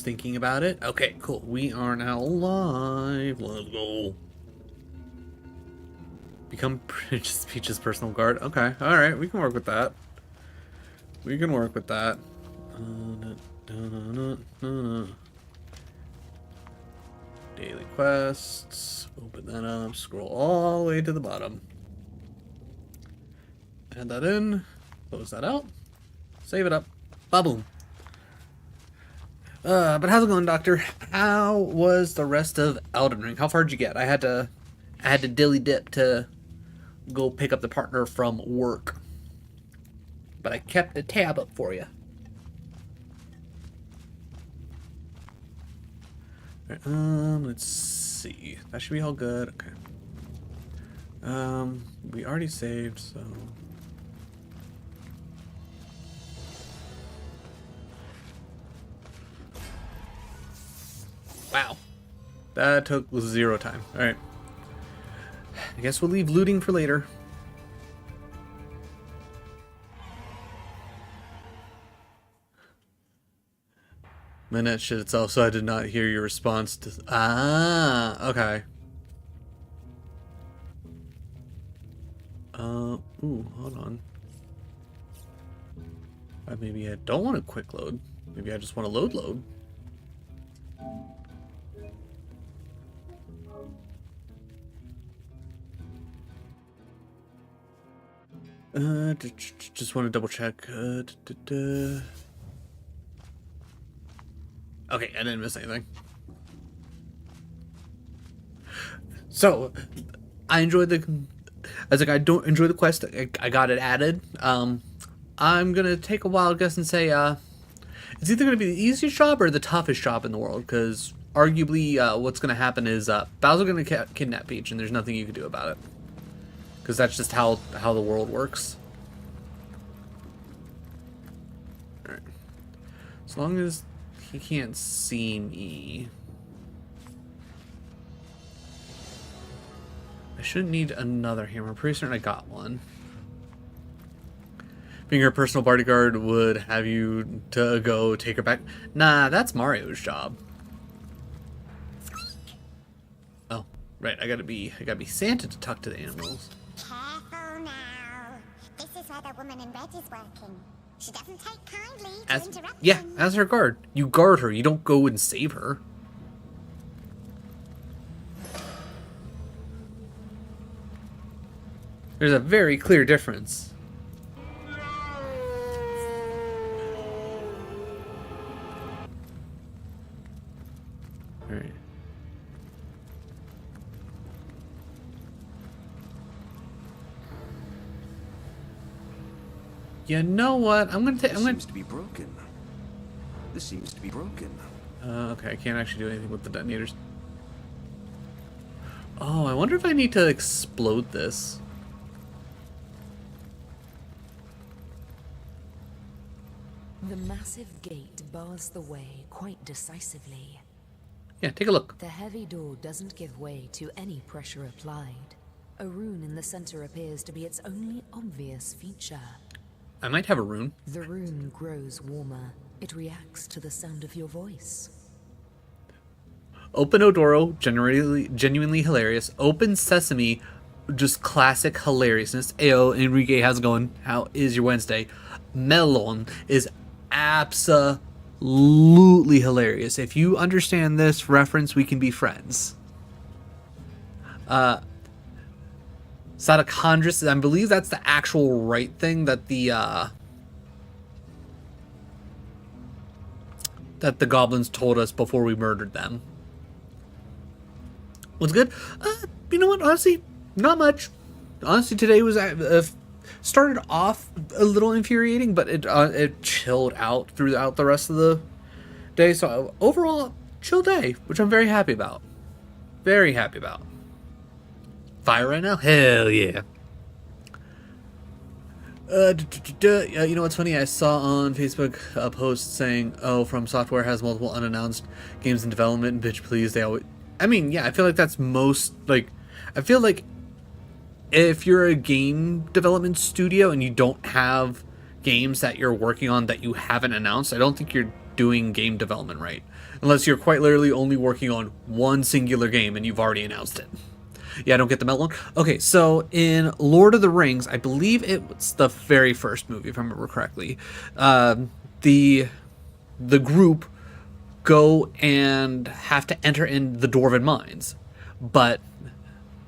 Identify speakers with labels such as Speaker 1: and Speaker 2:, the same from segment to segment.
Speaker 1: thinking about it. Okay, cool. We are now live. Let's go. Become Princess Peach's personal guard. Okay, alright, we can work with that. We can work with that. Daily quests. Open that up. Scroll all the way to the bottom. Add that in. Close that out. Save it up. Ba-boom. But how's it going, Doctor? How was the rest of Elden Ring? How far did you get? I had to dilly dip to go pick up the partner from work. But I kept a tab up for you. Right, let's see. That should be all good. Okay. We already saved, so. Wow. That took 0 time. Alright. I guess we'll leave looting for later. My net shit itself, so I did not hear your response to... Ah, okay. Ooh, hold on. Maybe I don't want a quick load. Maybe I just want to load. Just want to double check. Okay, I didn't miss anything. So, I enjoyed I don't enjoy the quest. I got it added. I'm gonna take a wild guess and say, it's either gonna be the easiest job or the toughest job in the world. Because arguably, what's gonna happen is Bowser's gonna kidnap Peach, and there's nothing you can do about it. Because that's just how the world works. Alright. As long as he can't see me. I shouldn't need another hammer. I'm pretty certain I got one. Being her personal bodyguard would have you to go take her back. Nah, that's Mario's job. Oh, right. I gotta be Santa to talk to the animals.
Speaker 2: Careful now. This is where the woman in red is working. She doesn't take kindly to interruptions.
Speaker 1: As her guard. You guard her. You don't go and save her. There's a very clear difference. Alright. You know what? I'm gonna take.
Speaker 3: This seems to be broken. This seems to be broken.
Speaker 1: Okay, I can't actually do anything with the detonators. Oh, I wonder if I need to explode this.
Speaker 4: The massive gate bars the way quite decisively.
Speaker 1: Yeah, take a look.
Speaker 4: The heavy door doesn't give way to any pressure applied. A rune in the center appears to be its only obvious feature.
Speaker 1: I might have a rune.
Speaker 4: The rune grows warmer. It reacts to the sound of your voice.
Speaker 1: Open Odoro, genuinely hilarious. Open Sesame, just classic hilariousness. Ayo, Enrique, how's it going? How is your Wednesday? Melon is absolutely hilarious. If you understand this reference, we can be friends. Sadachondrus, I believe that's the actual right thing that the goblins told us before we murdered them. What's good? You know what? Honestly, not much. Honestly, today was started off a little infuriating, but it chilled out throughout the rest of the day. So overall, chill day, which I'm very happy about. Very happy about. Fire right now? Hell yeah. You know what's funny? I saw on Facebook a post saying, "Oh, From Software has multiple unannounced games in development. Bitch, please." They always. I mean, yeah, I feel like that's most like. I feel like if you're a game development studio and you don't have games that you're working on that you haven't announced, I don't think you're doing game development right. Unless you're quite literally only working on one singular game and you've already announced it. Yeah, I don't get the melon. Okay, so in Lord of the Rings, I believe it was the very first movie, if I remember correctly. The group go and have to enter in the Dwarven mines, but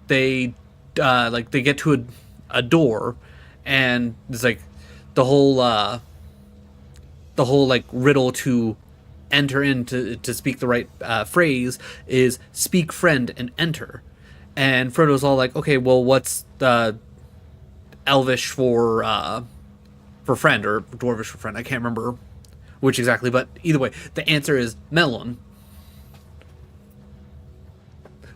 Speaker 1: they they get to a door, and it's like the whole like riddle to enter into to speak the right phrase is speak friend and enter. And Frodo's all like, okay, well, what's the Elvish for friend, or Dwarvish for friend? I can't remember which exactly, but either way, the answer is melon.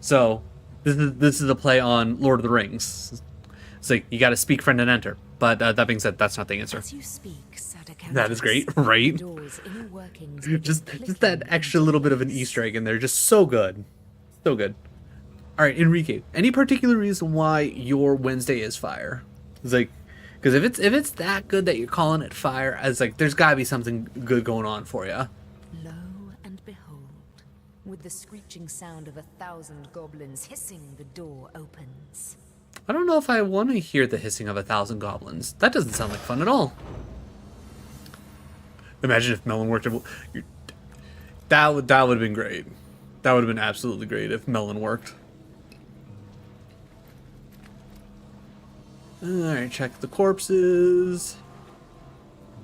Speaker 1: So this is a play on Lord of the Rings. It's like you got to speak friend and enter. But that being said, that's not the answer.
Speaker 4: As you speak,
Speaker 1: That is great, right? Just that extra little bit of an Easter egg in there, just so good, so good. All right, Enrique, any particular reason why your Wednesday is fire? It's like, because if it's that good that you're calling it fire, it's like there's got to be something good going on for you.
Speaker 4: Lo and behold, with the screeching sound of 1,000 goblins hissing, the door opens.
Speaker 1: I don't know if I want to hear the hissing of 1,000 goblins. That doesn't sound like fun at all. Imagine if Melon worked. That would have been great. That would have been absolutely great if Melon worked. Alright, check the corpses.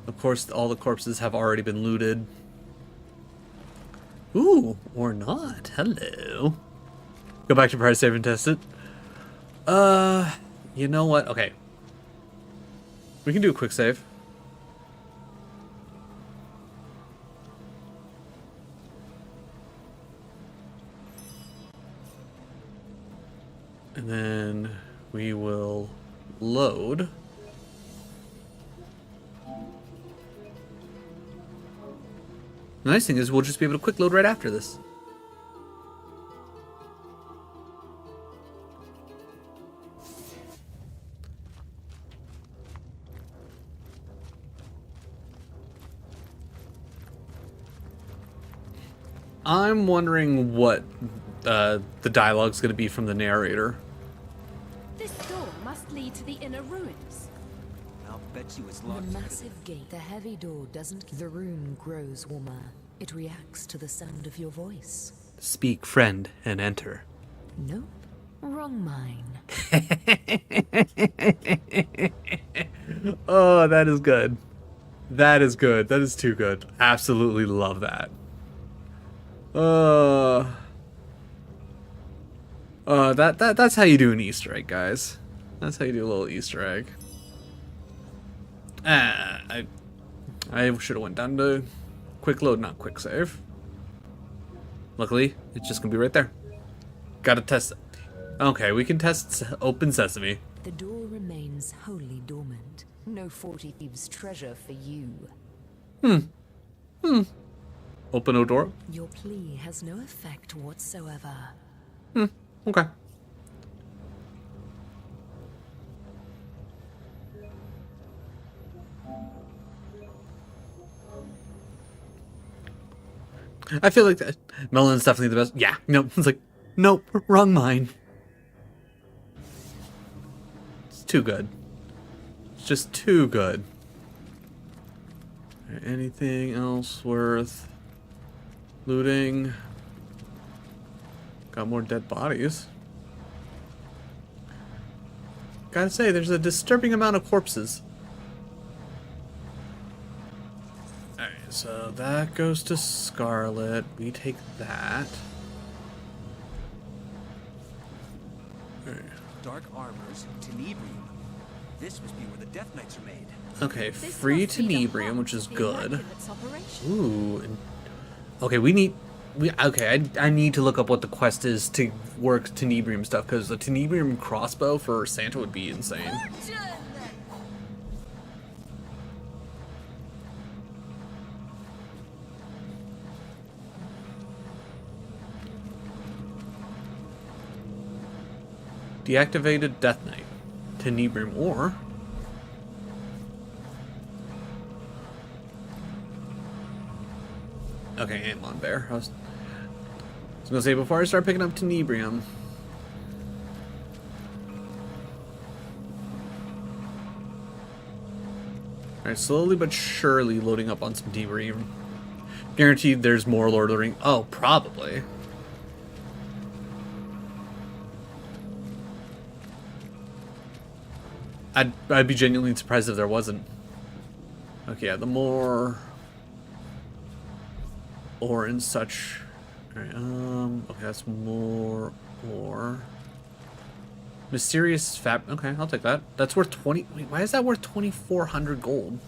Speaker 1: Of course, all the corpses have already been looted. Ooh, or not. Hello. Go back to prior save and test it. You know what? Okay. We can do a quick save. And then we will load. The nice thing is we'll just be able to quick load right after this. I'm wondering what the dialogue's going to be from the narrator.
Speaker 5: This door must lead to the inner ruins.
Speaker 3: I'll bet you it's
Speaker 4: The
Speaker 3: locked.
Speaker 4: massive gate, the heavy door doesn't. The room grows warmer. It reacts to the sound of your voice.
Speaker 1: Speak friend and enter.
Speaker 4: Nope, wrong mine.
Speaker 1: Oh, that is good. That is good. That is too good. Absolutely love that. That's how you do an Easter egg, guys. That's how you do a little Easter egg. I should have went down to quick load, not quick save. Luckily, it's just gonna be right there. Gotta test it. Okay, we can test open sesame.
Speaker 4: The door remains wholly dormant. No 40 thieves' treasure for you.
Speaker 1: Open a door.
Speaker 4: Your plea has no effect whatsoever.
Speaker 1: Okay. I feel like that Melon's definitely the best. Yeah, no, it's like, nope, wrong mine. It's too good. It's just too good. Anything else worth looting? Got more dead bodies. Gotta say, there's a disturbing amount of corpses. Alright, so that goes to Scarlet. We take that. Alright.
Speaker 3: Dark armors, tenebrium. This must be where the Death Knights are made.
Speaker 1: Okay,
Speaker 5: This
Speaker 1: free
Speaker 5: must be the
Speaker 1: tenebrium,
Speaker 5: hub
Speaker 1: which is
Speaker 5: to
Speaker 1: good.
Speaker 5: Immaculate's operation.
Speaker 1: Ooh. Okay, we need... I need to look up what the quest is to work tenebrium stuff, because the tenebrium crossbow for Santa would be insane. Deactivated Death Knight. Tenebrium ore. Okay, Amon Bear. I was gonna say before I start picking up Tenebrium. Alright, slowly but surely loading up on some Tenebrium. Guaranteed there's more Lord of the Rings. Oh, probably. I'd be genuinely surprised if there wasn't. Okay, yeah, the more ore and such. Alright, okay, that's more ore. Mysterious fab. Okay, I'll take that. That's worth 20. Wait, why is that worth 2,400 gold?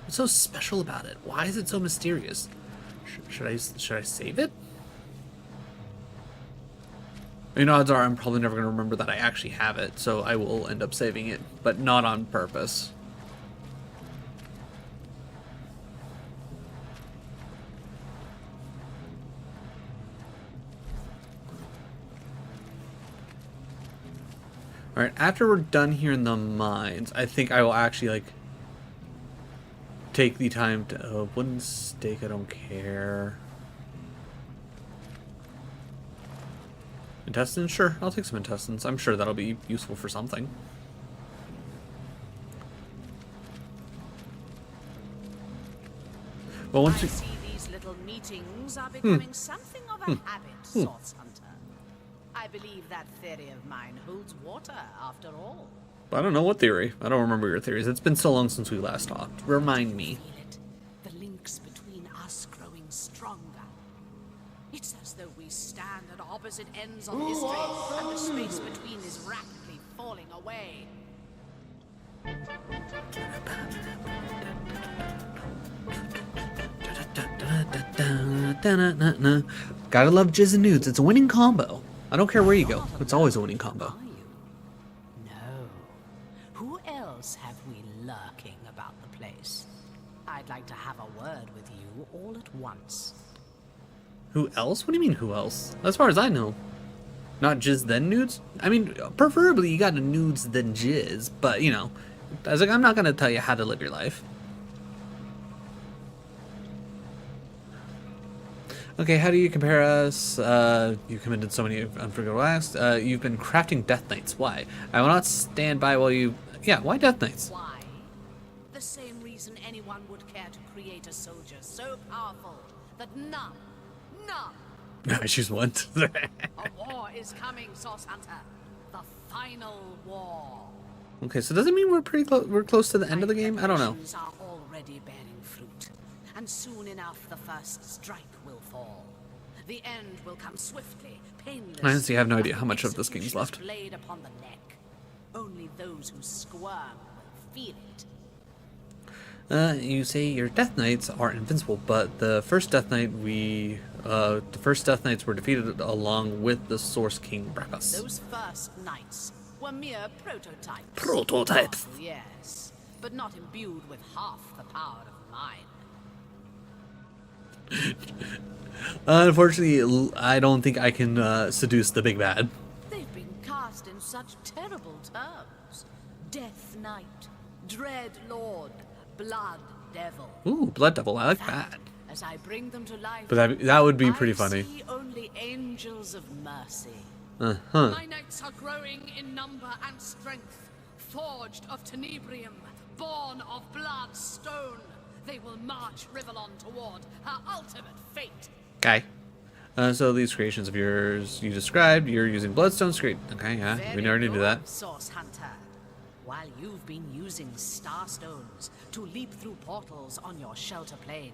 Speaker 1: What's so special about it? Why is it so mysterious? Should I save it? You know, odds are I'm probably never going to remember that I actually have it, so I will end up saving it, but not on purpose. Alright, after we're done here in the mines, I think I will actually, like, take the time to... wooden stake, I don't care. Intestines? Sure, I'll take some intestines. I'm sure that'll be useful for something. Well, once
Speaker 6: I
Speaker 1: you...
Speaker 6: see these little meetings are becoming something of a habit, Source Hunter. I believe that theory of mine holds water after all.
Speaker 1: I don't know what theory. I don't remember your theories. It's been so long since we last talked. Remind me.
Speaker 6: Feel it? The links between us growing stronger. It's as though we stand at opposite ends of history, and the space between is rapidly falling away.
Speaker 1: Gotta love Jizz and Nudes. It's a winning combo. I don't care where you go. It's always a winning combo.
Speaker 6: Are you? No. Who else have we lurking about the place? I'd like to have a word with you all at once.
Speaker 1: Who else? What do you mean, who else? As far as I know. Not Jizz then Nudes? I mean, preferably you got a Nudes then Jizz, but, you know, I was like, I'm not gonna tell you how to live your life. Okay, how do you compare us? You've committed so many unforgivable acts. You've been crafting Death Knights. Why? I will not stand by while you... Yeah, why Death Knights?
Speaker 6: Why? The same reason anyone would care to create a soldier so powerful that none
Speaker 1: I choose one.
Speaker 6: a war is coming, Source Hunter. The final war.
Speaker 1: Okay, so does it mean we're pretty close? We're close to the end of the game? I don't know.
Speaker 6: Preparations are already bearing fruit, and soon enough the first strike will fall. The end will come swiftly, painless.
Speaker 1: I honestly have no idea how much of this game's left.
Speaker 6: Blade upon the neck. Only those who squirm will feel it.
Speaker 1: You say your Death Knights are invincible, but the first Death Knight the first Death Knights were defeated along with the Source King Brachus.
Speaker 6: Those first knights were mere prototypes.
Speaker 1: Prototypes.
Speaker 6: Powerful, yes, but not imbued with half the power of mine.
Speaker 1: Unfortunately, I don't think I can seduce the big bad.
Speaker 6: They've been cast in such terrible terms. Death Knight, Dread Lord, Blood Devil.
Speaker 1: Ooh, Blood Devil, I like that.
Speaker 6: As I bring them to life,
Speaker 1: But that would be pretty
Speaker 6: I
Speaker 1: funny.
Speaker 6: see only angels of mercy.
Speaker 1: Uh-huh.
Speaker 6: My knights are growing in number and strength, forged of tenebrium, born of blood stone. They will march Rivellon toward her ultimate fate.
Speaker 1: Okay. So these creations of yours you described, you're using Bloodstones. Great. Okay, yeah, we already knew that.
Speaker 6: Source Hunter. While you've been using Starstones to leap through portals on your shelter plane,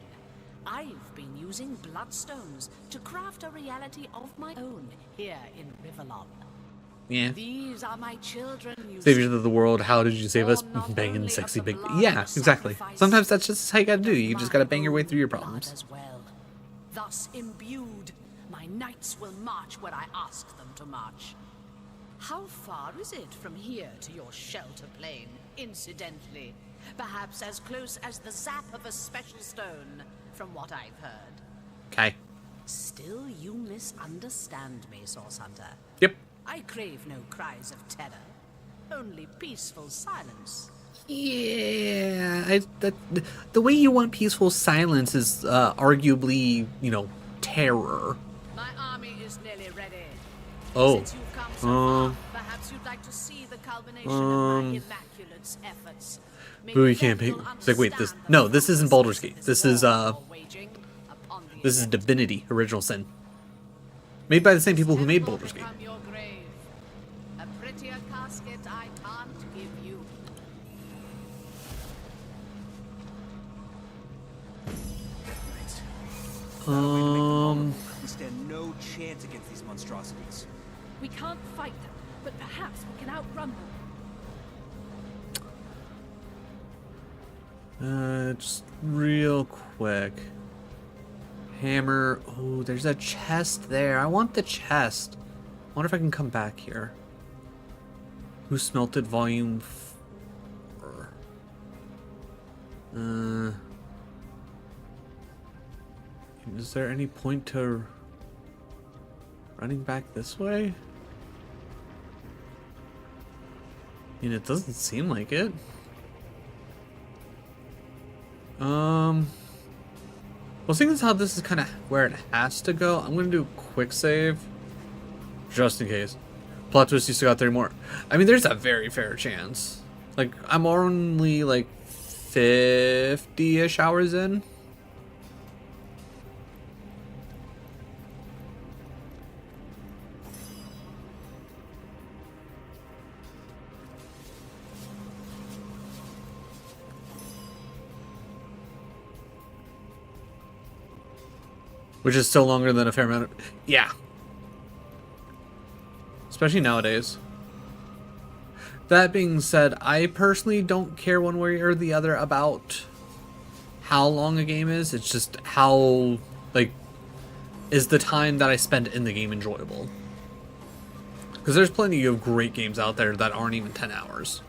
Speaker 6: I've been using Bloodstones to craft a reality of my own here in Rivellon.
Speaker 1: Yeah.
Speaker 6: These are my children.
Speaker 1: Saviors of the world, how did you save us? Banging sexy big... Yeah, exactly. Sometimes that's just how you gotta do. You just gotta bang your way through your problems.
Speaker 6: As well. Thus imbued, my knights will march where I ask them to march. How far is it from here to your shelter plane, incidentally? Perhaps as close as the zap of a special stone, from what I've heard.
Speaker 1: Okay.
Speaker 6: Still, you misunderstand me, Source Hunter.
Speaker 1: Yep.
Speaker 6: I crave no cries of terror, only peaceful silence.
Speaker 1: Yeah, the way you want peaceful silence is arguably, you know, terror.
Speaker 6: My army is nearly ready.
Speaker 1: Oh,
Speaker 6: Since you've come so far, perhaps you'd like to see the culmination of my Immaculate's efforts. Maybe
Speaker 1: Booey
Speaker 6: then
Speaker 1: campaign.
Speaker 6: you'll
Speaker 1: It's like, wait,
Speaker 6: understand the
Speaker 1: no, this isn't Baldur's
Speaker 6: fruitlessness
Speaker 1: Gate.
Speaker 6: of
Speaker 1: This
Speaker 6: war
Speaker 1: is
Speaker 6: you're waging upon the
Speaker 1: this is
Speaker 6: inevitable.
Speaker 1: Divinity Original Sin, made by the same people who made
Speaker 6: Temple
Speaker 1: Baldur's Gate.
Speaker 6: become your grave. A prettier casket I can't give you.
Speaker 3: Death Knights. We stand no chance against these monstrosities.
Speaker 5: We can't fight them, but perhaps we can outrun them.
Speaker 1: Just real quick. Hammer. Oh, there's a chest there. I want the chest. I wonder if I can come back here. Who smelted volume 4? Is there any point to running back this way? I mean, it doesn't seem like it. Well, seeing as how this is kind of where it has to go, I'm gonna do a quick save, just in case. Plot twist, you still got 3 more. I mean, there's a very fair chance. Like, I'm only like 50-ish hours in. Which is still longer than a fair amount of... Yeah. Especially nowadays. That being said, I personally don't care one way or the other about how long a game is. It's just how, like, is the time that I spend in the game enjoyable. Because there's plenty of great games out there that aren't even 10 hours.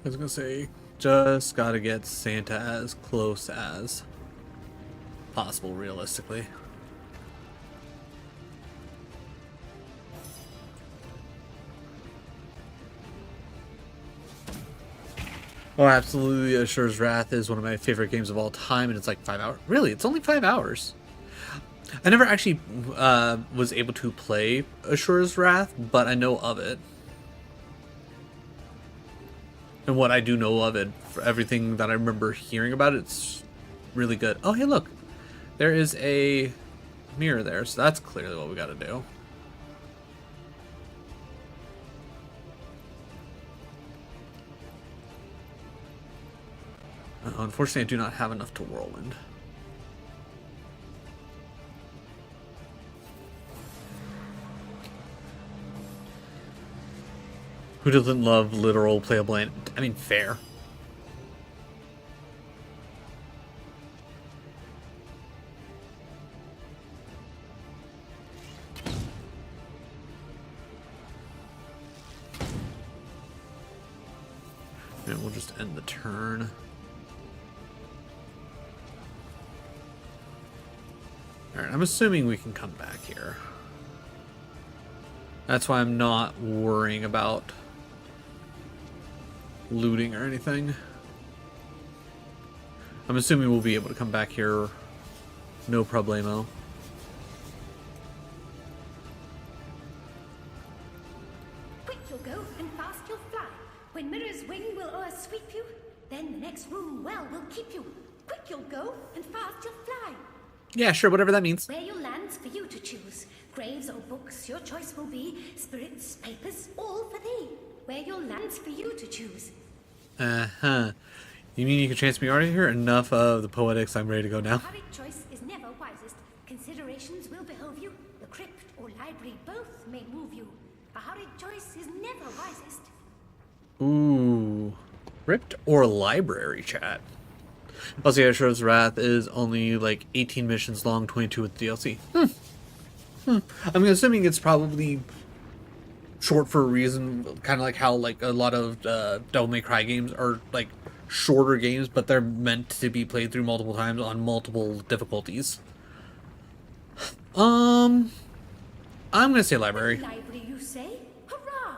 Speaker 1: I was gonna say, just gotta get Santa as close as possible, realistically. Oh, absolutely. Asura's Wrath is one of my favorite games of all time, and it's like 5 hours. Really, it's only 5 hours. I never actually was able to play Asura's Wrath, but I know of it. And what I do know of it, for everything that I remember hearing about it, it's really good. Oh, hey, look. There is a mirror there, so that's clearly what we gotta do. Unfortunately, I do not have enough to whirlwind. Who doesn't love literal playable? I mean, fair. And we'll just end the turn. Alright, I'm assuming we can come back here. That's why I'm not worrying about looting or anything. I'm assuming we'll be able to come back here, no problemo.
Speaker 7: Quick you'll go, and fast you'll fly. When Mirror's wing will o'ersweep you, then the next room well will keep you. Quick you'll go, and fast you'll fly.
Speaker 1: Yeah, sure, whatever that means.
Speaker 7: Where your land's for you to choose. Graves or books, your choice will be. Spirits, papers, all for thee. Where your land's for you to choose.
Speaker 1: Uh-huh. You mean you can chance me already here? Enough of the poetics, I'm ready to go now.
Speaker 7: Hurried choice is never wisest. Considerations will behove you. The crypt or library both may move you. A hurried choice is never wisest.
Speaker 1: Ooh. Crypt or library, chat? Also, yeah, Asura's Wrath is only like 18 missions long, 22 with DLC. I'm assuming it's probably short for a reason, kind of like how like a lot of Devil May Cry games are like shorter games, but they're meant to be played through multiple times on multiple difficulties. I'm gonna say library.
Speaker 7: Library, you say? Hurrah!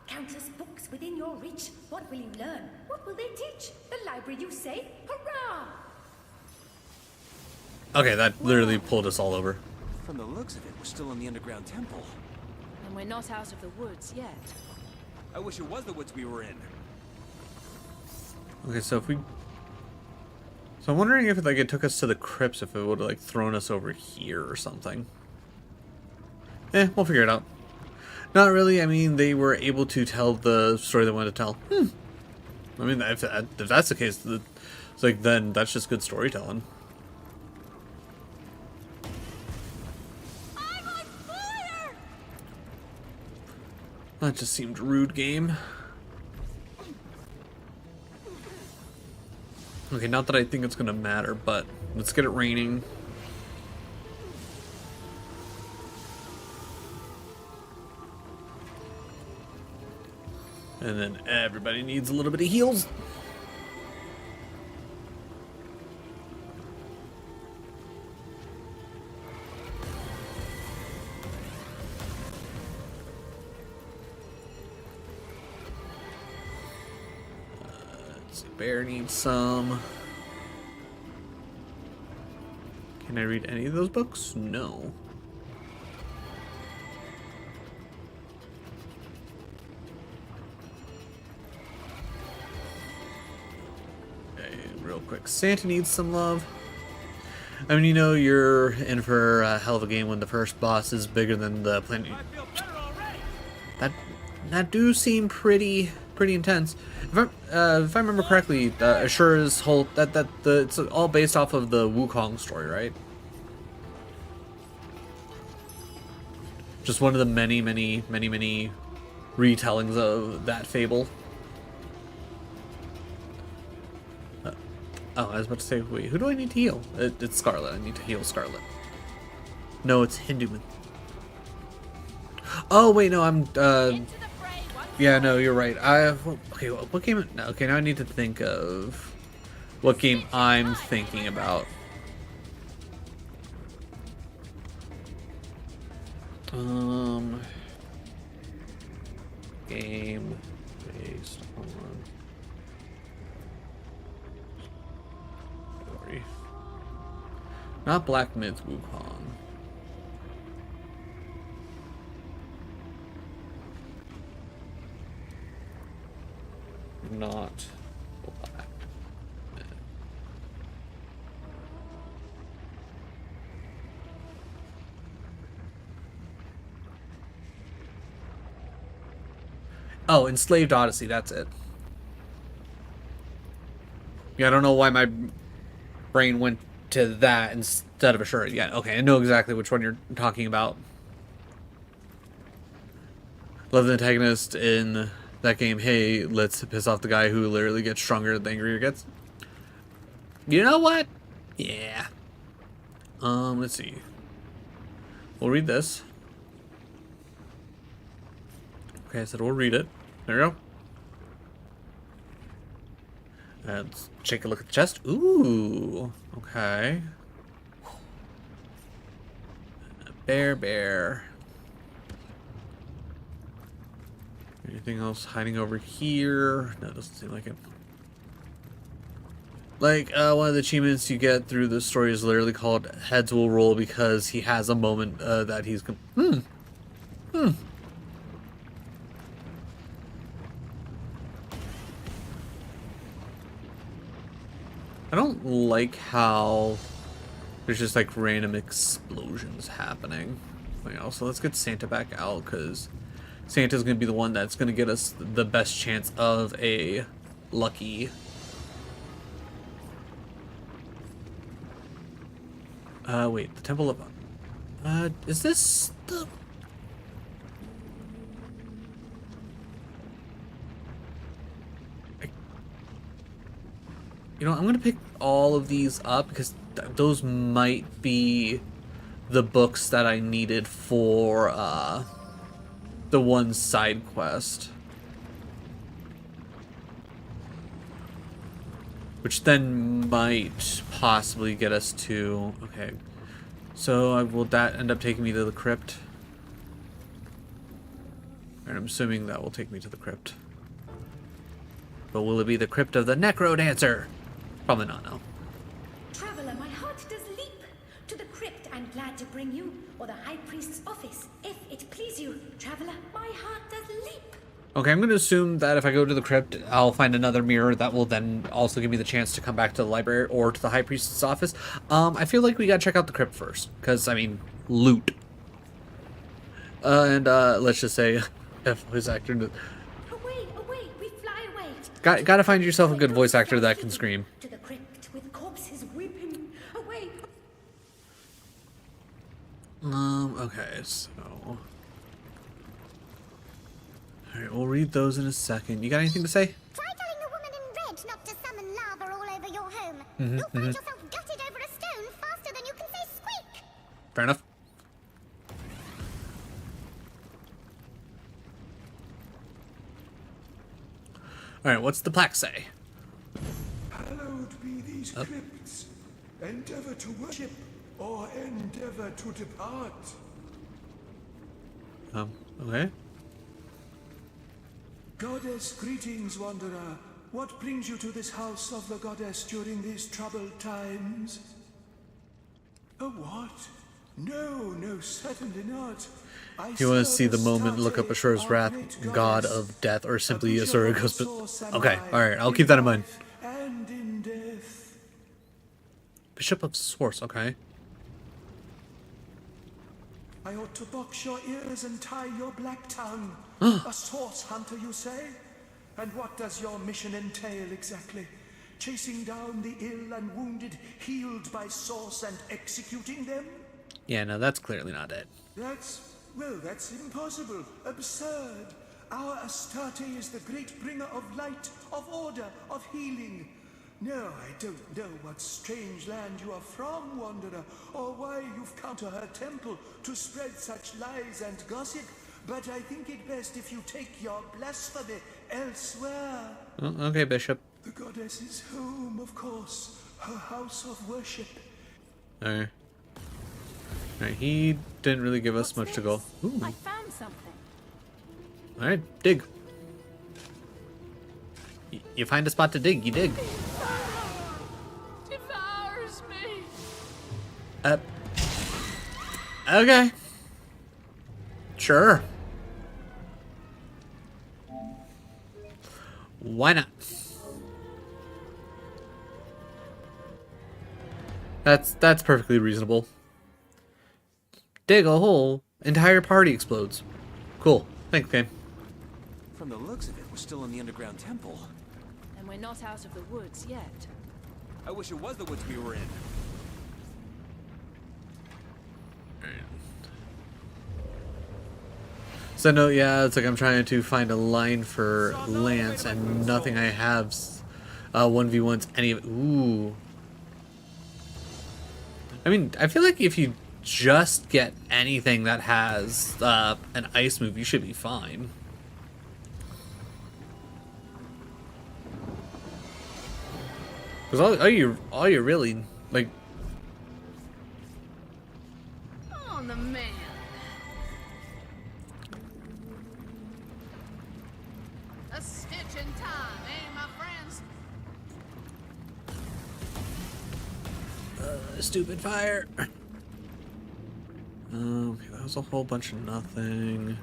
Speaker 7: Countless books within your reach. What will you learn? What will they teach? The library, you say? Hurrah!
Speaker 1: Okay, that literally pulled us all over.
Speaker 3: From the looks of it, we're still in the underground temple.
Speaker 5: And we're not out of the woods yet.
Speaker 3: I wish it was the woods we were in.
Speaker 1: Okay, so if we... So I'm wondering if like it took us to the crypts, if it would have like thrown us over here or something. We'll figure it out. Not really. I mean, they were able to tell the story they wanted to tell. I mean, if that's the case, it's like then that's just good storytelling.
Speaker 5: I'm on fire!
Speaker 1: That just seemed rude, game. Okay, not that I think it's gonna matter, but let's get it raining. And then everybody needs a little bit of heals. Let's see, Bear needs some. Can I read any of those books? No. Real quick, Santa needs some love. I mean, you know, you're in for a hell of a game when the first boss is bigger than the planet. That do seem pretty intense. If I remember correctly, Ashura's whole it's all based off of the Wukong story, right? Just one of the many retellings of that fable. Oh, I was about to say, wait, who do I need to heal? It's Scarlet. I need to heal Scarlet. No, it's Hinduman. Oh, wait, no, I'm, yeah, no, you're right. Okay, what game, no, okay, now I need to think of what game I'm thinking about. Game based on... Not Black Myth Wukong. Not Black Myth. Oh, Enslaved Odyssey, that's it. Yeah, I don't know why my brain went to that instead of Ashura. Yeah, okay, I know exactly which one you're talking about. Love the antagonist in that game. Hey, let's piss off the guy who literally gets stronger the angrier it gets. You know what? Yeah. Let's see. We'll read this. Okay, I said we'll read it. There we go. Let's take a look at the chest. Ooh, okay. Bear. Anything else hiding over here? No, it doesn't seem like it. Like, one of the achievements you get through the story is literally called Heads Will Roll because he has a moment that he's... I don't like how there's just like random explosions happening. So let's get Santa back out because Santa's going to be the one that's going to get us the best chance of a lucky... wait, the Temple of... is this the... You know, I'm gonna pick all of these up because those might be the books that I needed for the one side quest. Which then might possibly get us to... Okay. So will that end up taking me to the crypt? And I'm assuming that will take me to the crypt. But will it be the crypt of the Necro Dancer? Probably not, no.
Speaker 7: Traveler, my heart does leap. To the crypt I'm glad to bring you, or the High Priest's office, if it please you. Traveler, my heart does leap.
Speaker 1: Okay, I'm going to assume that if I go to the crypt, I'll find another mirror that will then also give me the chance to come back to the library or to the High Priest's office. I feel like we got to check out the crypt first, because, I mean, loot. Let's just say, voice actor.
Speaker 7: Away, away, we fly away.
Speaker 1: Gotta find yourself a good voice actor that can scream.
Speaker 7: To the crypt with corpses weeping. Away.
Speaker 1: Okay, so... Alright, we'll read those in a second. You got anything to say?
Speaker 2: Try telling the woman in red not to summon lava all over your home. You'll find yourself gutted over a stone faster than you can say squeak.
Speaker 1: Fair enough. Alright, what's the plaque say?
Speaker 8: Hallowed be these crypts. Endeavor to worship or endeavor to depart.
Speaker 1: Okay.
Speaker 8: Goddess, greetings, wanderer. What brings you to this house of the goddess during these troubled times? A what? No, certainly not.
Speaker 1: You want to see the moment, look up Ashura's wrath, god of death, or simply Asura goes... Okay, alright, I'll keep that in mind.
Speaker 8: And in death.
Speaker 1: Bishop of Source, okay.
Speaker 8: I ought to box your ears and tie your black tongue. A source hunter, you say? And what does your mission entail exactly? Chasing down the ill and wounded, healed by source and executing them?
Speaker 1: Yeah, no, that's clearly not it.
Speaker 8: That's impossible, absurd. Our Astarte is the great bringer of light, of order, of healing. No, I don't know what strange land you are from, wanderer, or why you've come to her temple to spread such lies and gossip, but I think it best if you take your blasphemy elsewhere.
Speaker 1: Oh, okay, Bishop.
Speaker 8: The goddess's home, of course, her house of worship.
Speaker 1: Alright. Alright, he didn't really give us much to go. Ooh.
Speaker 5: I found something.
Speaker 1: Alright, dig. You find a spot to dig, you dig.
Speaker 6: Devours me.
Speaker 1: Okay. Sure. Why not? That's perfectly reasonable. Dig a hole, entire party explodes. Cool. Thanks, game.
Speaker 3: From the looks of it, we're still in the underground temple.
Speaker 5: And we're not out of the woods yet.
Speaker 3: I wish it was the woods we were in.
Speaker 1: So no, yeah, it's like I'm trying to find a line for Lance, and nothing I have's 1v1's any of it. Ooh. I mean, I feel like if you just get anything that has an ice move, you should be fine. Because all you really like.
Speaker 6: On the man. A stitch in time, eh, my friends?
Speaker 1: Stupid fire. Okay, that was a whole bunch of nothing.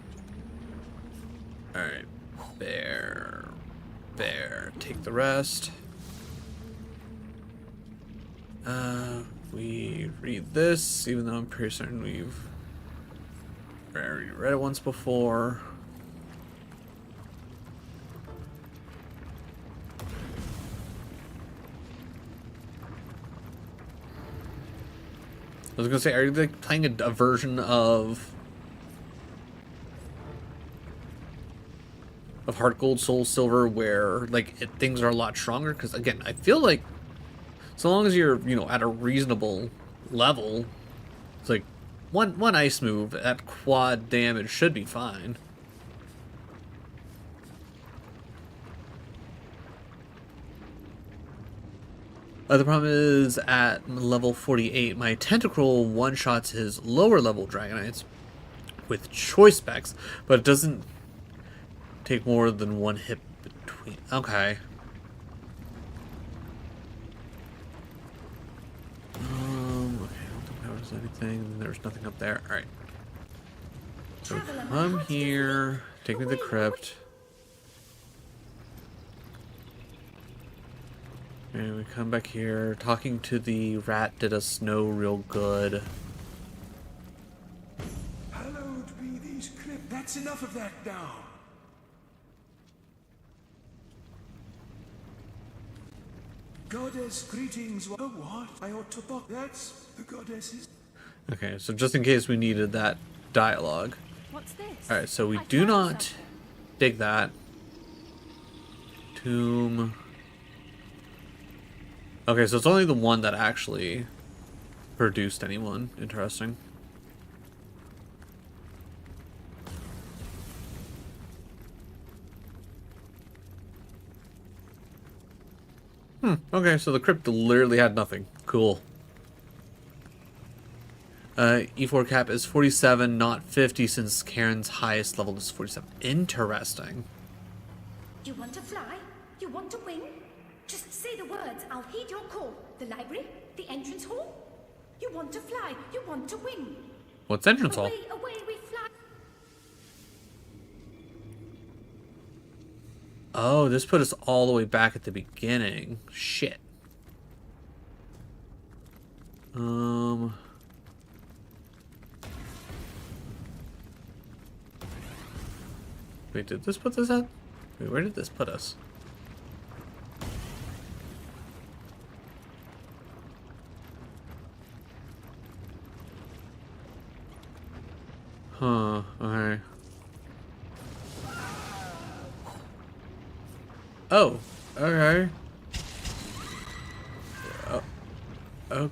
Speaker 1: Alright. Bear. Take the rest. We read this, even though I'm pretty certain we've already read it once before. I was gonna say, are you like playing a version of Heart Gold Soul Silver where like things are a lot stronger? Because again, I feel like So long as you're, you know, at a reasonable level, it's like one ice move at quad damage should be fine. The problem is at level 48, my tentacle one-shots his lower level Dragonites with choice specs, but it doesn't take more than one hit between. Okay. Okay, I don't think there was anything. There's nothing up there. Alright. So come here, take me to the crypt. And we come back here. Talking to the rat did us no real good.
Speaker 8: Hallowed be these crypts. That's enough of that now. Goddess greetings. Oh, what? I ought to book. That's the goddess's.
Speaker 1: Okay, so just in case we needed that dialogue.
Speaker 5: What's this?
Speaker 1: Alright, so we
Speaker 5: I
Speaker 1: do
Speaker 5: found
Speaker 1: not
Speaker 5: something.
Speaker 1: dig that. Tomb. Okay, so it's only the one that actually produced anyone. Interesting. Okay, so the crypt literally had nothing. Cool. E4 cap is 47, not 50, since Karen's highest level is 47. Interesting.
Speaker 7: You want to fly? You want to wing? Just say the words. I'll heed your call. The library? The entrance hall? You want to fly? You want to wing?
Speaker 1: What's entrance hall?
Speaker 7: Away, away, we fly.
Speaker 1: Oh, this put us all the way back at the beginning. Shit. Wait, did this put us at? Wait, where did this put us? Huh, okay. Oh, okay. Oh,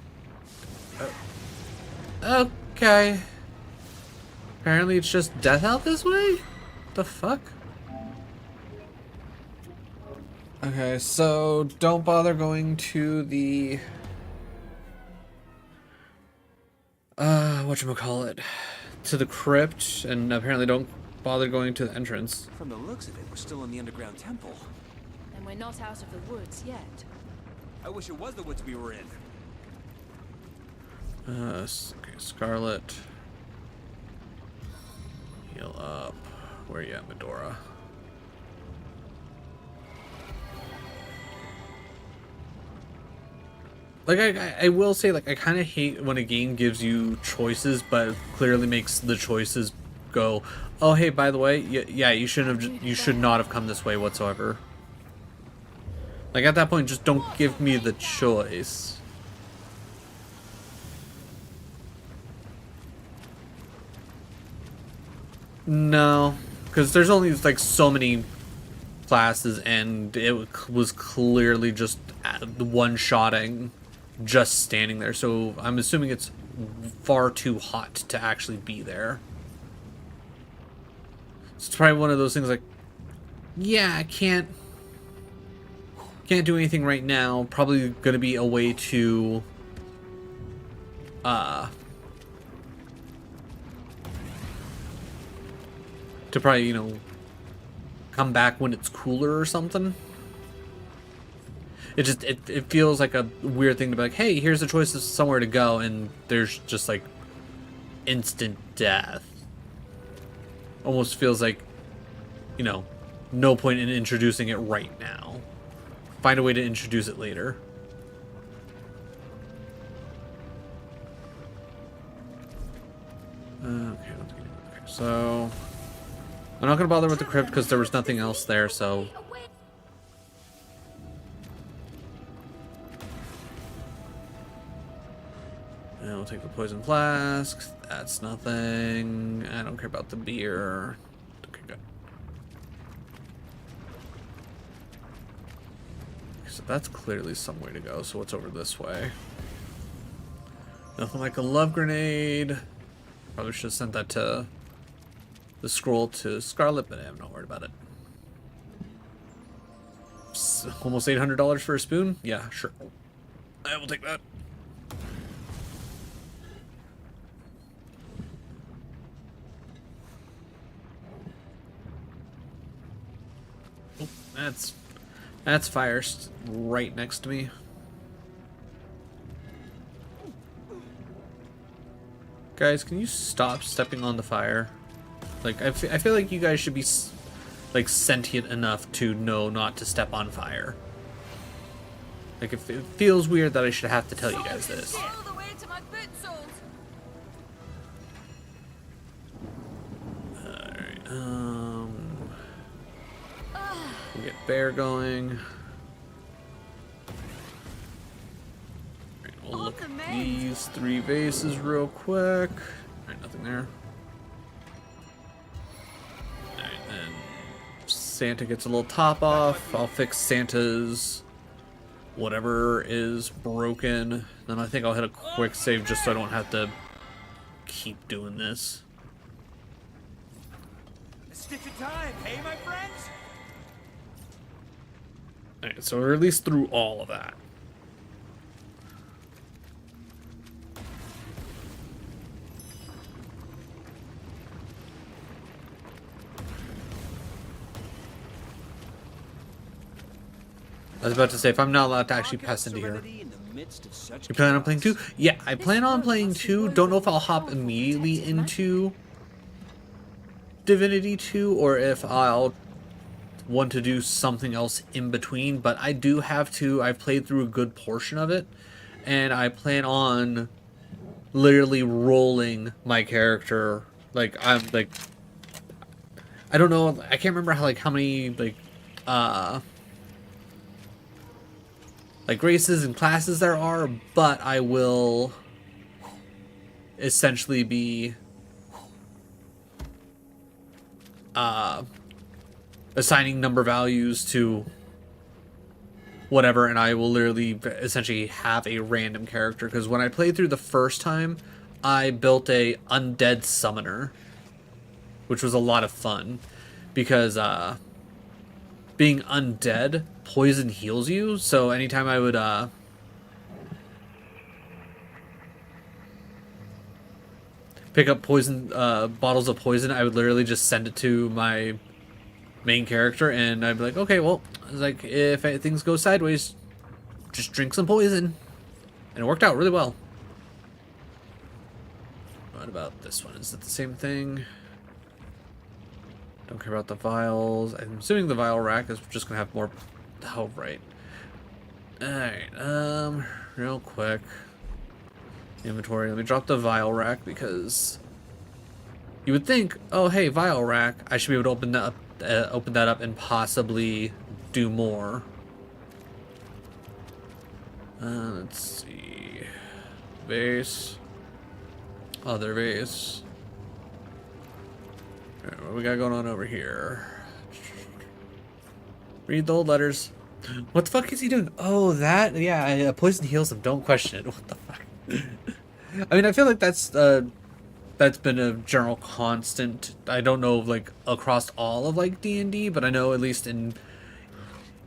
Speaker 1: okay. Apparently it's just death out this way? The fuck? Okay, so don't bother going to the whatchamacallit, to the crypt, and apparently don't bother going to the entrance.
Speaker 3: From the looks of it, we're still in the underground temple.
Speaker 5: And we're not out of the woods yet.
Speaker 3: I wish it was the woods we were in.
Speaker 1: Okay, Scarlet. Heal up. Where you at, Medora? Like, I will say, like, I kind of hate when a game gives you choices, but clearly makes the choices go, oh, hey, by the way, yeah, you should not have come this way whatsoever. Like, at that point, just don't give me the choice. No, because there's only, like, so many classes, and it was clearly just one-shotting, just standing there. So I'm assuming it's far too hot to actually be there. So it's probably one of those things like, yeah, I can't do anything right now. Probably going to be a way to probably, you know, come back when it's cooler or something. It just, it feels like a weird thing to be like, hey, here's the choice of somewhere to go, and there's just like instant death. Almost feels like, you know, no point in introducing it right now. Find a way to introduce it later. Okay, so I'm not gonna bother with the crypt because there was nothing else there, so. And we'll take the poison flask. That's nothing. I don't care about the beer. Okay, good. So that's clearly some way to go. So what's over this way? Nothing like a love grenade. Probably should have sent that to the scroll to Scarlet, but I'm not worried about it. Almost $800 for a spoon? Yeah, sure. I will take that. Oh, that's fire right next to me. Guys, can you stop stepping on the fire? Like, I feel like you guys should be, like, sentient enough to know not to step on fire. Like, it feels weird that I should have to tell you guys this. Alright, we'll get Bear going. We'll look at these 3 bases real quick. Alright, nothing there. Alright, then Santa gets a little top off. I'll fix Santa's whatever is broken. Then I think I'll hit a quick save just so I don't have to keep doing this.
Speaker 3: A stitch of time, hey, my friends?
Speaker 1: Alright, so we're at least through all of that. I was about to say, if I'm not allowed to actually pass into here. You plan on playing 2? Yeah, I plan on playing 2. Don't know if I'll hop immediately into Divinity 2 or if I'll want to do something else in between. But I do have to. I've played through a good portion of it. And I plan on literally rolling my character. Like, I'm like... I don't know. I can't remember how many, like races and classes there are, but I will essentially be assigning number values to whatever, and I will literally essentially have a random character, because when I played through the first time, I built a undead summoner, which was a lot of fun, because being undead, poison heals you, so anytime I would pick up poison bottles of poison, I would literally just send it to my main character, and I'd be like, okay, well, like, if things go sideways, just drink some poison. And it worked out really well. What about this one? Is it the same thing? Don't care about the vials. I'm assuming the vial rack is just gonna have more. Oh, right. Alright, real quick. Inventory. Let me drop the vial rack, because you would think, oh hey, vial rack, I should be able to open that up and possibly do more. Let's see. Vase. Other vase. Alright, what we got going on over here? Read the old letters. What the fuck is he doing? Oh, that? Yeah, poison heals him. Don't question it. What the fuck? I mean, I feel like that's been a general constant. I don't know, like, across all of, like, D&D, but I know at least in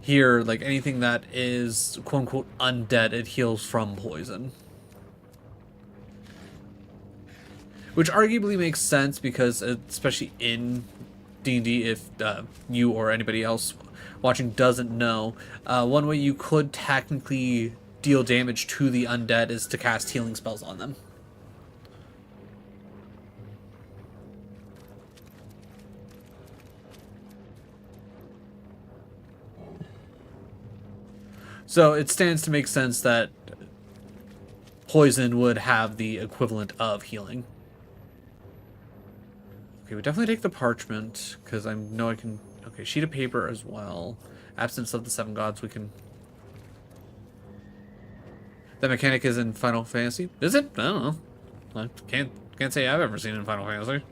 Speaker 1: here, like, anything that is quote-unquote undead, it heals from poison. Which arguably makes sense, because especially in D&D, if you or anybody else watching doesn't know, one way you could technically deal damage to the undead is to cast healing spells on them. So it stands to make sense that poison would have the equivalent of healing. Okay, we definitely take the parchment, because I know I can... Okay, sheet of paper as well. Absence of the 7 gods, we can... That mechanic is in Final Fantasy? Is it? I don't know. I can't say I've ever seen it in Final Fantasy.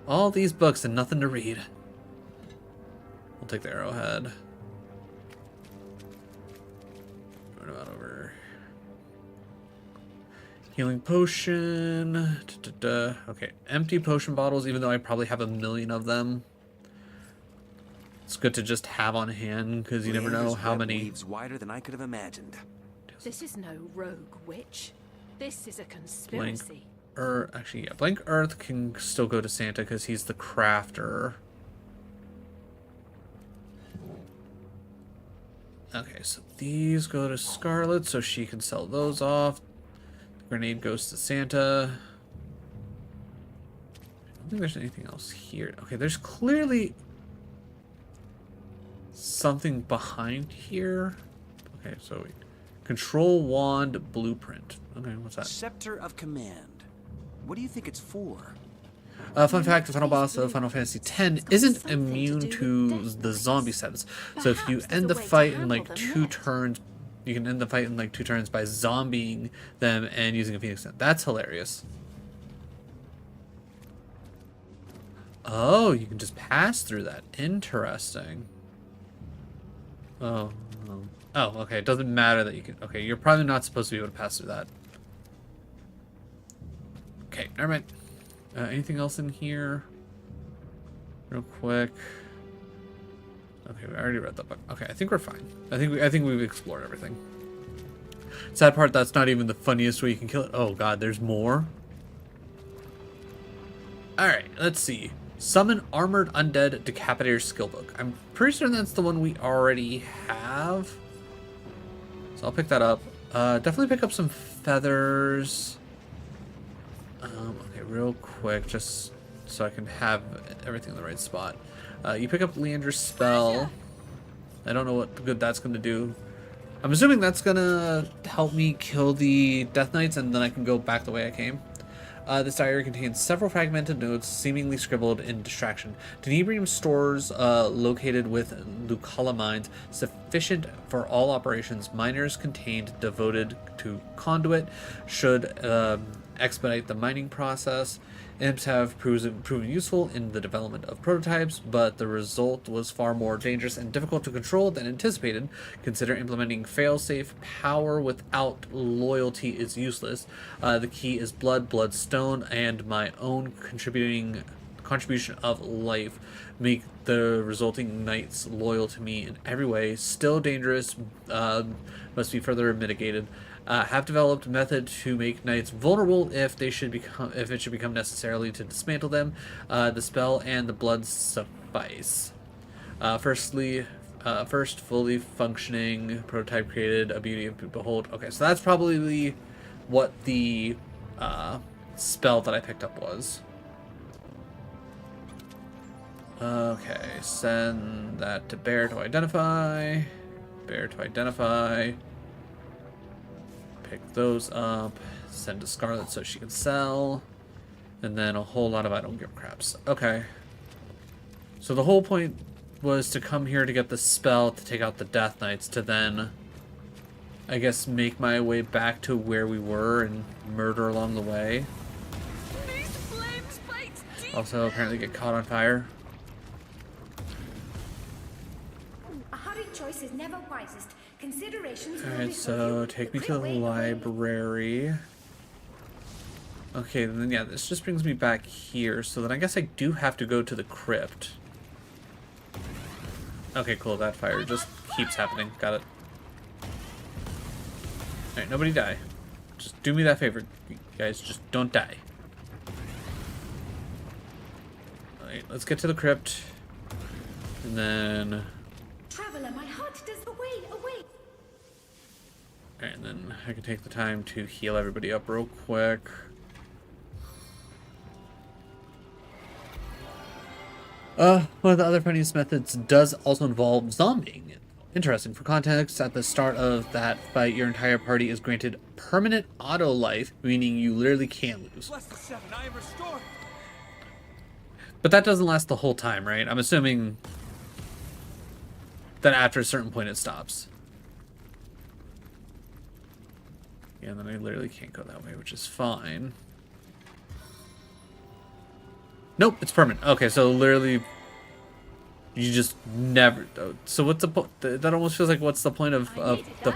Speaker 1: All these books and nothing to read. We'll take the arrowhead. What about over? Healing potion. Okay, empty potion bottles, even though I probably have a million of them. It's good to just have on hand, because you never know how many...
Speaker 3: Weaves wider than I could have imagined.
Speaker 5: This is no rogue witch. This is a conspiracy.
Speaker 1: Actually, yeah, Blank Earth can still go to Santa, because he's the crafter. Okay, so these go to Scarlet, so she can sell those off. The grenade goes to Santa. I don't think there's anything else here. Okay, there's clearly something behind here. Okay, so control wand blueprint. Okay, what's that?
Speaker 3: Scepter of Command. What do you think it's for?
Speaker 1: Fun fact, the final boss of Final Fantasy X isn't immune to the zombie status. So if you end the fight in like 2 turns, you can end the fight in like 2 turns by zombieing them and using a Phoenix Net. That's hilarious. Oh, you can just pass through that. Interesting. Oh, okay. It doesn't matter that you can... Okay, you're probably not supposed to be able to pass through that. Okay, never mind. Anything else in here? Real quick. Okay, we already read the book. Okay, I think we're fine. I think we've explored everything. Sad part, that's not even the funniest way you can kill it. Oh god, there's more. Alright, let's see. Summon Armored Undead Decapitator Skillbook. I'm pretty sure that's the one we already have. So I'll pick that up. Definitely pick up some feathers. Okay, real quick, just so I can have everything in the right spot. You pick up Leander's spell. I don't know what good that's going to do. I'm assuming that's going to help me kill the Death Knights, and then I can go back the way I came. This diary contains several fragmented notes, seemingly scribbled in distraction. Tenebrium stores located with Lucala mines, sufficient for all operations. Miners contained, devoted to conduit, should expedite the mining process. Imps have proven useful in the development of prototypes, but the result was far more dangerous and difficult to control than anticipated. Consider implementing failsafe. Power without loyalty is useless. The key is bloodstone, and my own contribution of life. Make the resulting knights loyal to me in every way. Still dangerous, must be further mitigated. Have developed method to make knights vulnerable if it should become necessarily to dismantle them. The spell and the blood suffice. First fully functioning prototype created, a beauty of behold. Okay, so that's probably what the spell that I picked up was. Okay, send that to Bear to identify. Bear to identify. Pick those up. Send to Scarlet so she can sell. And then a whole lot of I don't give craps. Okay. So the whole point was to come here to get the spell to take out the Death Knights, to then, I guess, make my way back to where we were and murder along the way. Also, apparently get caught on fire.
Speaker 7: A hurried choice is never wisest. Considerations will
Speaker 1: Alright,
Speaker 7: be
Speaker 1: so take me to the library. Okay, then yeah, this just brings me back here. So then I guess I do have to go to the crypt. Okay, cool. That fire just keeps happening. Got it. Alright, nobody die. Just do me that favor, guys. Just don't die. Alright, let's get to the crypt. And then...
Speaker 7: Traveler, my heart does away.
Speaker 1: Alright, and then I can take the time to heal everybody up real quick. One of the other funniest methods does also involve zombieing. Interesting. For context, at the start of that fight, your entire party is granted permanent auto life, meaning you literally can't lose.
Speaker 3: Bless the seven, I am restored.
Speaker 1: But that doesn't last the whole time, right? I'm assuming that after a certain point it stops. Yeah, and then I literally can't go that way, which is fine. Nope, it's permanent. Okay, so literally, you just never. So what's the point? That almost feels like what's the point of the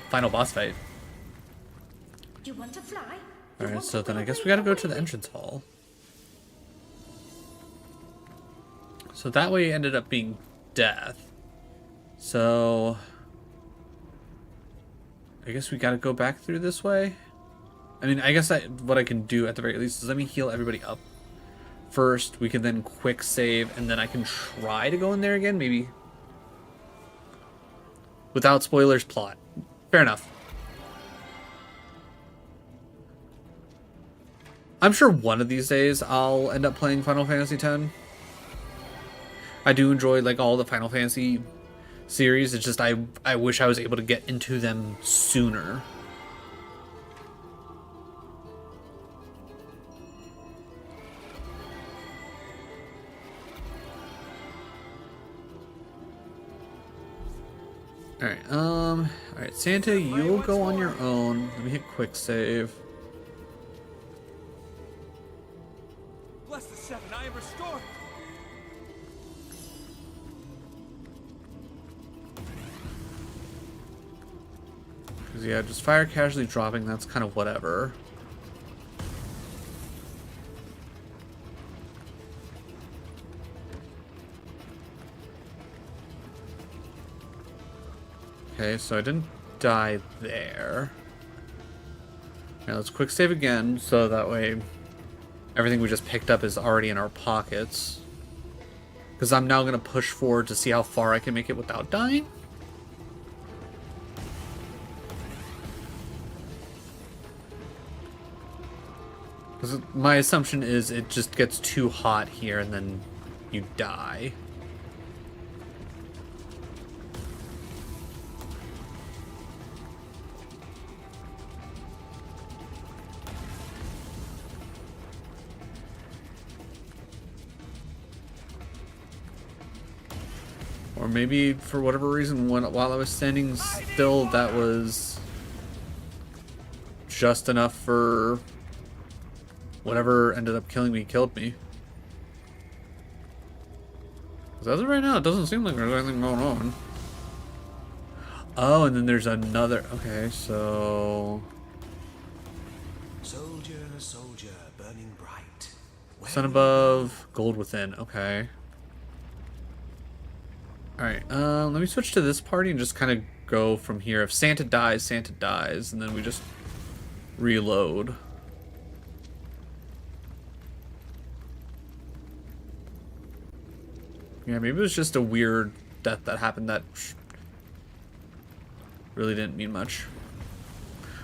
Speaker 1: final boss fight?
Speaker 7: Do you want to fly?
Speaker 1: All right, so then I guess we got to go to the entrance hall. So that way ended up being death. So I guess we got to go back through this way. I mean, I guess what I can do at the very least is let me heal everybody up first. We can then quick save, and then I can try to go in there again, maybe. Without spoilers, plot. Fair enough. I'm sure one of these days I'll end up playing Final Fantasy X. I do enjoy like all the Final Fantasy series. It's just I wish I was able to get into them sooner. Alright, Santa, you'll go on your own. Let me hit quick save.
Speaker 3: Bless the seven, I am restored.
Speaker 1: Because, yeah, just fire casually dropping, that's kind of whatever. Okay, so I didn't die there. Now let's quick save again, so that way everything we just picked up is already in our pockets. Because I'm now going to push forward to see how far I can make it without dying. Because my assumption is it just gets too hot here and then you die. Or maybe for whatever reason, while I was standing still, that was just enough for whatever ended up killing me killed me. Because as of right now, it doesn't seem like there's anything going on. Oh, and then there's another. Okay, so
Speaker 8: Soldier, soldier, burning bright.
Speaker 1: sun above, gold within. Okay. Alright, let me switch to this party and just kind of go from here. If Santa dies, and then we just reload. Yeah, maybe it was just a weird death that happened that really didn't mean much.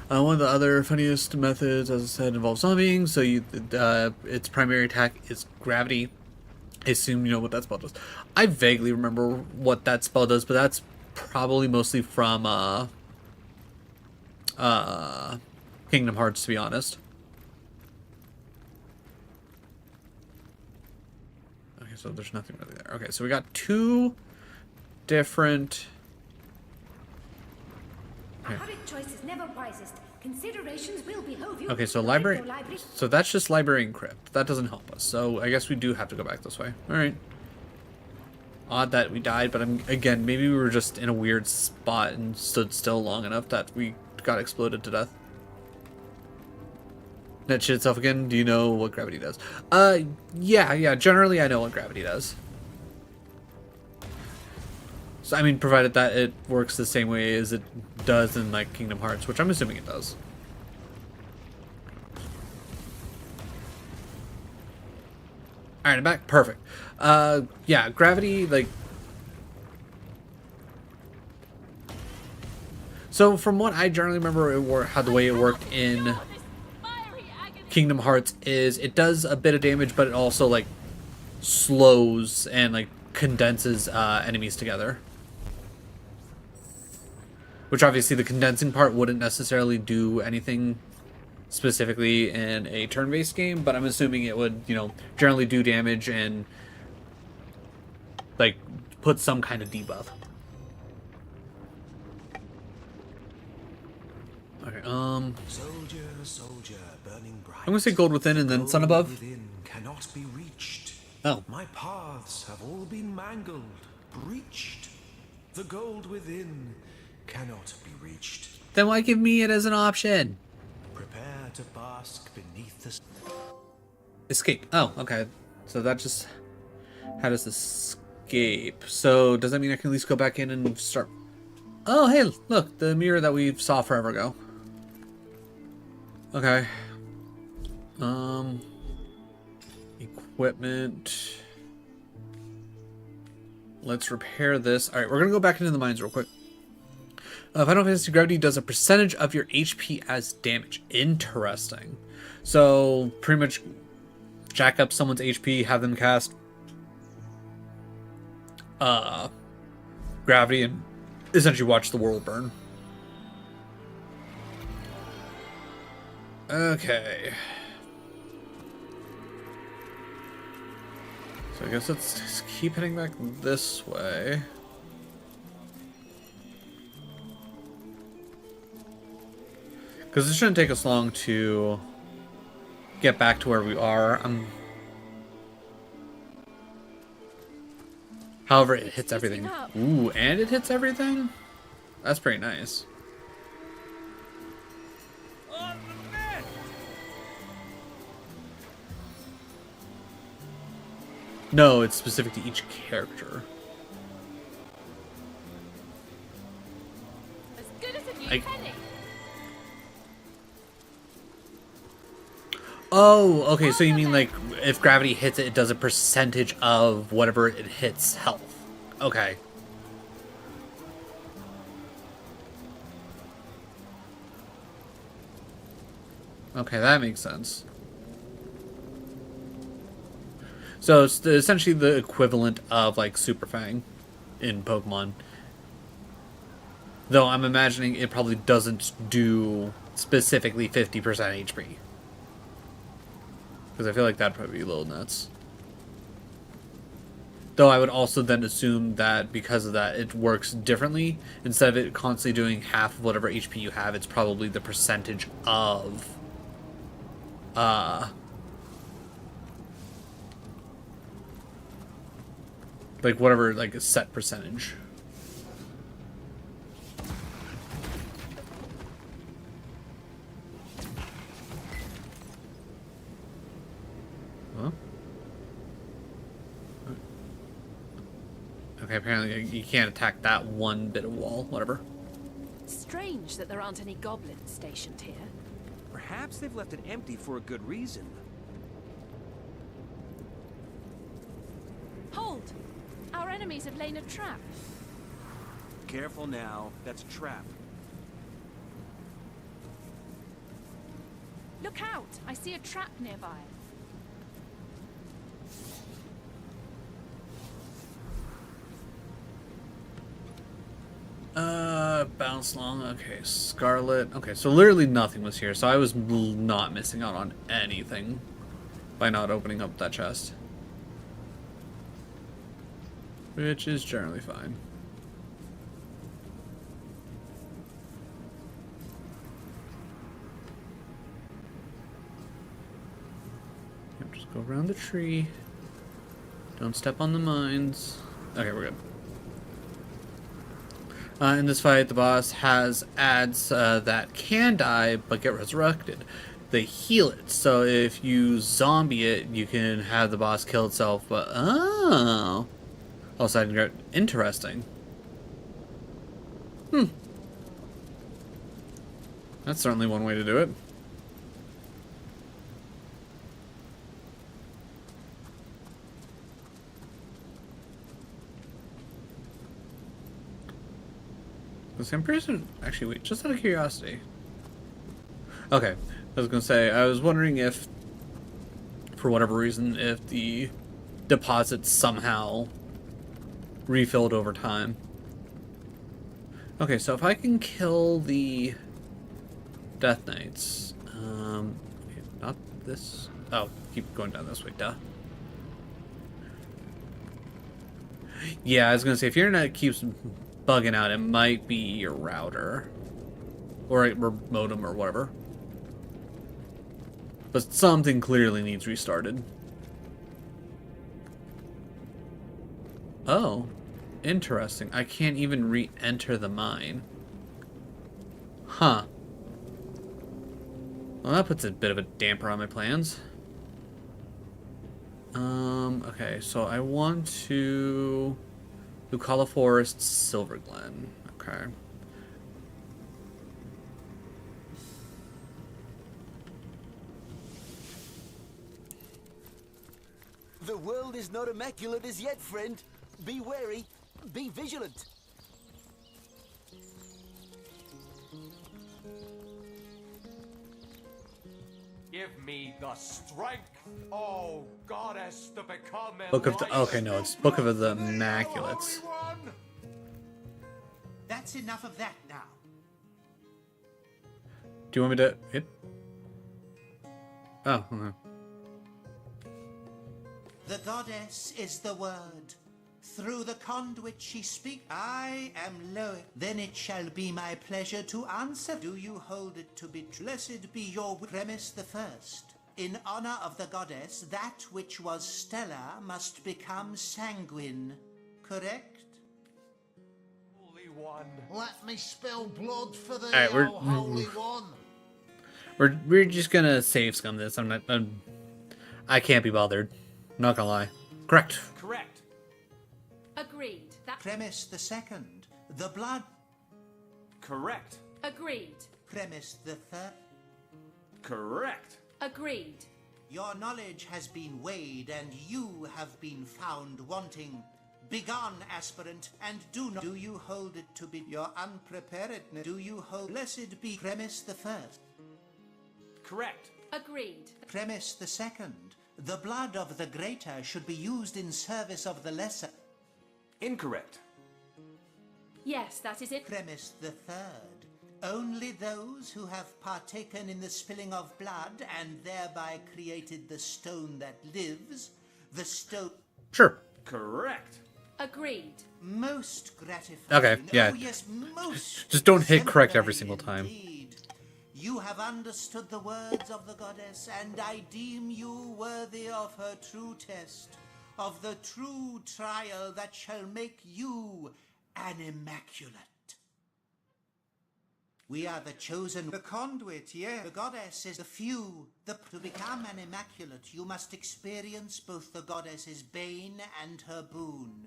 Speaker 1: One of the other funniest methods, as I said, involves zombieing. So its primary attack is gravity. I assume you know what that spell does. I vaguely remember what that spell does, but that's probably mostly from Kingdom Hearts, to be honest. Okay, so there's nothing really there. Okay, so we got two different.
Speaker 7: A hurried choice is never wisest. Considerations will behove you.
Speaker 1: Okay, so
Speaker 7: Look at
Speaker 1: library.
Speaker 7: your library.
Speaker 1: So that's just library and crypt. That doesn't help us. So I guess we do have to go back this way. All right. Odd that we died, but again, maybe we were just in a weird spot and stood still long enough that we got exploded to death. That shit itself again. Do you know what gravity does? Yeah. Generally, I know what gravity does. So I mean, provided that it works the same way as it does in like Kingdom Hearts, which I'm assuming it does. Alright, I'm back. Perfect. Yeah, gravity, like... So, from what I generally remember how the way it worked in Kingdom Hearts is it does a bit of damage, but it also, like, slows and, like, condenses enemies together. Which, obviously, the condensing part wouldn't necessarily do anything specifically in a turn-based game, but I'm assuming it would, you know, generally do damage and like put some kind of debuff. Okay,
Speaker 8: Soldier, soldier, burning bright.
Speaker 1: I'm gonna say gold within and then sun above.
Speaker 8: Within cannot be reached.
Speaker 1: Oh.
Speaker 8: My paths have all been mangled, breached. The gold within cannot be reached.
Speaker 1: Then why give me it as an option?
Speaker 8: Prepare to bask beneath the...
Speaker 1: Escape. Oh, okay. So that just had us escape. So does that mean I can at least go back in and start... Oh, hey, look. The mirror that we saw forever ago. Okay. Equipment. Let's repair this. Alright, we're going to go back into the mines real quick. Final Fantasy Gravity does a percentage of your HP as damage. Interesting. So, pretty much jack up someone's HP, have them cast Gravity, and essentially watch the world burn. Okay. So I guess let's just keep heading back this way. Because it shouldn't take us long to get back to where we are. However, it hits everything. Ooh, and it hits everything? That's pretty nice. No, it's specific to each character.
Speaker 5: As good as a new penny.
Speaker 1: Oh, okay, so you mean like if gravity hits it, it does a percentage of whatever it hits health. Okay. Okay, that makes sense. So it's essentially the equivalent of like Super Fang in Pokemon. Though I'm imagining it probably doesn't do specifically 50% HP. Because I feel like that'd probably be a little nuts. Though I would also then assume that because of that, it works differently. Instead of it constantly doing half of whatever HP you have, it's probably the percentage of... like whatever, like a set percentage. Huh? Okay, apparently you can't attack that one bit of wall, whatever.
Speaker 5: Strange that there aren't any goblins stationed here.
Speaker 3: Perhaps they've left it empty for a good reason.
Speaker 5: Hold! Our enemies have laid a trap.
Speaker 3: Careful now, that's a trap.
Speaker 5: Look out! I see a trap nearby.
Speaker 1: Bounce long. Okay, Scarlet. Okay, so literally nothing was here, so I was not missing out on anything by not opening up that chest. Which is generally fine. Yep, just go around the tree. Don't step on the mines. Okay, we're good. In this fight, the boss has ads that can die but get resurrected. They heal it, so if you zombie it, you can have the boss kill itself. But oh, also I can get interesting. That's certainly one way to do it. I'm pretty certain. Actually, wait, just out of curiosity. Okay, I was gonna say, I was wondering if, for whatever reason, if the deposits somehow refilled over time. Okay, so if I can kill the Death Knights, okay, not this. Oh, keep going down this way, duh. Yeah, I was gonna say, if your internet keeps bugging out, it might be your router or modem or whatever. But something clearly needs restarted. Oh, interesting. I can't even re-enter the mine. Huh. Well, that puts a bit of a damper on my plans. Okay, so I want to... Lucala Forest, Silver Glen. Okay.
Speaker 9: The world is not immaculate as yet, friend. Be wary, be vigilant.
Speaker 10: Give me the strength, oh goddess, to become
Speaker 1: Book of the... Okay, no, it's Book of the Immaculates.
Speaker 8: That's enough of that now.
Speaker 1: Do you want me to hit? Oh, okay.
Speaker 8: The goddess is the word. Through the conduit she speaks. I am Lois. Then it shall be my pleasure to answer. Do you hold it to be blessed be your premise the first? In honor of the goddess, that which was stellar must become sanguine. Correct?
Speaker 10: Holy One.
Speaker 11: Let me spill blood for the
Speaker 1: Alright,
Speaker 11: Holy One.
Speaker 1: We're just gonna save scum this. I can't be bothered. Not gonna lie. Correct.
Speaker 10: Correct.
Speaker 5: Agreed. That
Speaker 8: Premise the second. The blood.
Speaker 10: Correct.
Speaker 5: agreed.
Speaker 8: Premise the third.
Speaker 10: Correct.
Speaker 5: Agreed.
Speaker 8: Your knowledge has been weighed, and you have been found wanting. Begone, aspirant, and do not. Do you hold it to be your unpreparedness? Do you hold? Blessed be premise the first.
Speaker 10: Correct.
Speaker 5: Agreed.
Speaker 8: Premise the second. The blood of the greater should be used in service of the lesser.
Speaker 10: Incorrect.
Speaker 5: Yes, that is it.
Speaker 8: Premise the third. Only those who have partaken in the spilling of blood and thereby created the stone that lives, the stone...
Speaker 1: Sure.
Speaker 10: Correct.
Speaker 5: Agreed.
Speaker 8: Most gratifying.
Speaker 1: Okay, yeah.
Speaker 8: Oh, yes, most.
Speaker 1: Just don't hit correct every single time.
Speaker 8: Indeed. You have understood the words of the goddess, and I deem you worthy of her true test, of the true trial that shall make you an immaculate. We are the chosen, the conduit, yeah. The goddess is the few. To become an immaculate, you must experience both the goddess's bane and her boon.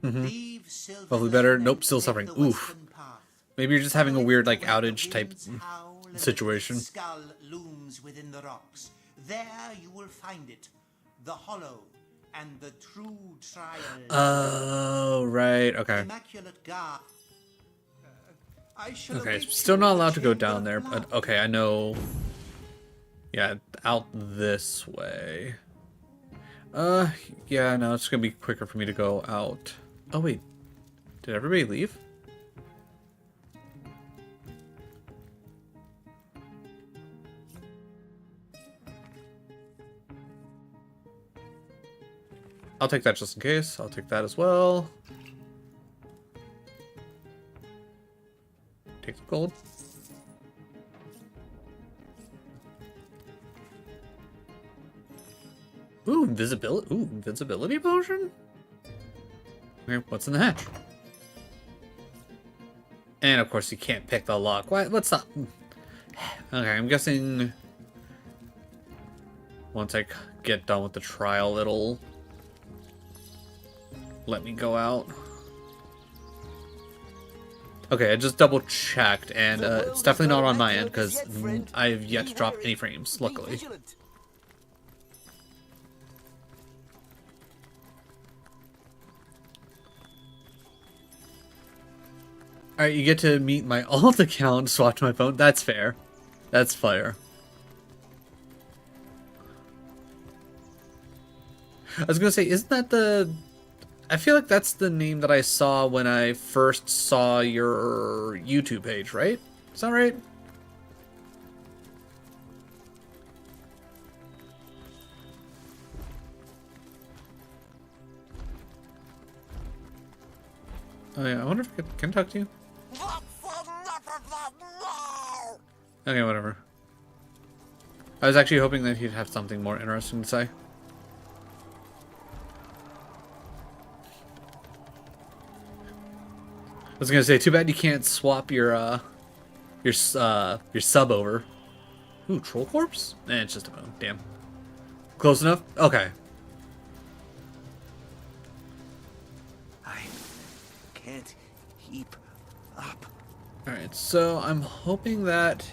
Speaker 8: Leave Silver
Speaker 1: Hopefully better.
Speaker 8: Lane
Speaker 1: Nope,
Speaker 8: and
Speaker 1: still
Speaker 8: take
Speaker 1: suffering.
Speaker 8: the
Speaker 1: Oof.
Speaker 8: western path.
Speaker 1: Maybe you're just having a weird, like,
Speaker 8: Where the
Speaker 1: outage type
Speaker 8: winds howl and the
Speaker 1: situation.
Speaker 8: skull looms within the rocks. There you will find it, the hollow and the true trial.
Speaker 1: Oh, right. Okay.
Speaker 8: Immaculate God. I shall
Speaker 1: Okay,
Speaker 8: await
Speaker 1: still
Speaker 8: you
Speaker 1: not
Speaker 8: in the
Speaker 1: allowed to go
Speaker 8: chamber
Speaker 1: down
Speaker 8: of
Speaker 1: there,
Speaker 8: blood.
Speaker 1: but okay, I know. Yeah, out this way. Yeah, no, it's gonna be quicker for me to go out. Oh, wait. Did everybody leave? I'll take that just in case. I'll take that as well. Take the gold. Ooh, invisibility. Ooh, invincibility potion? Okay, what's in the hatch? And of course you can't pick the lock. Why? Let's not. Okay, I'm guessing once I get done with the trial, it'll let me go out. Okay, I just double checked, and it's definitely not on my end because I have yet to drop any frames, luckily. Alright, you get to meet my alt account, swap to my phone. That's fair. That's fair. I was gonna say, isn't that the... I feel like that's the name that I saw when I first saw your YouTube page, right? Is that right? Oh yeah, I wonder if I can talk to you? Okay, whatever. I was actually hoping that he'd have something more interesting to say. I was gonna say, too bad you can't swap your sub over. Ooh, troll corpse? Eh, it's just a bone. Damn. Close enough? Okay.
Speaker 3: I can't keep up.
Speaker 1: Alright, so I'm hoping that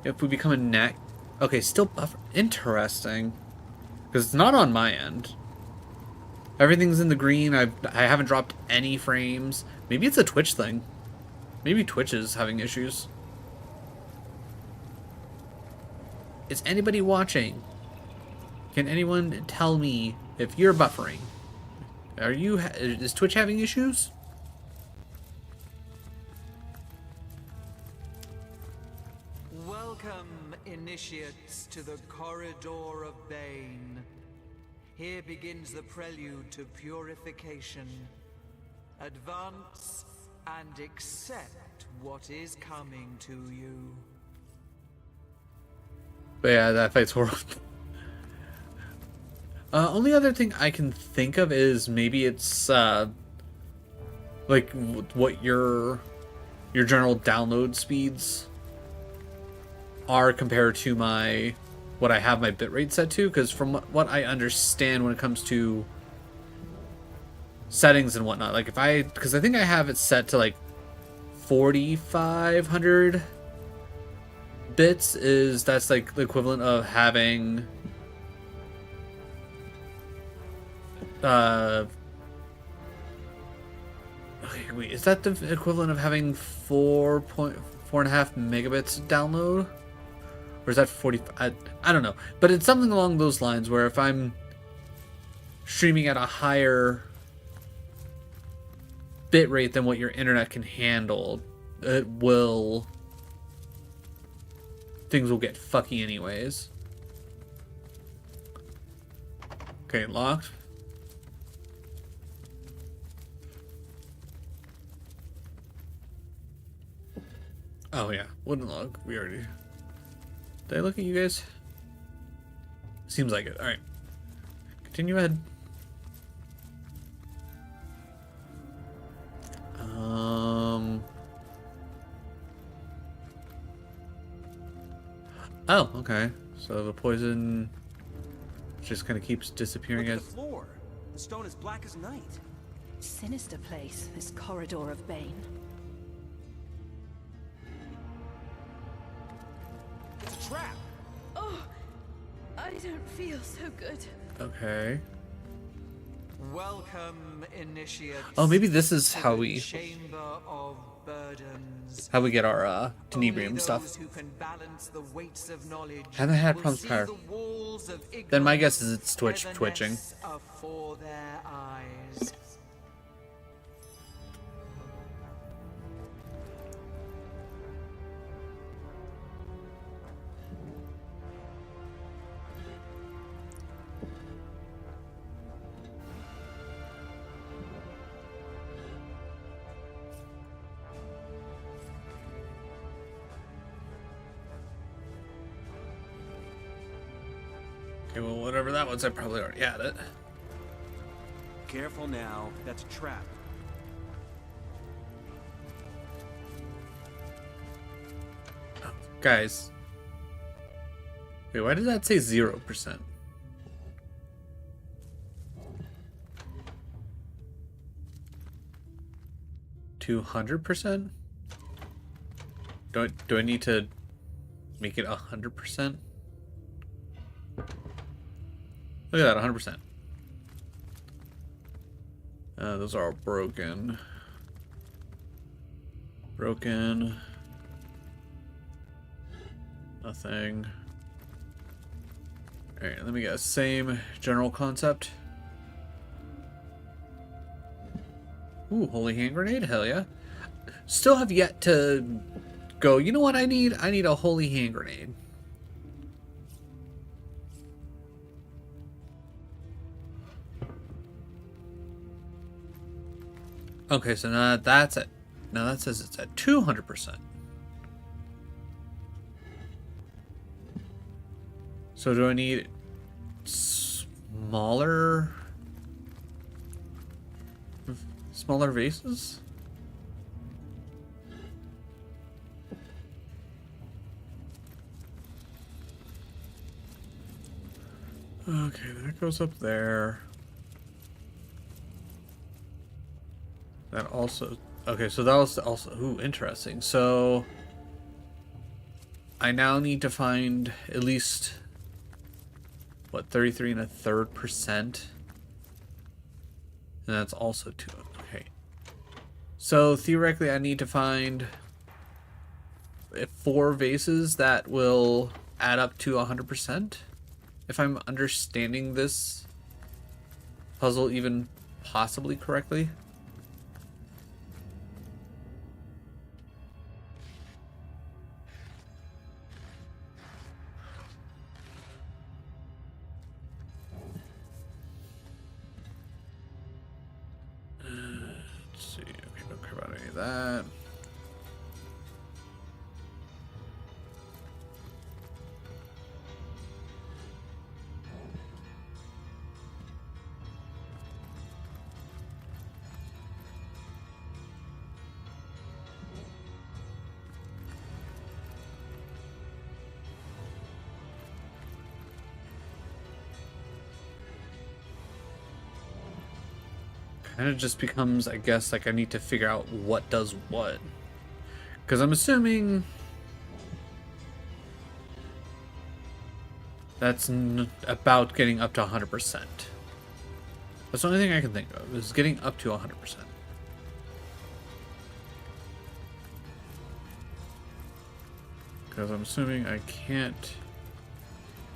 Speaker 1: if we become a neck... Okay, still buffer. Interesting. Because it's not on my end. Everything's in the green. I haven't dropped any frames. Maybe it's a Twitch thing. Maybe Twitch is having issues. Is anybody watching? Can anyone tell me if you're buffering? Is Twitch having issues?
Speaker 12: Welcome, initiates, to the Corridor of Bane. Here begins the prelude to purification. Advance and accept what is coming to you.
Speaker 1: But yeah, that fight's horrible. Only other thing I can think of is maybe it's like what your general download speeds are compared to what I have my bitrate set to, because from what I understand when it comes to settings and whatnot, like because I think I have it set to like 4,500 bits, that's like the equivalent of having okay, wait, is that the equivalent of having 4.5 megabits download? Or is that 40? I don't know. But it's something along those lines where if I'm streaming at a higher bit rate than what your internet can handle, things will get fucky anyways. Okay, locked. Oh yeah, wooden log. We already... Did I look at you guys? Seems like it. Alright. Continue ahead. Oh, okay. So the poison just kind of keeps disappearing
Speaker 3: Look
Speaker 1: as...
Speaker 3: at the floor. The stone is black as night.
Speaker 5: Sinister place, this corridor of Bane.
Speaker 3: It's a trap.
Speaker 5: Oh, I don't feel so good.
Speaker 1: Okay.
Speaker 12: Welcome, initiates.
Speaker 1: Oh, maybe this is how we...
Speaker 12: Chamber of Burdens.
Speaker 1: How we get our Tenebrium stuff. Haven't had problems prior. Then my guess is it's twitching.
Speaker 12: Afore their eyes.
Speaker 1: Okay, well, whatever that was, I probably already had it.
Speaker 3: Careful now. That's a trap.
Speaker 1: Oh, guys. Wait, why did that say 0%? $200%? Do I need to make it 100%? Look at that, 100%. Those are all broken. Broken. Nothing. Alright, let me get same general concept. Ooh, holy hand grenade, hell yeah. Still have yet to go, you know what I need? I need a holy hand grenade. Okay, so now that's it. Now that says it's at 200%. So do I need smaller vases? Okay, that goes up there. That also... Okay, so that was also... Ooh, interesting. So... I now need to find at least... What, 33 1/3%? And that's also 2. Okay. So, theoretically, I need to find... 4 vases that will add up to 100%? If I'm understanding this puzzle even possibly correctly. Let's see. Okay, don't care about any of that. Kind of just becomes, I guess, like I need to figure out what does what. Because I'm assuming that's about getting up to 100%. That's the only thing I can think of, is getting up to 100%. Because I'm assuming I can't...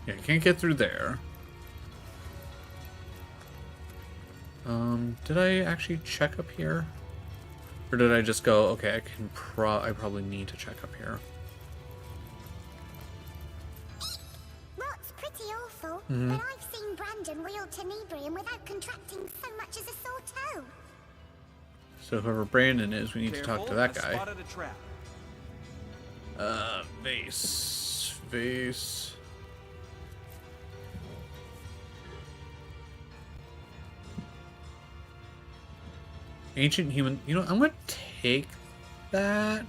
Speaker 1: Yeah, I can't get through there. Did I actually check up here? Or did I just go, okay, I probably need to check up here.
Speaker 2: What's pretty awful,
Speaker 1: Mm-hmm.
Speaker 2: but I've seen Brandon wield tenebrium without contracting so much as a sore toe.
Speaker 1: So whoever Brandon is, we need to talk to that
Speaker 3: I
Speaker 1: guy.
Speaker 3: spotted a trap.
Speaker 1: Vase. Ancient human. You know, I'm gonna take that.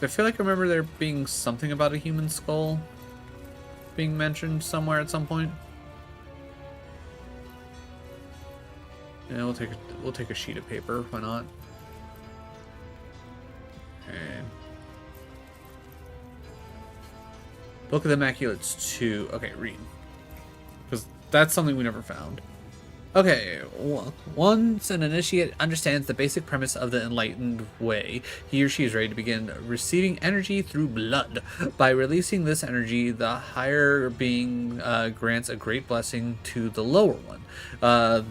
Speaker 1: I feel like I remember there being something about a human skull being mentioned somewhere at some point. Yeah, we'll take a sheet of paper. Why not? Okay. Book of the Immaculates 2. Okay, read. Because that's something we never found. Okay, once an initiate understands the basic premise of the enlightened way, he or she is ready to begin receiving energy through blood. By releasing this energy, the higher being grants a great blessing to the lower one.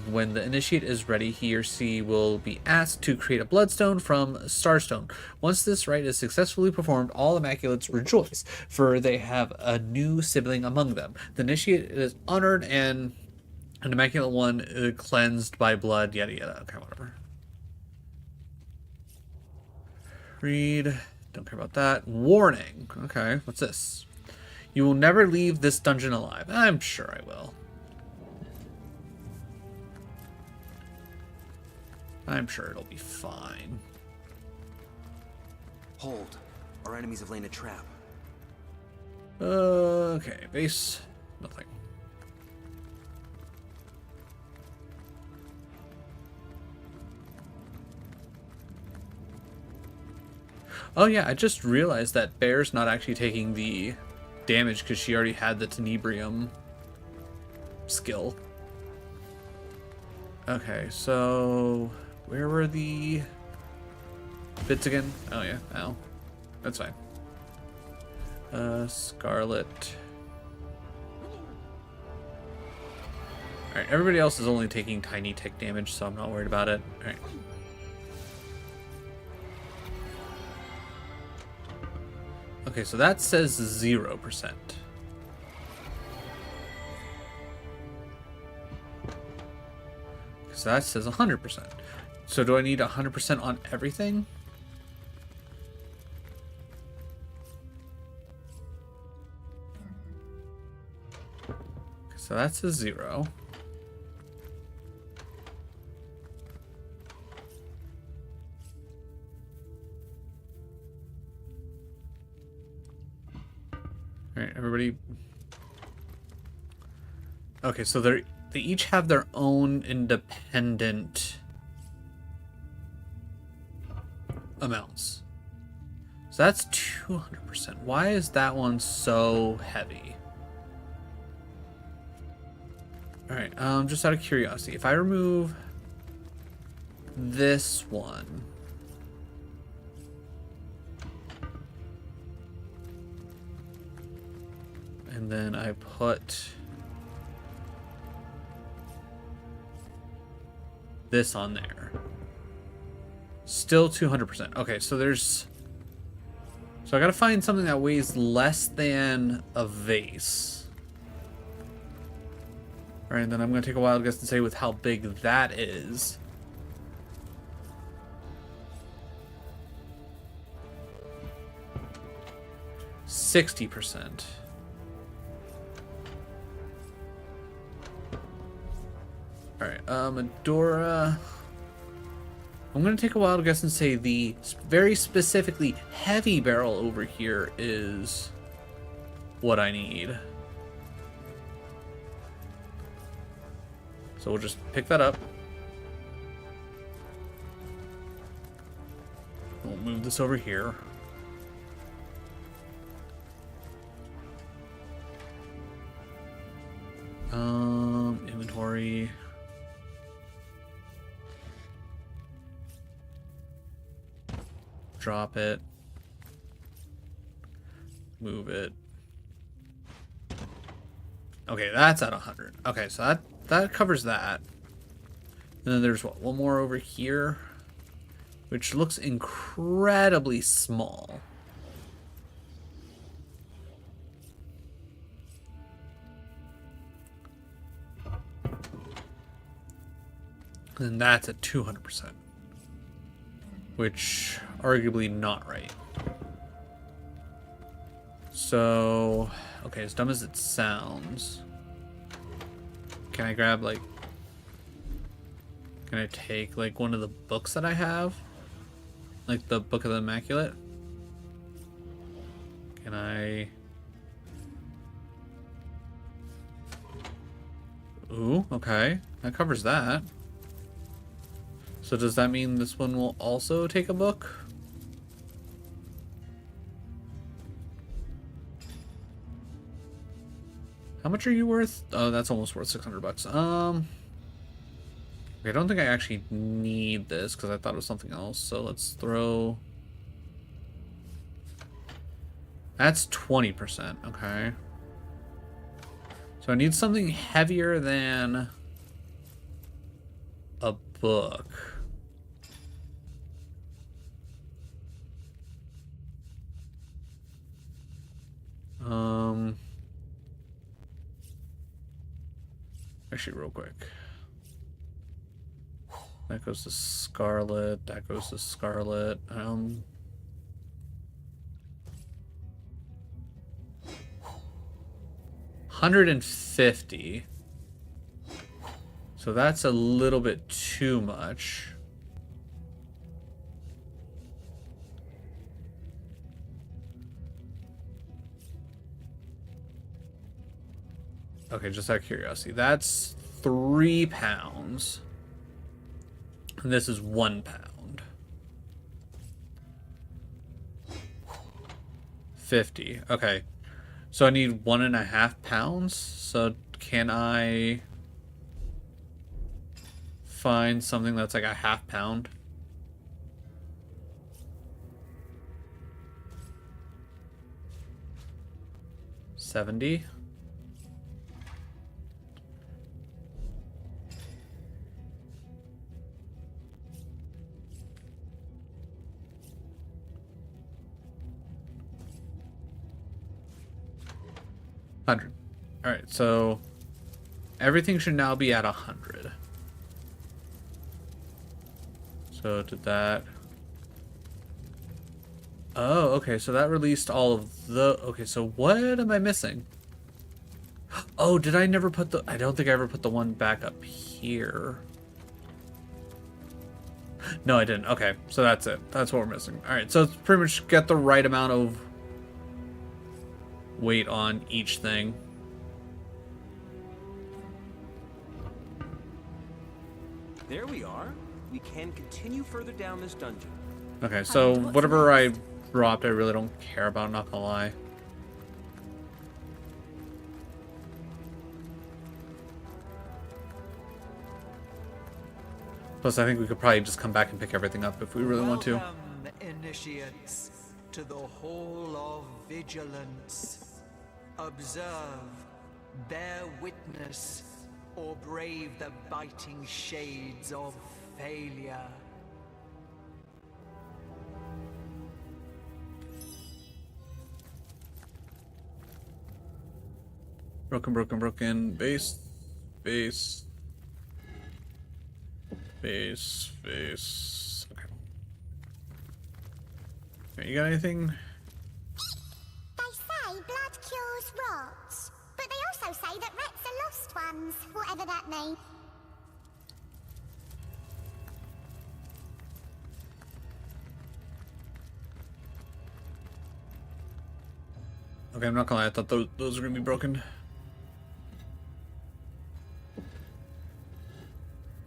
Speaker 1: When the initiate is ready, he or she will be asked to create a bloodstone from Starstone. Once this rite is successfully performed, all Immaculates rejoice, for they have a new sibling among them. The initiate is honored and an Immaculate One cleansed by blood, yada yada. Okay, whatever. Read. Don't care about that. Warning. Okay, what's this? You will never leave this dungeon alive. I'm sure I will. I'm sure it'll be fine.
Speaker 3: Hold. Our enemies have laid a trap.
Speaker 1: Okay, base. Nothing. Oh yeah, I just realized that Bear's not actually taking the damage because she already had the tenebrium skill. Okay, so where were the bits again? Oh yeah, ow. That's fine. Scarlet. Alright, everybody else is only taking tiny tick damage, so I'm not worried about it. Alright. Okay, so that says 0%. So that says 100%. So do I need 100% on everything? so that's a 0. Alright, everybody. Okay, so they each have their own independent amounts. So that's 200%. Why is that one so heavy? Alright, just out of curiosity, if I remove this one, and then I put this on there, still 200%. Okay, so I gotta find something that weighs less than a vase. Alright, and then I'm gonna take a wild guess and say with how big that is. %60. Alright, Medora. I'm gonna take a wild guess and say the very specifically heavy barrel over here is what I need. So we'll just pick that up. We'll move this over here. Inventory. Drop it. Move it. Okay, that's at 100. Okay, so that covers that. And then there's what, one more over here, which looks incredibly small. And that's at 200%, which arguably not right. So, okay, as dumb as it sounds, can I grab like, can I take like one of the books that I have? Like the Book of the Immaculate? Can I? Ooh, okay, that covers that. So does that mean this one will also take a book? How much are you worth? Oh, that's almost worth 600 bucks. Okay, I don't think I actually need this because I thought it was something else. So let's throw. That's 20%. Okay. So I need something heavier than a book. Actually, real quick. That goes to Scarlet. That goes to Scarlet. 150. So that's a little bit too much. Okay, just out of curiosity, that's 3 pounds. And this is 1 pound. 50. Okay. So I need 1.5 pounds. So can I find something that's like a ½ pound? $70. $100. All right, so everything should now be at 100. So did that? Oh, okay. So that released all of the. Okay, so what am I missing? Oh, did I never put the... I don't think I ever put the one back up here. No, I didn't. Okay, so that's it. That's what we're missing. Alright, so it's pretty much get the right amount of weight on each thing.
Speaker 3: There we are. We can continue further down this dungeon.
Speaker 1: Okay, so whatever I dropped, I really don't care about, not gonna lie. Plus, I think we could probably just come back and pick everything up if we really want to.
Speaker 12: Welcome, initiates, to the Hall of Vigilance. Observe, bear witness, or brave the biting shades of failure.
Speaker 1: Broken. Base. Okay, you got anything?
Speaker 2: They say blood cures rots, but they also say that rats are lost ones, whatever that means.
Speaker 1: Okay, I'm not gonna lie, I thought those were gonna be broken.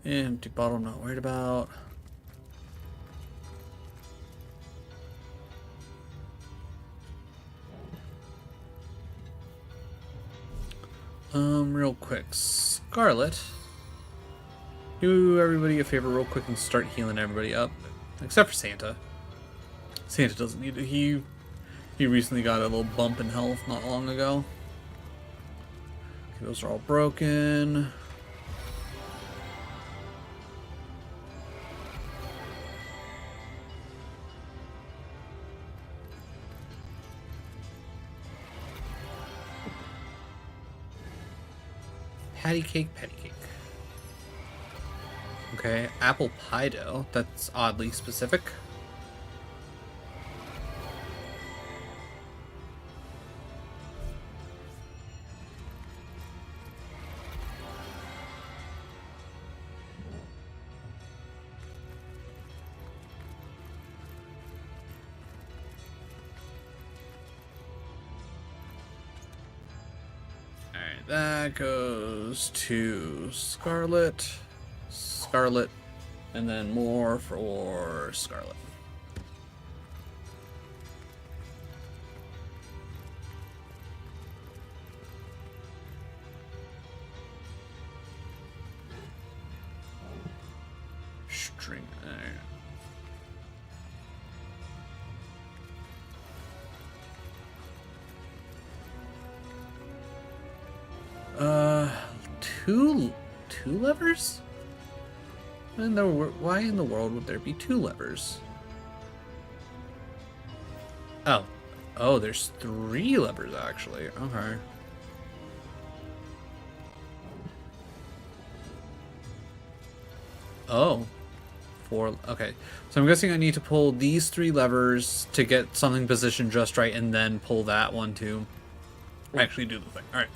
Speaker 1: Empty bottle, not worried about. Real quick. Scarlet. Do everybody a favor real quick and start healing everybody up. Except for Santa. Santa doesn't need it. He recently got a little bump in health not long ago. Okay, those are all broken. Patty cake. Okay, apple pie dough. That's oddly specific. That goes to Scarlet, and then more for Scarlet. String. Two levers? Why in the world would there be two levers? Oh, there's three levers actually. Okay. Oh, four. Okay, so I'm guessing I need to pull these three levers to get something positioned just right, and then pull that one to actually do the thing. All right.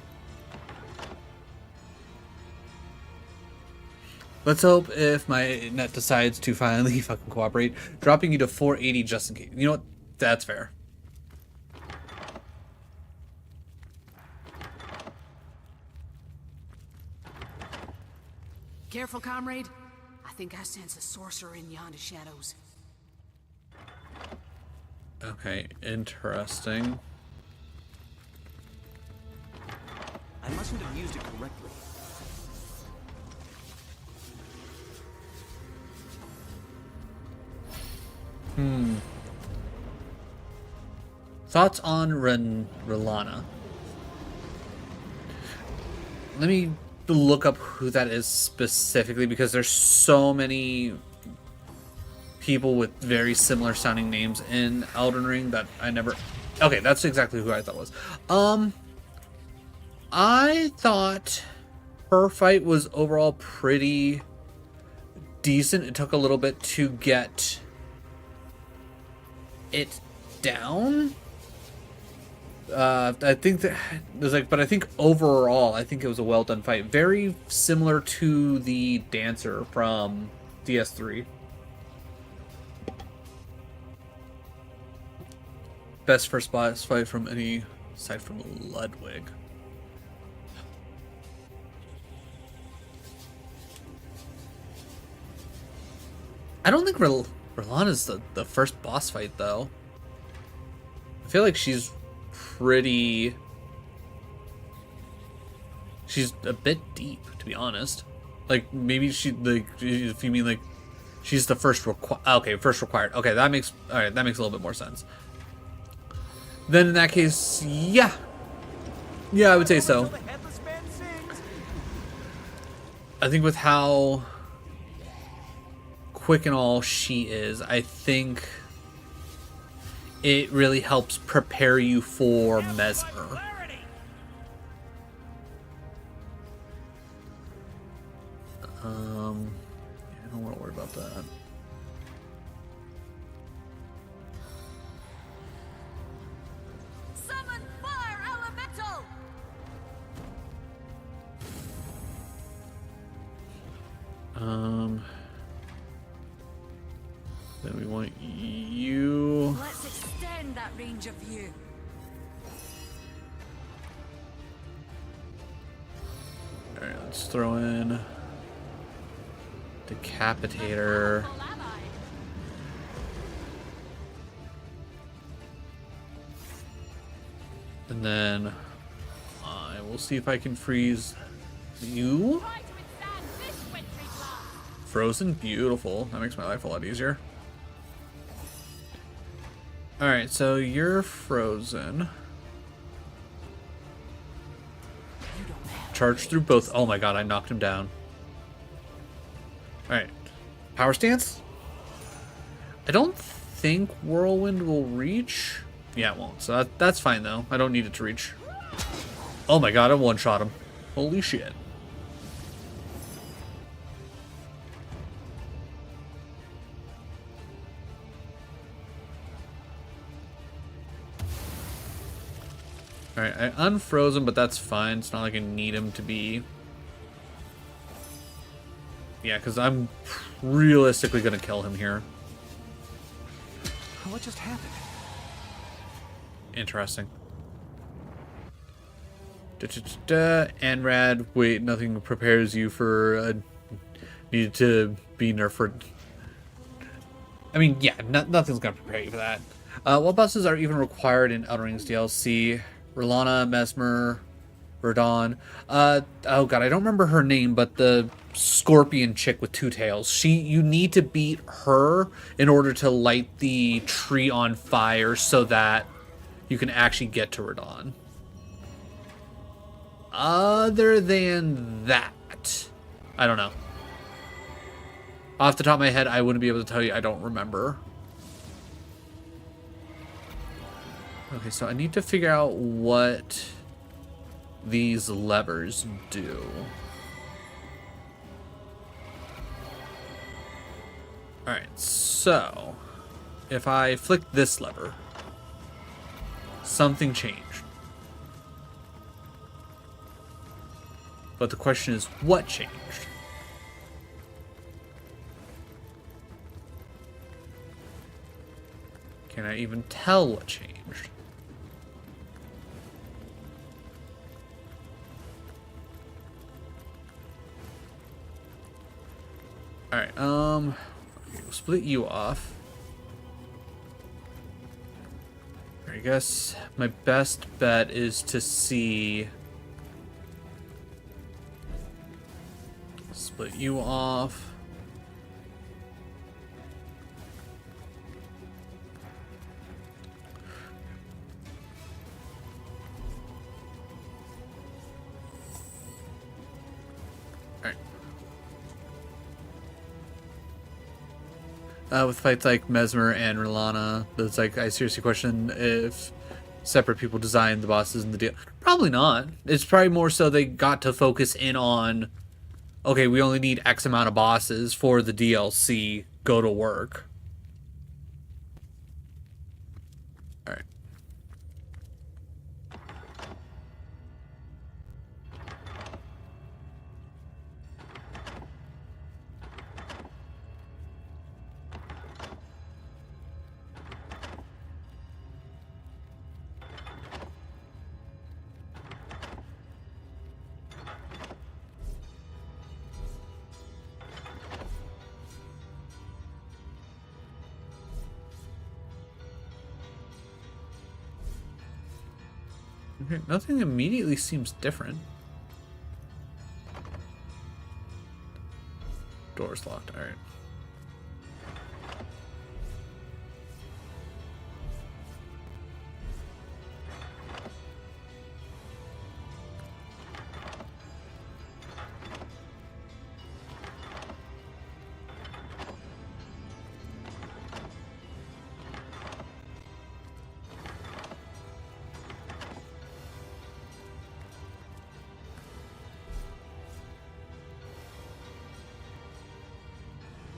Speaker 1: Let's hope if my net decides to finally fucking cooperate, dropping you to 480 just in case. You know what? That's fair.
Speaker 6: Careful, comrade. I think I sense a sorcerer in yonder shadows.
Speaker 1: Okay, interesting.
Speaker 3: I mustn't have used it correctly.
Speaker 1: Thoughts on Relana? Let me look up who that is specifically, because there's so many people with very similar sounding names in Elden Ring that I never... Okay, that's exactly who I thought was. I thought her fight was overall pretty decent. It took a little bit to get it down. I think that there's like, but I think overall, I think it was a well done fight. Very similar to the dancer from DS3. Best first boss fight from any aside from Ludwig. I don't think R'Lana's the first boss fight though. I feel like she's pretty. She's a bit deep, to be honest. Like maybe if you mean like she's the first first required. Okay, that makes all right. That makes a little bit more sense. Then in that case, yeah, I would say so. I think with how quick and all she is, I think it really helps prepare you for Mesmer. I don't want to worry about that.
Speaker 6: Summon fire elemental.
Speaker 1: Then we want you.
Speaker 6: Let's extend that range of view.
Speaker 1: Alright, let's throw in Decapitator. And then I will see if I can freeze you. Frozen, beautiful. That makes my life a lot easier. Alright, so you're frozen. Charge through both. Oh my god, I knocked him down. Alright. Power stance? I don't think Whirlwind will reach. Yeah, it won't. So that's fine, though. I don't need it to reach. Oh my god, I one-shot him. Holy shit. Alright, I unfroze him, but that's fine. It's not like I need him to be. Yeah, because I'm realistically going to kill him here.
Speaker 3: What just happened?
Speaker 1: Interesting. Anrad, wait, nothing prepares you for needed to be nerfed. I mean, yeah, nothing's going to prepare you for that. What bosses are even required in Outer Rings DLC? R'Lana, Mesmer, Verdon. Oh god, I don't remember her name, but the scorpion chick with two tails. You need to beat her in order to light the tree on fire so that you can actually get to Verdon. Other than that, I don't know. Off the top of my head, I wouldn't be able to tell you. I don't remember. Okay, so I need to figure out what these levers do. Alright, so if I flick this lever, something changed. But the question is, what changed? Can I even tell what changed? Alright, we'll split you off. I guess my best bet is to see. Split you off. With fights like Mesmer and R'Lana, it's like I seriously question if separate people designed the bosses in the deal. Probably not. It's probably more so they got to focus in on, okay, we only need X amount of bosses for the DLC. Go to work. All right. Okay, nothing immediately seems different. Door's locked, alright.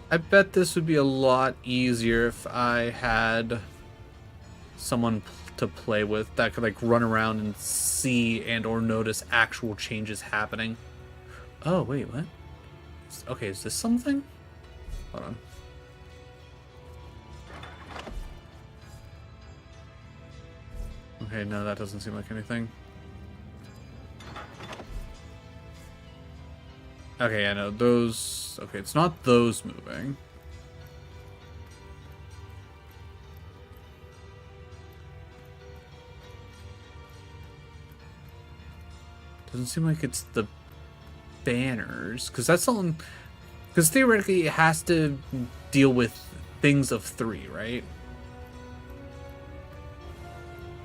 Speaker 1: I bet this would be a lot easier if I had someone to play with that could like run around and see and or notice actual changes happening. Oh, wait, what? Okay, is this something? Hold on. Okay, no, that doesn't seem like anything. Okay, yeah, no, those... Okay, it's not those moving. Doesn't seem like it's the banners, because that's something... Because theoretically it has to deal with things of 3, right?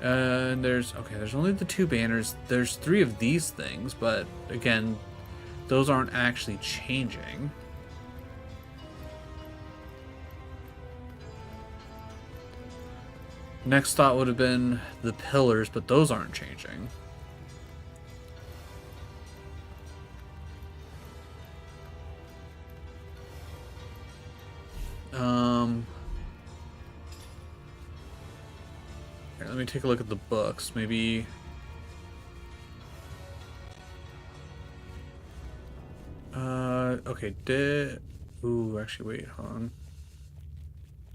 Speaker 1: And there's... Okay, there's only the 2 banners. There's 3 of these things, but again... Those aren't actually changing. Next thought would have been the pillars, but those aren't changing. Here, let me take a look at the books. Maybe... Okay, Ooh, actually, wait, hold on.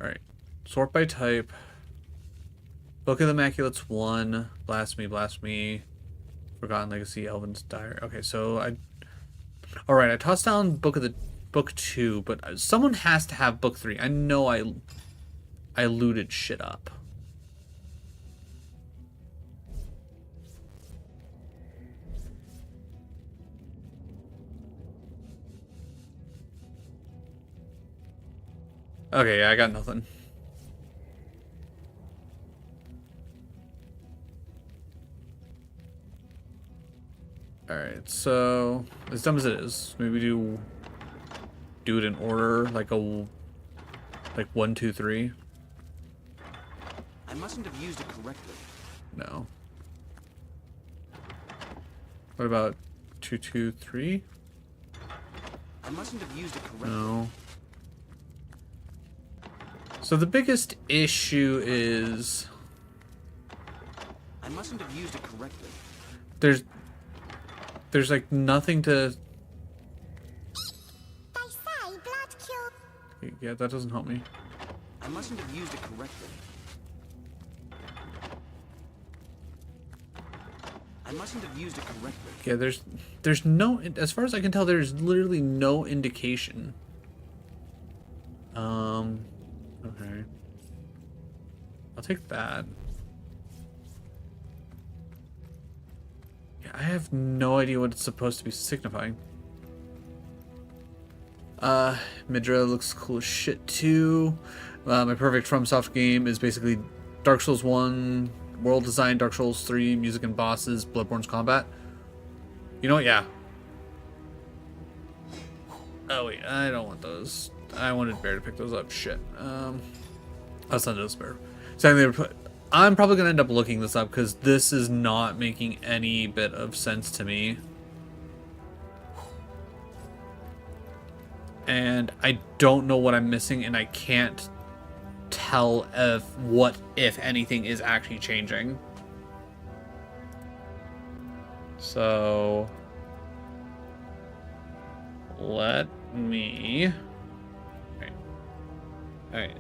Speaker 1: Alright. Sort by type. Book of the Immaculate's 1. Blasphemy, Blasphemy. Forgotten Legacy, Elven's Diary. Okay, so I... Alright, I tossed down Book 2, but someone has to have Book 3. I know I looted shit up. Okay, yeah, I got nothing. Alright, so as dumb as it is, maybe do it in order, like 1, 2, 3.
Speaker 3: I mustn't have used it correctly.
Speaker 1: No. What about 2, 2, 3?
Speaker 3: I mustn't have used it correctly.
Speaker 1: No. So the biggest issue is
Speaker 3: I mustn't have used it correctly.
Speaker 1: There's like nothing to...
Speaker 2: They say blood cure.
Speaker 1: Yeah, that doesn't help me.
Speaker 3: I mustn't have used it correctly. I mustn't have used it correctly.
Speaker 1: Yeah, there's no... As far as I can tell, there's literally no indication. Okay. I'll take that. Yeah, I have no idea what it's supposed to be signifying. Midra looks cool as shit too. My perfect FromSoft game is basically Dark Souls 1, world design, Dark Souls 3, music and bosses, Bloodborne's combat. You know what? Yeah. Oh wait, I don't want those. I wanted Bear to pick those up. Shit. I'll send those Bear. Secondly, I'm probably gonna end up looking this up because this is not making any bit of sense to me. And I don't know what I'm missing, and I can't tell if anything is actually changing. So let me... Alright.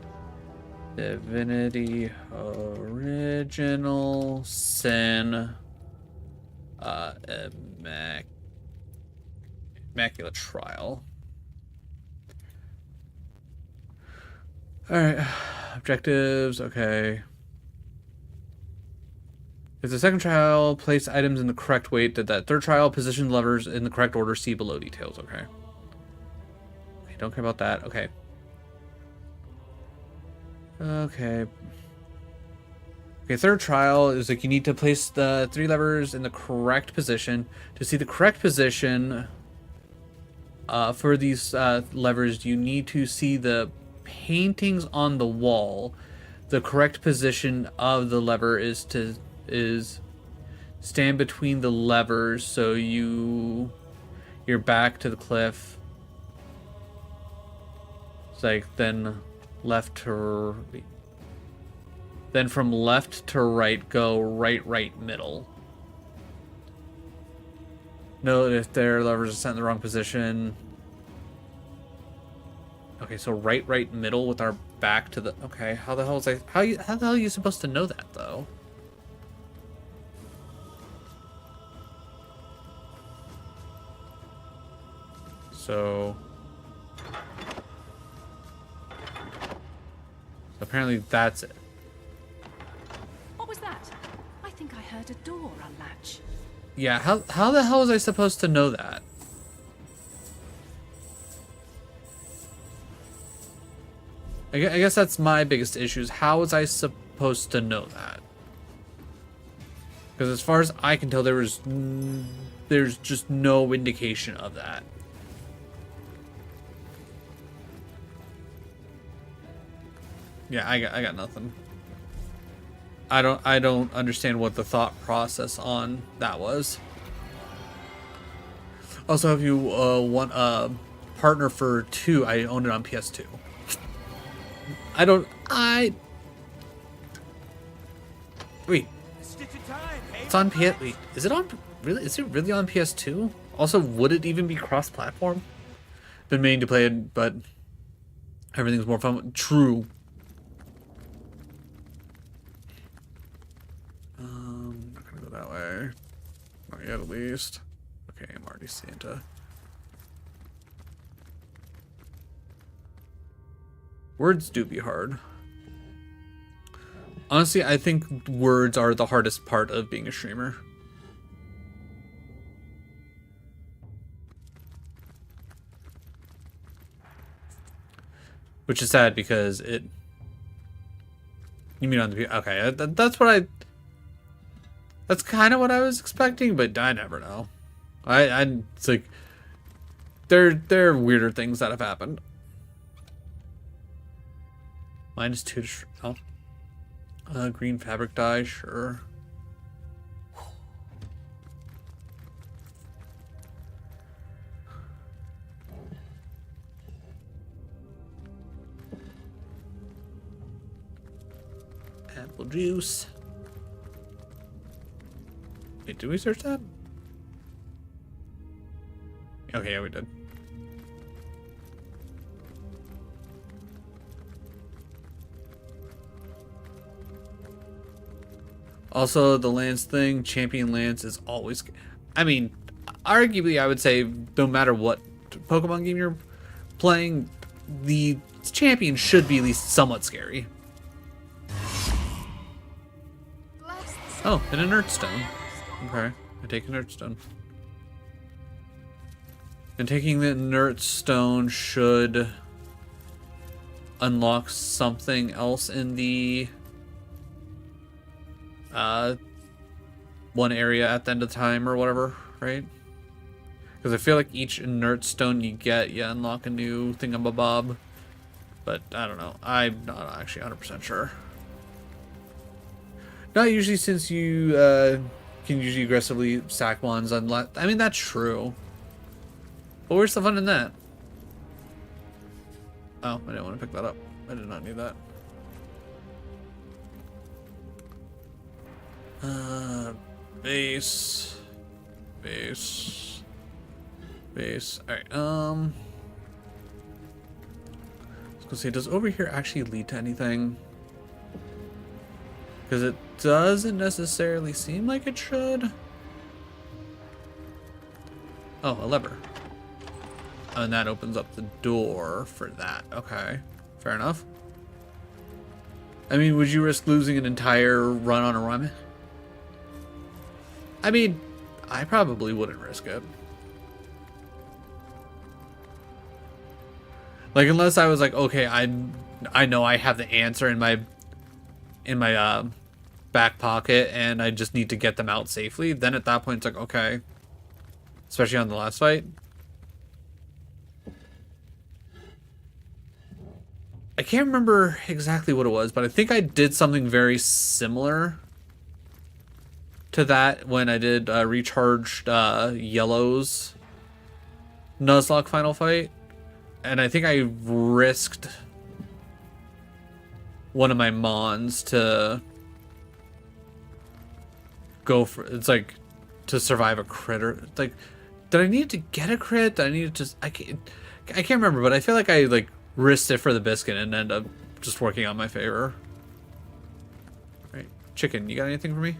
Speaker 1: Divinity Original Sin Immaculate Trial. Alright. Objectives, okay. If the second trial placed items in the correct weight, did that third trial position levers in the correct order? See below details. Okay. Okay, don't care about that. Okay. Okay. Okay, third trial is like you need to place the 3 levers in the correct position. To see the correct position for these levers, you need to see the paintings on the wall. The correct position of the lever is to stand between the levers, so you're back to the cliff. It's like then left to then from left to right go right middle. Note if their levers are set in the wrong position. Okay, so right middle with our back to the. Okay, how the hell is how the hell are you supposed to know that though? So apparently that's it.
Speaker 5: What was that? I think I heard a door unlatch.
Speaker 1: Yeah, how the hell was I supposed to know that? I guess that's my biggest issue, is how was I supposed to know that? Because as far as I can tell, there's just no indication of that. Yeah, I got nothing. I don't understand what the thought process on that was. Also, if you want a partner for 2, I own it on PS2. Wait. It's on PS. Wait, is it on? Really? Is it really on PS2? Also, would it even be cross-platform? Been meaning to play it, but everything's more fun. True. Not gonna go that way. Not yet, at least. Okay, I'm already Santa. Words do be hard. Honestly, I think words are the hardest part of being a streamer. Which is sad because it... You mean on the... Okay, that's what I... That's kind of what I was expecting, but I never know. It's like... There are weirder things that have happened. -2 to... Oh. Green fabric dye, sure. Apple juice. Wait, did we search that? Okay, yeah, we did. Also, the Lance thing, Champion Lance is always... I mean, arguably, I would say, no matter what Pokemon game you're playing, the Champion should be at least somewhat scary. Oh, an Inert Stone. Okay, I take Inert Stone. And taking the Inert Stone should unlock something else in the... one area at the end of time or whatever, right? Because I feel like each inert stone you get, you unlock a new thingamabob. But I don't know. I'm not actually 100% sure. Not usually, since you can usually aggressively sack ones unless... I mean, that's true. But where's the fun in that? Oh, I didn't want to pick that up. I did not need that. Base. Alright, I was gonna say, does over here actually lead to anything? Because it doesn't necessarily seem like it should. Oh, a lever. Oh, and that opens up the door for that. Okay, fair enough. I mean, would you risk losing an entire run on a run? I mean, I probably wouldn't risk it. Like, unless I was like, okay, I know I have the answer in my back pocket and I just need to get them out safely, then at that point it's like, okay. Especially on the last fight. I can't remember exactly what it was, but I think I did something very similar to that when I did recharged Yellow's Nuzlocke final fight. And I think I risked one of my Mons to go for, it's like, to survive a crit. Or like, did I need to get a crit? Did I need to just, I can't remember, but I feel like I like risked it for the biscuit and ended up just working on my favor. Right, chicken, you got anything for me?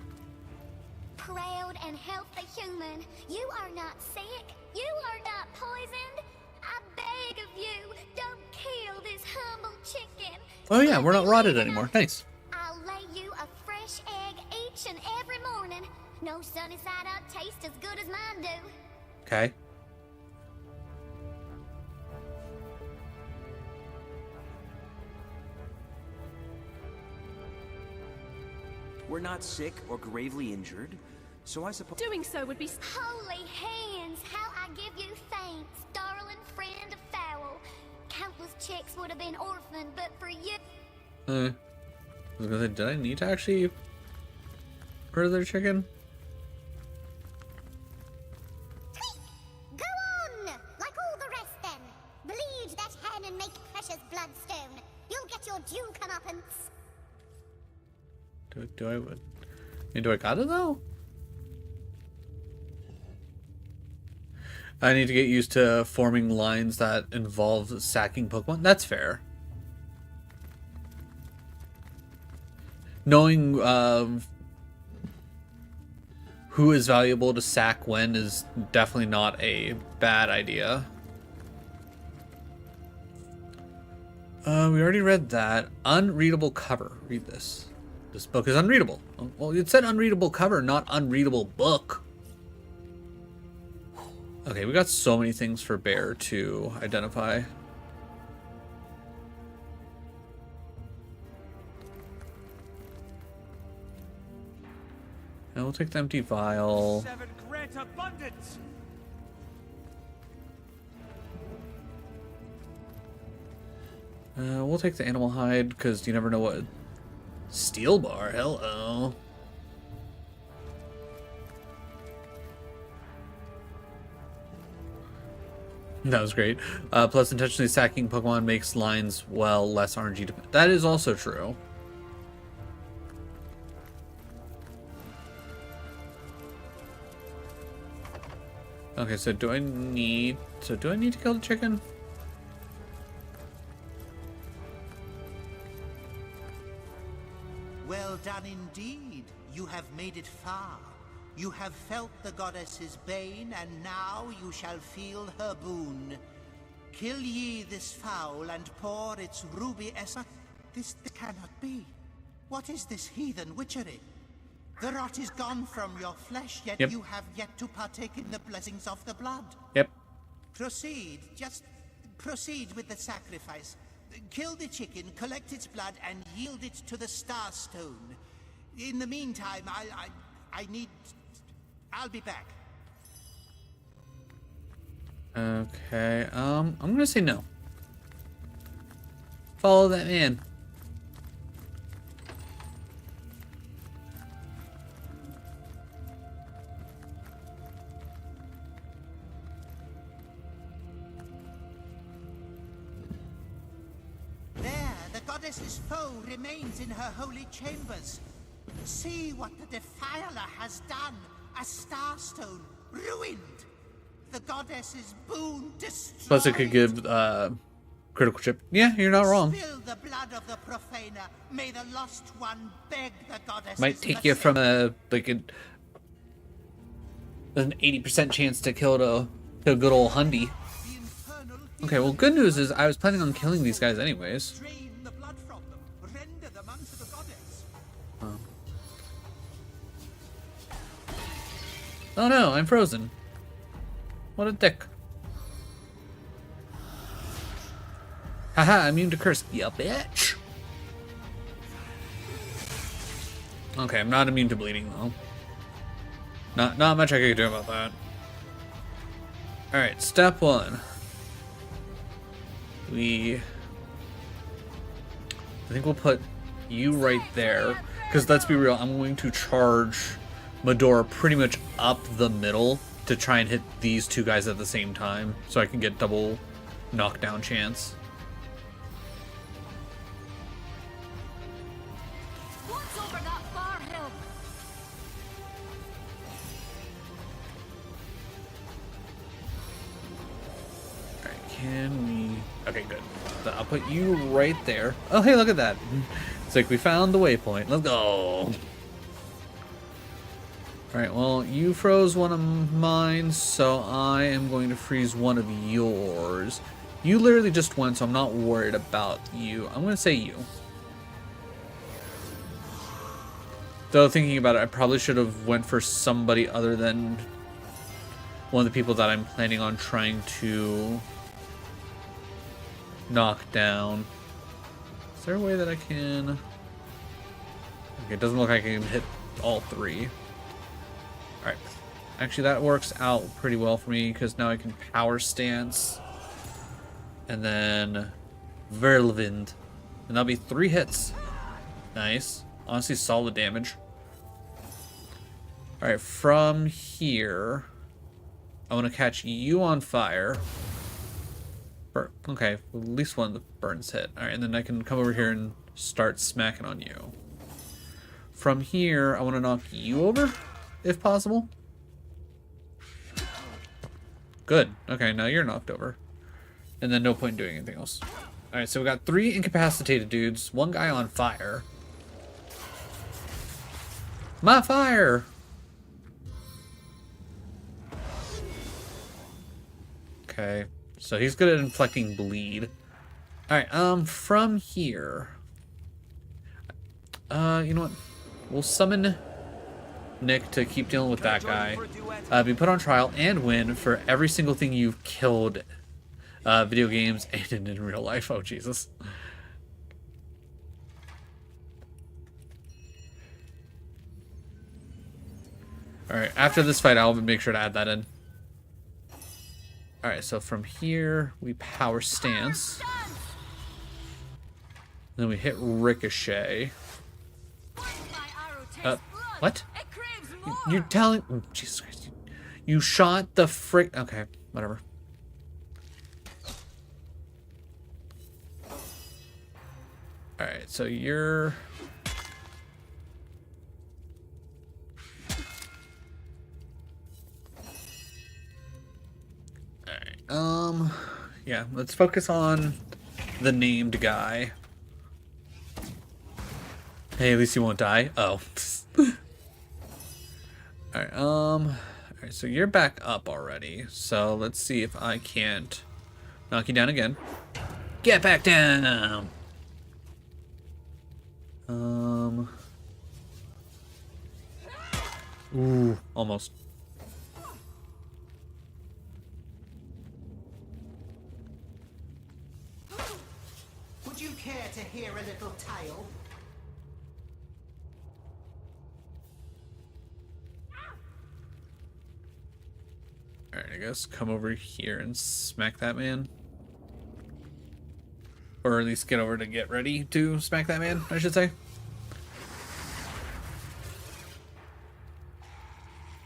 Speaker 2: Proud and healthy human, you are not sick, you are not poisoned. I beg of you, don't kill this humble chicken.
Speaker 1: Oh yeah, we're not rotted anymore. Nice.
Speaker 2: I'll lay you a fresh egg each and every morning. No sunny side up taste as good as mine do.
Speaker 1: Okay.
Speaker 3: We're not sick or gravely injured, so I suppose...
Speaker 5: Doing so would be...
Speaker 2: Holy hands, how I give you thanks, darling friend of fowl. Countless chicks would have been orphaned, but for you...
Speaker 1: I was gonna say, did I need to actually murder their chicken?
Speaker 2: Go on, like all the rest then. Bleed that hen and make precious bloodstone. You'll get your due comeuppance.
Speaker 1: Do I got it though? I need to get used to forming lines that involve sacking Pokemon. That's fair. Knowing who is valuable to sack when is definitely not a bad idea. We already read that. Unreadable cover. Read this. This book is unreadable. Well, it said unreadable cover, not unreadable book. Okay, we got so many things for Bear to identify. And we'll take the empty vial.
Speaker 10: 7 grant abundance.
Speaker 1: We'll take the animal hide because you never know what. Steel bar, hello. That was great. Plus, intentionally sacking Pokemon makes lines, well, less RNG dependent. That is also true. Okay, so do I need to kill the chicken?
Speaker 11: Well done indeed. You have made it far. You have felt the goddess's bane, and now you shall feel her boon. Kill ye this fowl and pour its ruby essence. This cannot be. What is this heathen witchery? The rot is gone from your flesh, yet you have yet to partake in the blessings of the blood.
Speaker 1: Yep.
Speaker 11: Proceed. Just proceed with the sacrifice. Kill the chicken, collect its blood, and yield it to the Star Stone. In the meantime, I'll be back.
Speaker 1: Okay, I'm gonna say no. Follow that man.
Speaker 11: There, the goddess's foe remains in her holy chambers. See what the Defiler has done. A Starstone ruined. The goddess's boon destroyed.
Speaker 1: Plus, it could give critical chip. Yeah, you're not wrong.
Speaker 11: Spill the blood of the profaner. May the lost one beg the goddess.
Speaker 1: Might take you from a an 80% chance to kill a good old Hundy. Okay, well, good news is I was planning on killing these guys anyways. Oh no, I'm frozen. What a dick. Haha, immune to curse. Ya bitch. Okay, I'm not immune to bleeding though. Not much I could do about that. Alright, step one. I think we'll put you right there. Because let's be real, I'm going to charge Medora pretty much up the middle to try and hit these two guys at the same time. So I can get double knockdown chance.
Speaker 2: What's over that far hill?
Speaker 1: Alright, can we... Okay, good. So I'll put you right there. Oh, hey, look at that. It's like we found the waypoint. Let's go. Alright, well, you froze one of mine, so I am going to freeze one of yours. You literally just went, so I'm not worried about you. I'm going to say you. Though, thinking about it, I probably should have went for somebody other than one of the people that I'm planning on trying to knock down. Is there a way that I can... Okay, it doesn't look like I can hit all three. Alright. Actually, that works out pretty well for me, because now I can power stance. And then... Whirlwind. And that'll be 3 hits. Nice. Honestly, solid damage. Alright, from here... I want to catch you on fire. Okay, at least one of the burns hit. Alright, and then I can come over here and start smacking on you. From here, I want to knock you over, if possible. Good. Okay, now you're knocked over. And then no point in doing anything else. Alright, so we got 3 incapacitated dudes, 1 guy on fire. My fire! Okay, so he's good at inflicting bleed. Alright, from here... you know what? We'll summon Nick to keep dealing with that guy. Be put on trial and win for every single thing you've killed. Video games and in real life. Oh, Jesus. Alright, after this fight, I'll make sure to add that in. Alright, so from here, we power stance. Then we hit Ricochet. What? You're telling... Oh, Jesus Christ. You shot the frick... Okay, whatever. Alright, so you're... Alright, yeah, let's focus on the named guy. Hey, at least you won't die. Oh. Alright, so you're back up already. So let's see if I can't knock you down again. Get back down! Ooh, almost.
Speaker 11: Would you care to hear a little tale?
Speaker 1: Alright, I guess come over here and smack that man. Or at least get over to get ready to smack that man, I should say.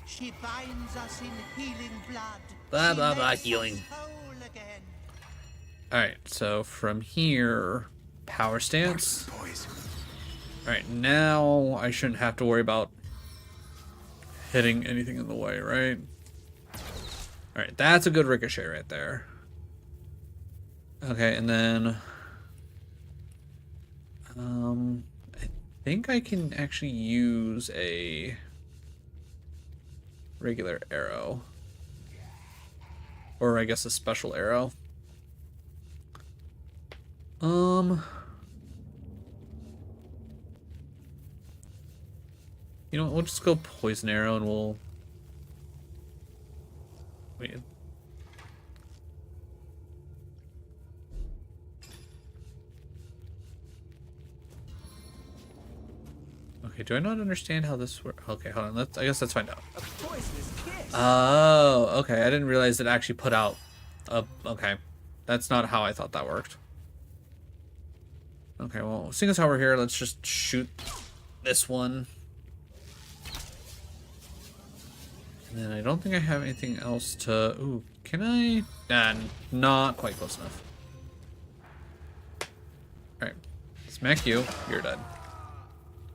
Speaker 11: She binds us in healing blood.
Speaker 1: Blah, blah, blah, healing. Alright, so from here, power stance. Alright, now I shouldn't have to worry about hitting anything in the way, right? Alright, that's a good ricochet right there. Okay, and then... I think I can actually use a regular arrow. Or I guess a special arrow. You know what, we'll just go poison arrow and we'll Okay, do I not understand how this works? Okay, hold on. I guess let's find out.
Speaker 3: A poisonous kiss.
Speaker 1: Oh, okay. I didn't realize it actually put out. Okay, that's not how I thought that worked. Okay, well, seeing as how we're here, let's just shoot this one. And then I don't think I have anything else to... Ooh, can I? Nah, not quite close enough. Alright. Smack you. You're dead.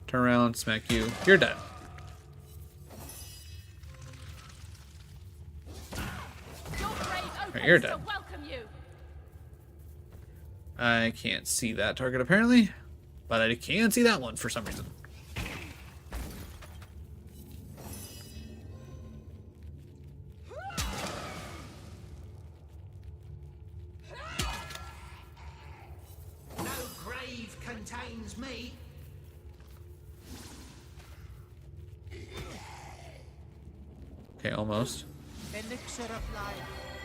Speaker 1: Turn around, smack you. You're dead. Alright, you're dead. I can't see that target apparently, but I can see that one for some reason.
Speaker 11: No grave contains me.
Speaker 1: Okay, almost.
Speaker 11: Elixir of life,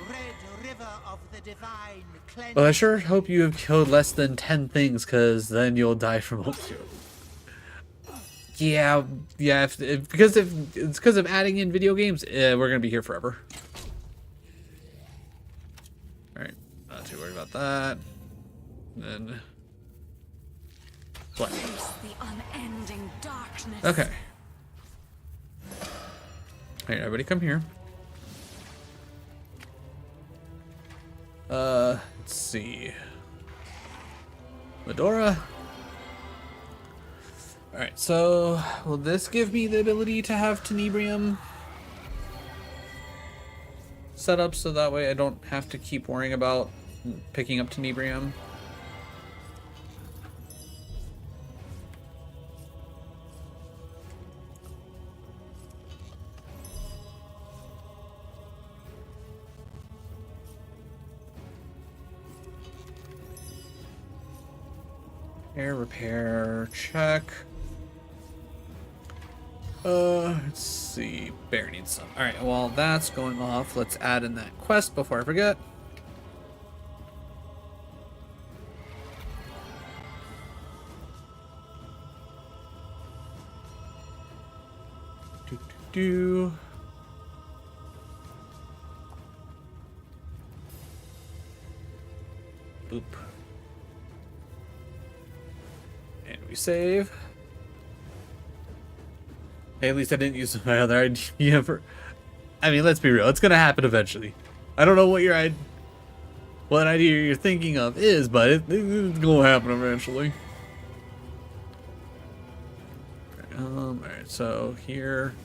Speaker 11: red river of the divine, cleanse.
Speaker 1: Well, I sure hope you have killed less than 10 things, because then you'll die from overkill. Yeah, because of adding in video games, we're gonna be here forever. All right, not too worried about that. And then what?
Speaker 6: The unending darkness.
Speaker 1: Okay. All right, everybody, come here. Let's see. Medora. Alright, so will this give me the ability to have Tenebrium set up so that way I don't have to keep worrying about picking up Tenebrium? Air repair, check. Let's see. Bear needs some. Alright, while that's going off, let's add in that quest before I forget. Do. Boop. And we save. Hey, at least I didn't use my other idea for... I mean, let's be real. It's gonna happen eventually. I don't know what what idea you're thinking of is, but it's gonna happen eventually. Alright, so here...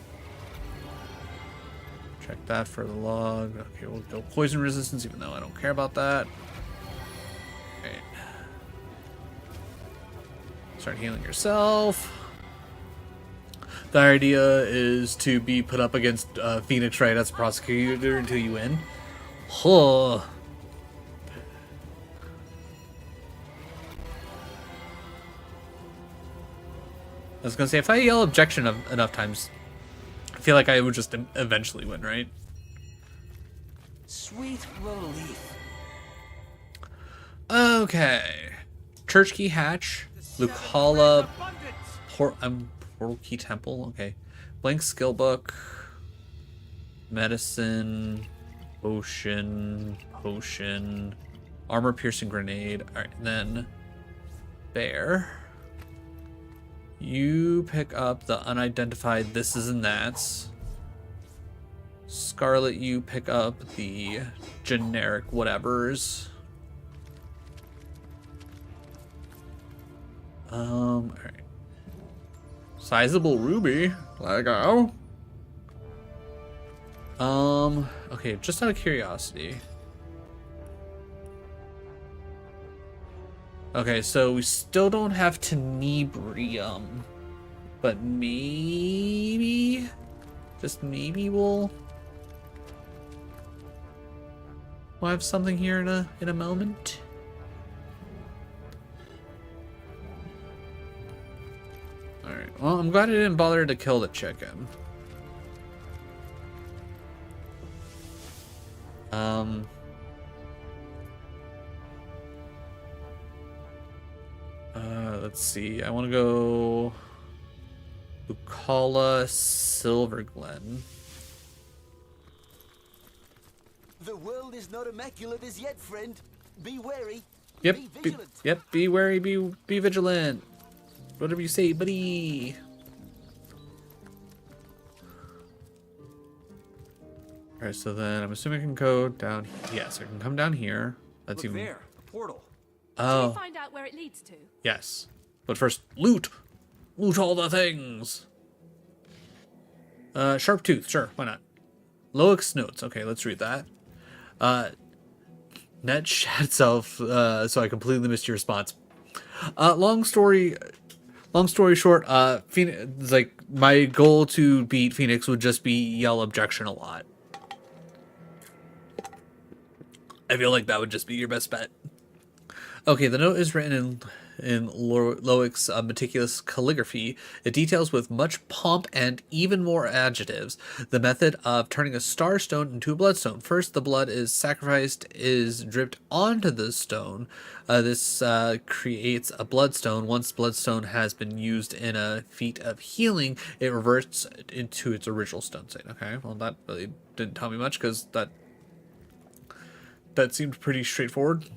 Speaker 1: Check that for the log. Okay, we'll go poison resistance, even though I don't care about that. Alright. Start healing yourself. The idea is to be put up against Phoenix Wright as a prosecutor until you win. Huh. I was gonna say, if I yell objection enough times, I feel like I would just eventually win, right?
Speaker 3: Sweet relief.
Speaker 1: Okay. Church Key Hatch, Lucala, Portal Key Temple, okay. Blank Skill Book, Medicine, Potion, Armor Piercing Grenade. Alright, then Bear. You pick up the unidentified thises and that's. Scarlet, you pick up the generic whatevers. Alright. Sizable ruby. Lego. Okay, just out of curiosity. Okay, so we still don't have Tenebrium. But maybe, just maybe we'll have something here in a moment. Alright, well, I'm glad I didn't bother to kill the chicken. Let's see, I want to go... Bucala Silverglen.
Speaker 9: The world is not immaculate as yet, friend. Be wary.
Speaker 1: Yep.
Speaker 9: Be vigilant.
Speaker 1: Yep. Be wary. Be vigilant. Whatever you say, buddy. All right. So then I'm assuming I can go down. Yes, I can come down here. That's
Speaker 3: Look
Speaker 1: even.
Speaker 3: there, a portal.
Speaker 5: Should
Speaker 1: Oh.
Speaker 5: we find out where it leads to?
Speaker 1: Yes. But first, loot. Loot all the things. Sharp tooth. Sure. Why not? Loic's notes. Okay, let's read that. Net shat itself, so I completely missed your response. Long story short, Phoenix, like, my goal to beat Phoenix would just be yell objection a lot. I feel like that would just be your best bet. Okay, the note is written in Loic's meticulous calligraphy. It details with much pomp and even more adjectives the method of turning a star stone into a bloodstone. First, the blood is sacrificed, is dripped onto the stone. This creates a bloodstone. Once bloodstone has been used in a feat of healing, it reverts into its original stone state. Okay, well, that really didn't tell me much because that seemed pretty straightforward.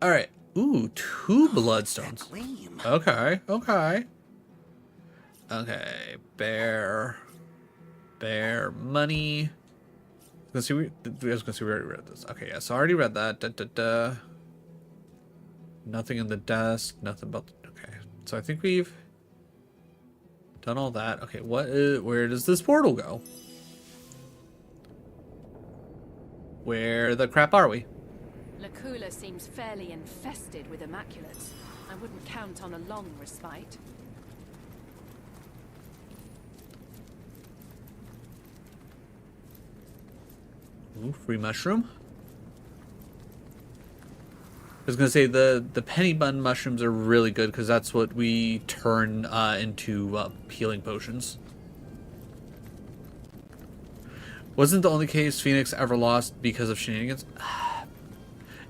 Speaker 1: All right. Ooh, 2 bloodstones. Okay. Okay. Bear money. I was gonna see we already read this. Okay, yeah. So I already read that. Nothing in the desk. Nothing about. Okay. So I think we've done all that. Okay. Where does this portal go? Where the crap are we?
Speaker 5: Lacula seems fairly infested with Immaculates. I wouldn't count on a long respite.
Speaker 1: Ooh, free mushroom. I was gonna say the penny bun mushrooms are really good because that's what we turn into healing potions. Wasn't the only case Phoenix ever lost because of shenanigans?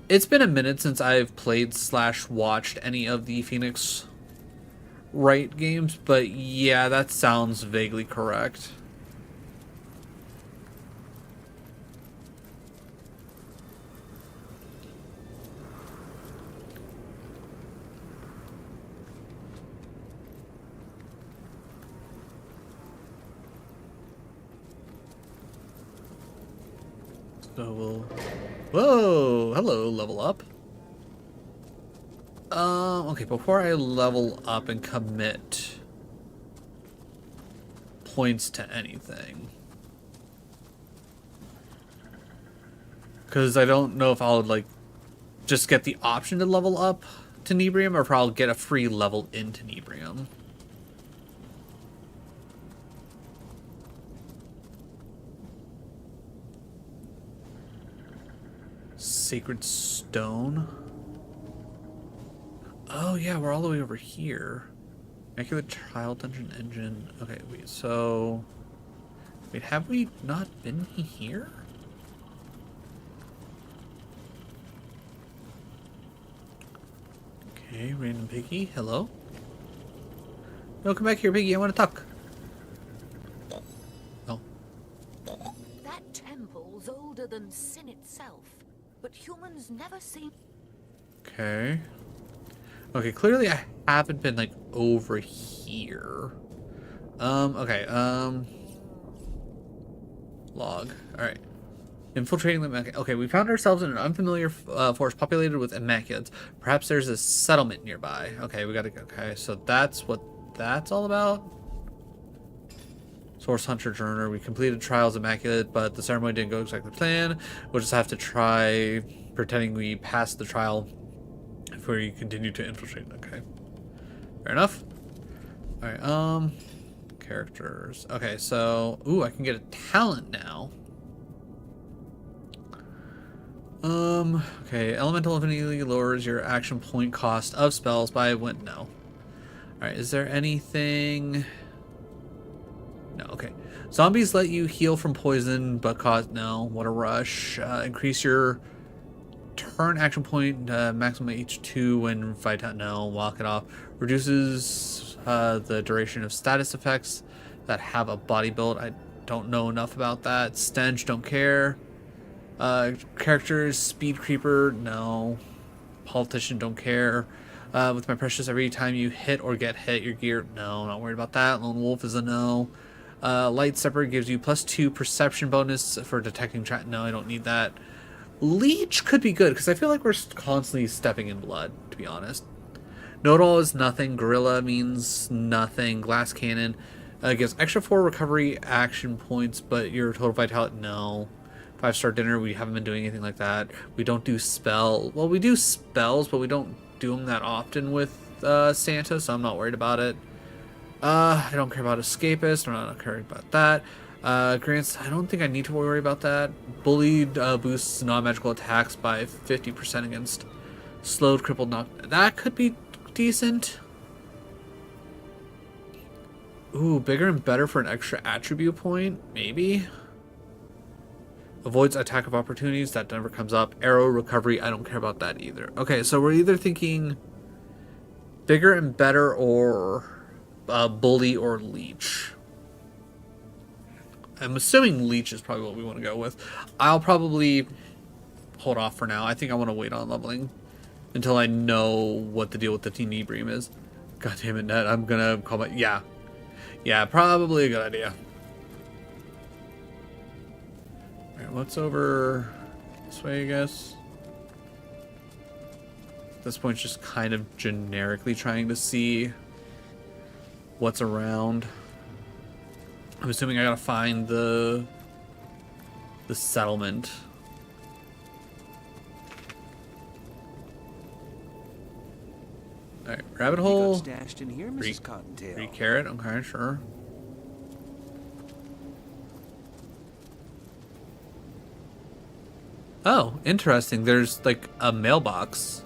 Speaker 1: It's been a minute since I've played / watched any of the Phoenix Wright games, but yeah, that sounds vaguely correct. So we'll... Whoa! Hello, level up. Okay, before I level up and commit points to anything. Because I don't know if I'll, like, just get the option to level up to Nebrium, or if I'll get a free level into Nebrium. Sacred Stone. Oh yeah, we're all the way over here. Immaculate Trial Dungeon Engine. Okay, wait, so... Wait, have we not been here? Okay, random piggy, hello? No, come back here, piggy, I want to talk. Oh.
Speaker 4: That temple's older than sin itself, but humans never seem...
Speaker 1: Okay. Okay, clearly I haven't been, like, over here. Okay, log. Alright. Infiltrating the Immaculates. Okay, we found ourselves in an unfamiliar forest populated with Immaculates. Perhaps there's a settlement nearby. Okay, we gotta go. Okay, so that's what that's all about. Source Hunter Journer. We completed Trials Immaculate, but the ceremony didn't go exactly to plan. We'll just have to try pretending we passed the trial if we continue to infiltrate. Okay. Fair enough. Alright, characters. Okay, so ooh, I can get a talent now. Okay, Elemental Affinity lowers your action point cost of spells by one. No. Alright, is there anything? No, okay. Zombies let you heal from poison, but cause... No, what a rush. Increase your turn action point, maximum H2 when Vital. No, walk it off. Reduces the duration of status effects that have a body build. I don't know enough about that. Stench, don't care. Characters, speed creeper, no. Politician, don't care. With my precious, every time you hit or get hit, your gear, no, not worried about that. Lone wolf is a no. Light Stepper gives you +2 perception bonus for detecting no, I don't need that. Leech could be good, because I feel like we're constantly stepping in blood, to be honest. Know-it-all is nothing. Gorilla means nothing. Glass Cannon gives extra 4 recovery action points, but your total vitality, no. 5-star dinner, we haven't been doing anything like that. We don't do well, we do spells, but we don't do them that often with Santa, so I'm not worried about it. I don't care about Escapist. I'm not caring about that. Grants, I don't think I need to worry about that. Bullied boosts non-magical attacks by 50% against slowed, crippled, knocked. That could be decent. Ooh, bigger and better for an extra attribute point, maybe. Avoids attack of opportunities, that never comes up. Arrow recovery, I don't care about that either. Okay, so we're either thinking bigger and better or bully or leech. I'm assuming leech is probably what we want to go with. I'll probably hold off for now. I think I want to wait on leveling until I know what the deal with the Inebrium is. God damn it, Ned. I'm gonna call my... Yeah, probably a good idea. Alright, what's over this way, I guess? At this point, just kind of generically trying to see what's around. I'm assuming I gotta find the settlement. Alright, rabbit hole.
Speaker 3: Stashed in here, Mrs. Cottontail.
Speaker 1: 3 carrot, okay, sure. Oh, interesting. There's like a mailbox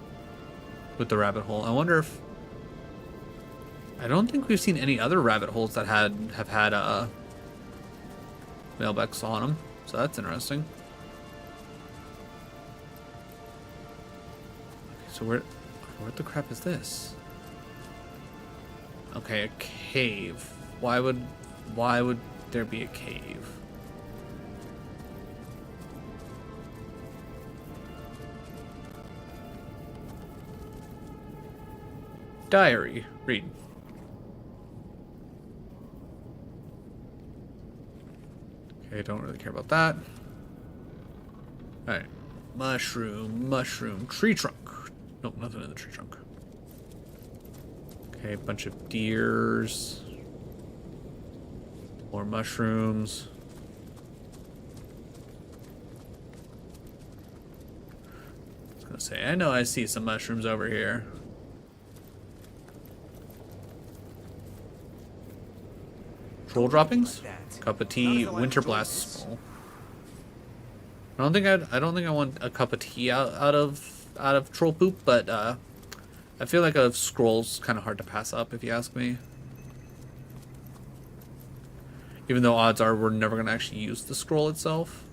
Speaker 1: with the rabbit hole. I wonder if... I don't think we've seen any other rabbit holes that have had mailbox on them, so that's interesting. So what the crap is this? Okay, a cave. Why would there be a cave? Diary. Read. Okay, don't really care about that. Alright. Mushroom. Tree trunk. Nope, nothing in the tree trunk. Okay, a bunch of deers. More mushrooms. I was gonna say, I know I see some mushrooms over here. Troll droppings? Cup of tea, winter blast scroll. I don't think I want a cup of tea out of troll poop, but I feel like a scroll's kind of hard to pass up if you ask me. Even though odds are we're never gonna actually use the scroll itself.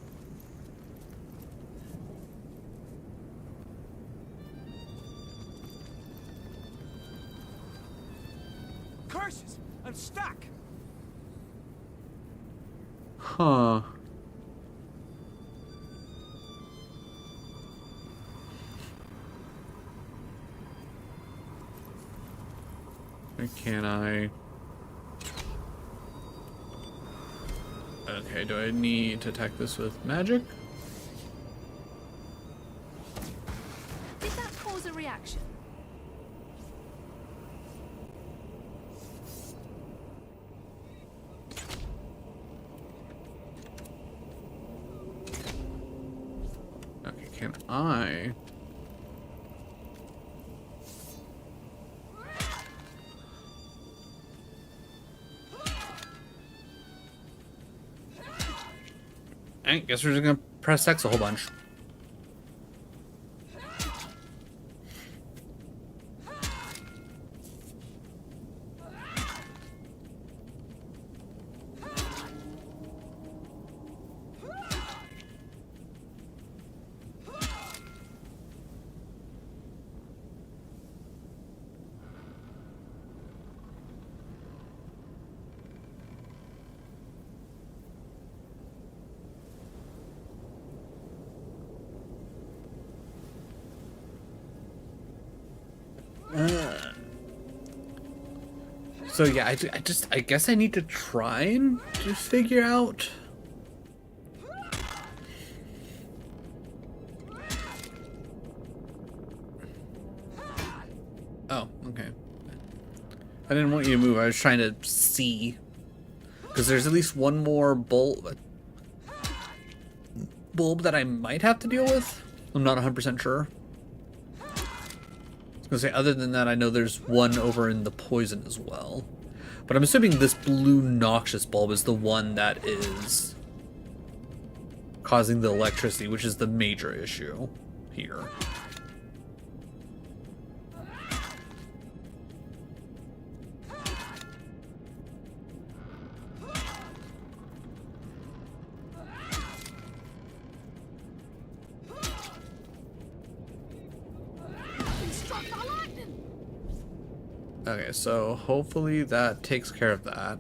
Speaker 3: Curses! I'm stuck!
Speaker 1: Huh. Where can I? Okay, do I need to attack this with magic?
Speaker 5: Did that cause a reaction?
Speaker 1: Okay, can I? I guess we're just gonna press X a whole bunch. So yeah, I guess I need to try and just figure out. Oh, okay. I didn't want you to move. I was trying to see. Because there's at least one more bulb that I might have to deal with. I'm not 100% sure. I was going to say, other than that, I know there's one over in the poison as well. But I'm assuming this blue noxious bulb is the one that is causing the electricity, which is the major issue here. Okay, so hopefully that takes care of that.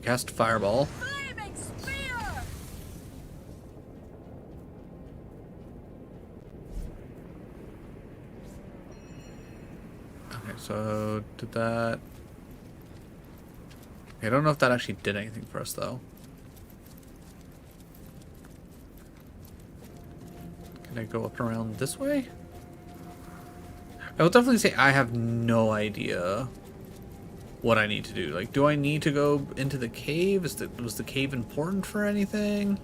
Speaker 1: Cast Fireball. Okay, so did that... Okay, I don't know if that actually did anything for us, though. Can I go up and around this way? I will definitely say I have no idea what I need to do. Like, do I need to go into the cave? Was the cave important for anything?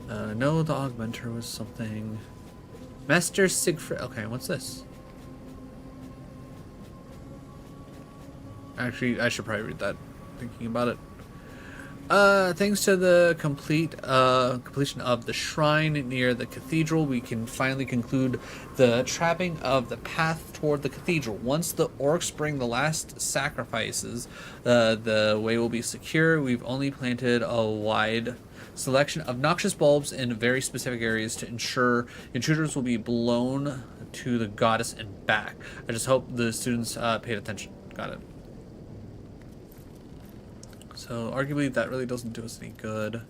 Speaker 1: No, the augmenter was something. Master Siegfried. Okay, what's this? Actually, I should probably read that, thinking about it. Thanks to the completion of the shrine near the cathedral, we can finally conclude the trapping of the path toward the cathedral. Once the orcs bring the last sacrifices, the way will be secure. We've only planted a wide selection of noxious bulbs in very specific areas to ensure intruders will be blown to the goddess and back. I just hope the students paid attention. Got it. So, arguably, that really doesn't do us any good.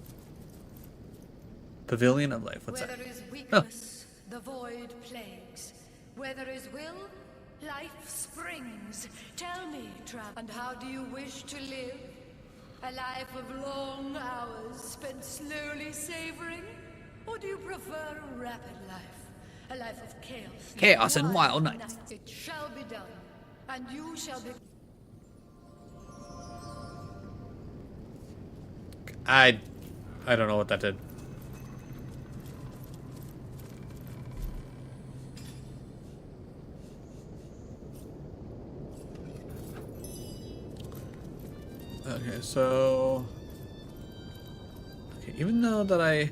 Speaker 1: Pavilion of Life, what's that?
Speaker 7: Where there is weakness, the void plagues. Where there is will, life springs. Tell me, Trap, and how do you wish to live? A life of long hours spent slowly savoring? Or do you prefer a rapid life? A life of chaos.
Speaker 1: Chaos and wild nights.
Speaker 7: It shall be done, and you shall be...
Speaker 1: I don't know what that did. Okay, so... Okay, even though that I...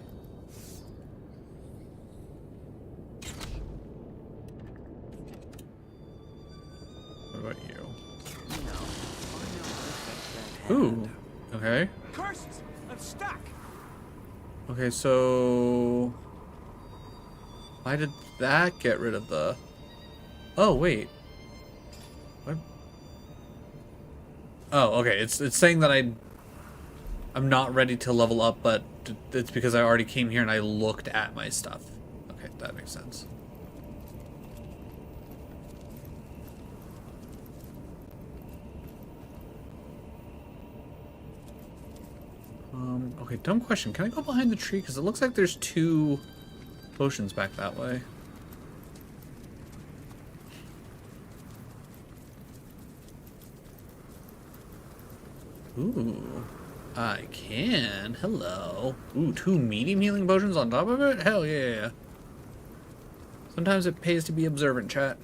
Speaker 1: What about you? Ooh, okay.
Speaker 3: Curses! I'm stuck!
Speaker 1: Okay, so... Why did that get rid of the... Oh, wait. What? Oh, okay. It's saying that I'm not ready to level up, but it's because I already came here and I looked at my stuff. Okay, that makes sense. Okay, dumb question. Can I go behind the tree? Because it looks like there's 2 potions back that way. Ooh, I can. Hello. Ooh, 2 medium healing potions on top of it? Hell yeah. Sometimes it pays to be observant, chat.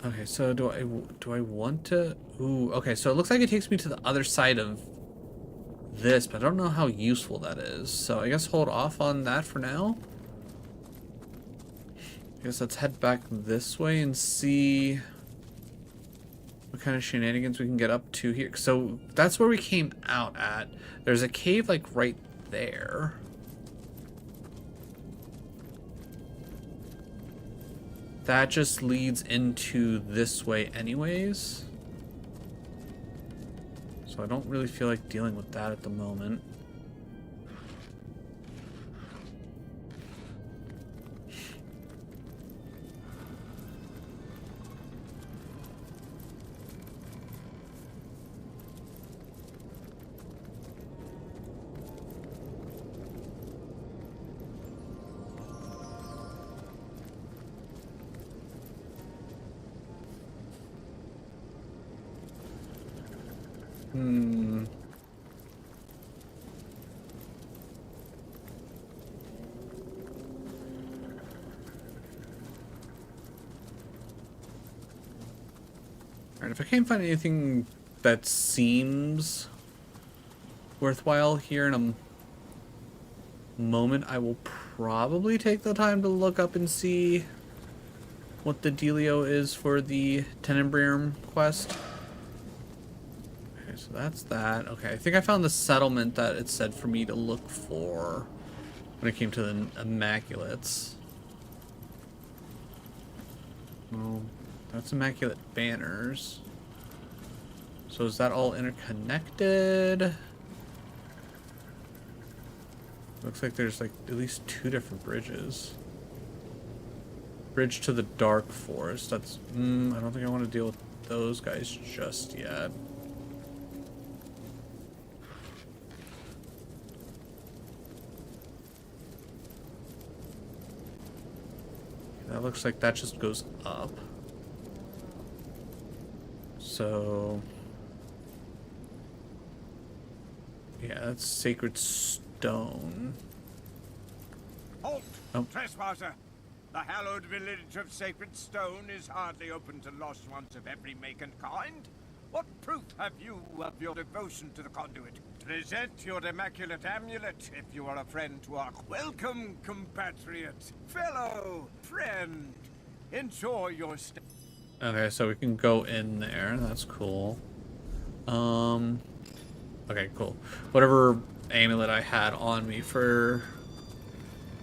Speaker 1: Okay, so do I want to... Ooh, okay, so it looks like it takes me to the other side of this, but I don't know how useful that is. So I guess hold off on that for now. I guess let's head back this way and see what kind of shenanigans we can get up to here. So that's where we came out at. There's a cave like right there. That just leads into this way anyways. So I don't really feel like dealing with that at the moment. Alright, if I can't find anything that seems worthwhile here in a moment, I will probably take the time to look up and see what the dealio is for the Tenebrium quest. Okay, so that's that. Okay, I think I found the settlement that it said for me to look for when it came to the Immaculates. Oh, that's Immaculate Banners. So is that all interconnected? Looks like there's like at least 2 different bridges. Bridge to the Dark Forest. That's I don't think I want to deal with those guys just yet. That looks like that just goes up. So yeah, that's Sacred Stone.
Speaker 10: Halt!
Speaker 1: Oh.
Speaker 10: Trespasser! The hallowed village of Sacred Stone is hardly open to lost ones of every make and kind. What proof have you of your devotion to the conduit? Present your immaculate amulet if you are a friend to our welcome, compatriot, fellow, friend. Enjoy your stay.
Speaker 1: Okay, so we can go in there. That's cool. Okay, cool. Whatever amulet I had on me for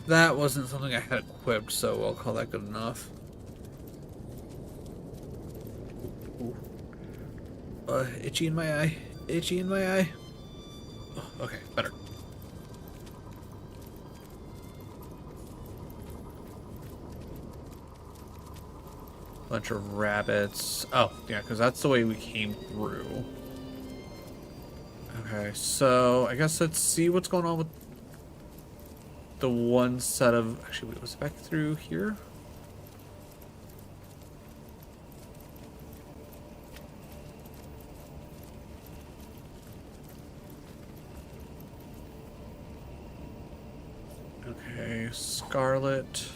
Speaker 1: that wasn't something I had equipped, so I'll call that good enough. Ooh. Itchy in my eye. Itchy in my eye. Oh, okay, better. Bunch of rabbits. Oh, yeah, because that's the way we came through. Okay, so I guess let's see what's going on with the one set of... Actually, wait, was it back through here? Okay, Scarlet.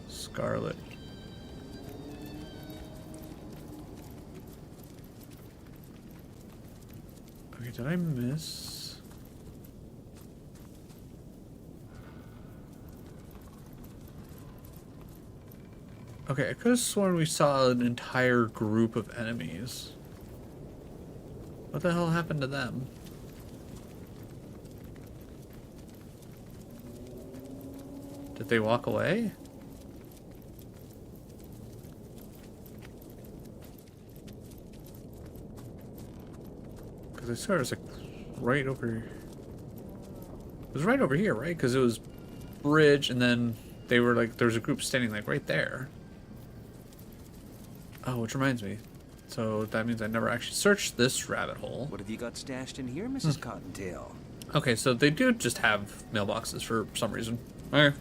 Speaker 1: Scarlet. Okay, did I miss? Okay, I could have sworn we saw an entire group of enemies. What the hell happened to them? Did they walk away? Because I saw it was like right over... It was right over here, right? Because it was bridge and then they were like, there was a group standing like right there. Oh, which reminds me. So that means I never actually searched this rabbit hole.
Speaker 3: What have you got stashed in here, Mrs. Cottontail?
Speaker 1: Okay, so they do just have mailboxes for some reason. Okay.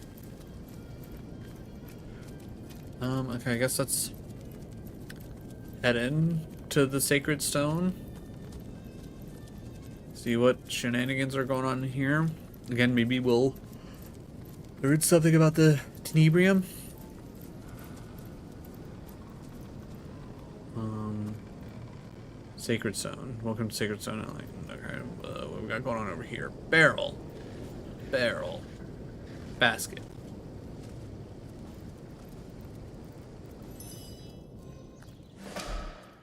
Speaker 1: Okay, I guess let's head in to the Sacred Stone. See what shenanigans are going on here. Again, maybe we'll learn something about the Tenebrium. Sacred Stone. Welcome to Sacred Stone. Okay, what we got going on over here? Barrel. Barrel. Basket.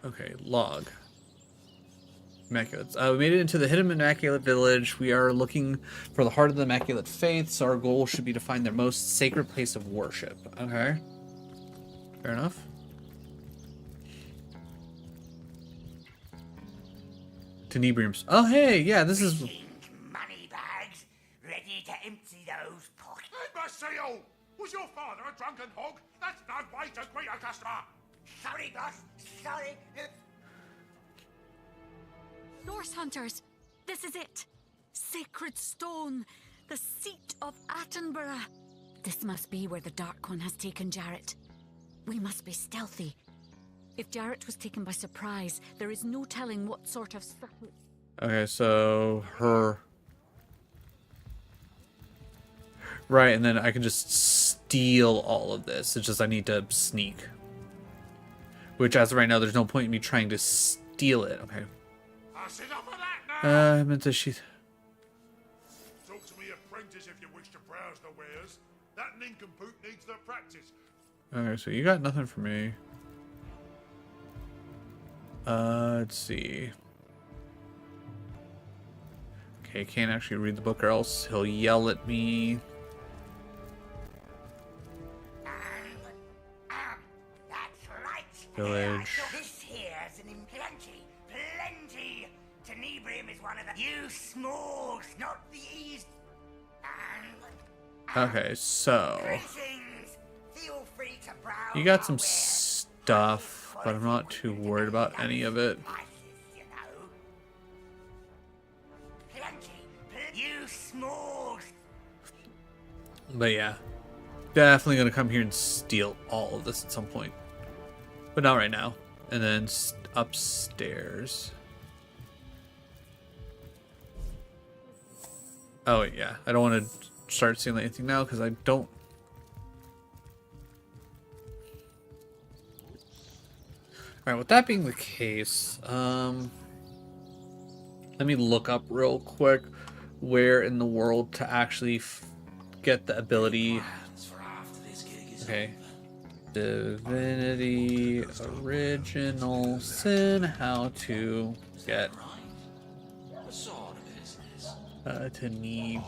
Speaker 1: Okay, log. Immaculates. We made it into the hidden Immaculate Village. We are looking for the heart of the Immaculate Faiths. Our goal should be to find their most sacred place of worship. Okay. Fair enough. Tenebriums. Oh, hey, yeah, this is...
Speaker 13: Money bags, ready to empty those pockets.
Speaker 10: Imbecile! Was your father a drunken hog? That's not way to greet a customer!
Speaker 13: Sorry, boss. Sorry.
Speaker 14: Norse hunters, this is it. Sacred Stone, the seat of Attenborough. This must be where the Dark One has taken Jarrett. We must be stealthy. If Jarrett was taken by surprise, there is no telling what sort of
Speaker 1: Okay, so her... Right, and then I can just steal all of this. It's just I need to sneak. Which, as of right now, there's no point in me trying to steal it. Okay. I meant to she...
Speaker 15: Talk to me, apprentice, if you wish to browse the wares. That nincompoop needs the practice.
Speaker 1: Okay, so you got nothing for me. Let's see. Okay, can't actually read the book or else he'll yell at me.
Speaker 13: That's right.
Speaker 1: Village.
Speaker 13: This here's an plenty. Tenebrium is one of the... You smalls, not these.
Speaker 1: Okay, so...
Speaker 13: Feel free to browse.
Speaker 1: You got some stuff, but I'm not too worried about any of it.
Speaker 13: You smalls.
Speaker 1: But yeah, definitely gonna come here and steal all of this at some point. But not right now. And then upstairs. Oh wait, yeah. I don't want to start stealing anything now because I don't... Alright, with that being the case, let me look up real quick where in the world to actually get the ability. Okay. Divinity Original Sin, how to get Tenebrium.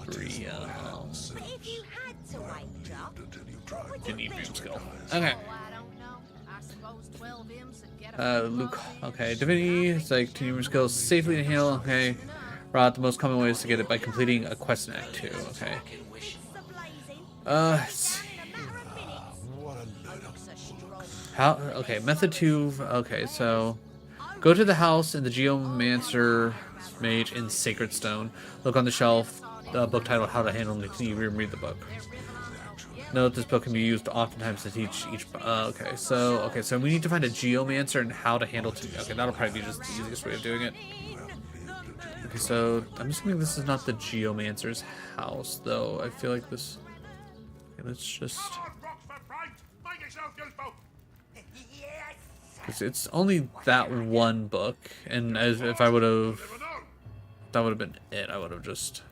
Speaker 1: Tenebrium skill. Okay. Luke. Okay, Divinity is like Tenebrium skills safely to handle. Okay. Right, the most common way is to get it by completing a quest in Act 2. Okay. Let's see. How? Okay, method 2. Okay, so go to the house in the Geomancer Mage in Sacred Stone. Look on the shelf. The book titled "How to Handle Tenebrium." Read the book. Note this book can be used oftentimes to teach each. Okay, so we need to find a Geomancer and how to handle. Okay, that'll probably be just the easiest way of doing it. Okay, so I'm assuming this is not the Geomancer's house, though. I feel like this. Okay, let's just. Because it's only that one book, and as if I would have, that would have been it. I would have just.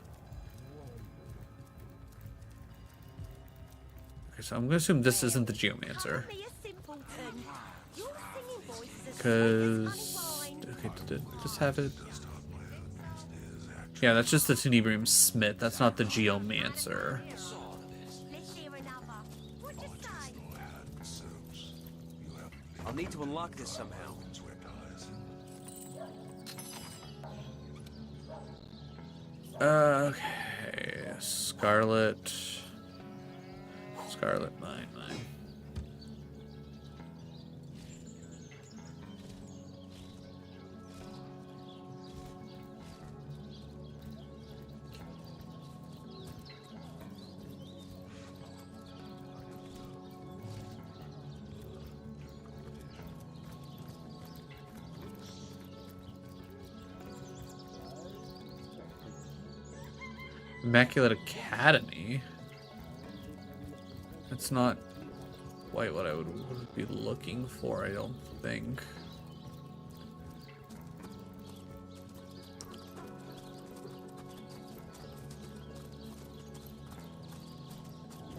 Speaker 1: Okay, so I'm gonna assume this isn't the Geomancer. Because okay, did this have it? Yeah, that's just the Tenebrium Smith. That's not the Geomancer.
Speaker 3: I'll need to unlock this somehow.
Speaker 1: Okay, Scarlet mine. Immaculate Academy. That's not quite what I would be looking for, I don't think.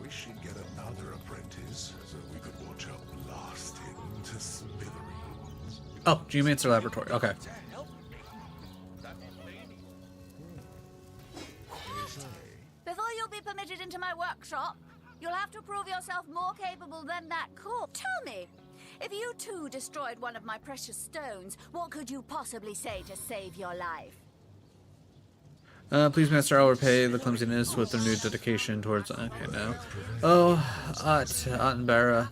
Speaker 15: We should get another apprentice so we could watch her blast him to smithereens.
Speaker 1: Oh, Geomancer Laboratory. Okay.
Speaker 16: Before you'll be permitted into my workshop, you'll have to prove yourself more capable than that corpse. Tell me, if you too destroyed one of my precious stones, what could you possibly say to save your life?
Speaker 1: Please, Master, I'll repay the clumsiness with renewed dedication towards... Okay, no. Oh, Attenborough.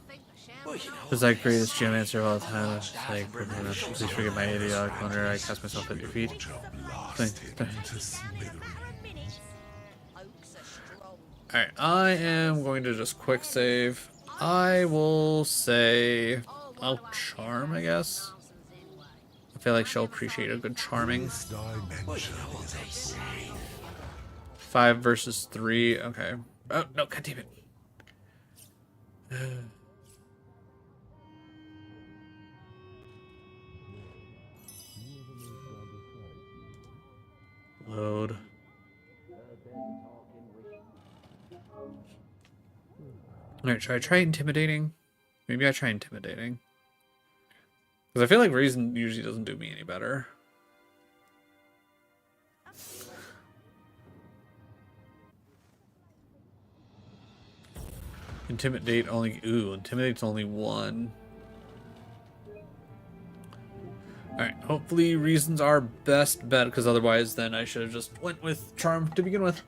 Speaker 1: This is like greatest Geomancer of all time. It's like, please forgive my idiotic wonder. I cast myself at your feet. Alright, I am going to just quick save. I will say... I'll charm, I guess. I feel like she'll appreciate a good charming.
Speaker 15: This dimension is a safe.
Speaker 1: 5 versus 3. Okay. Oh no! God damn it. Load. Alright, should I try intimidating? Maybe I try intimidating. Because I feel like reason usually doesn't do me any better. Intimidate only... Ooh, intimidate's only 1. Alright, hopefully reason's our best bet, because otherwise then I should have just went with charm to begin with.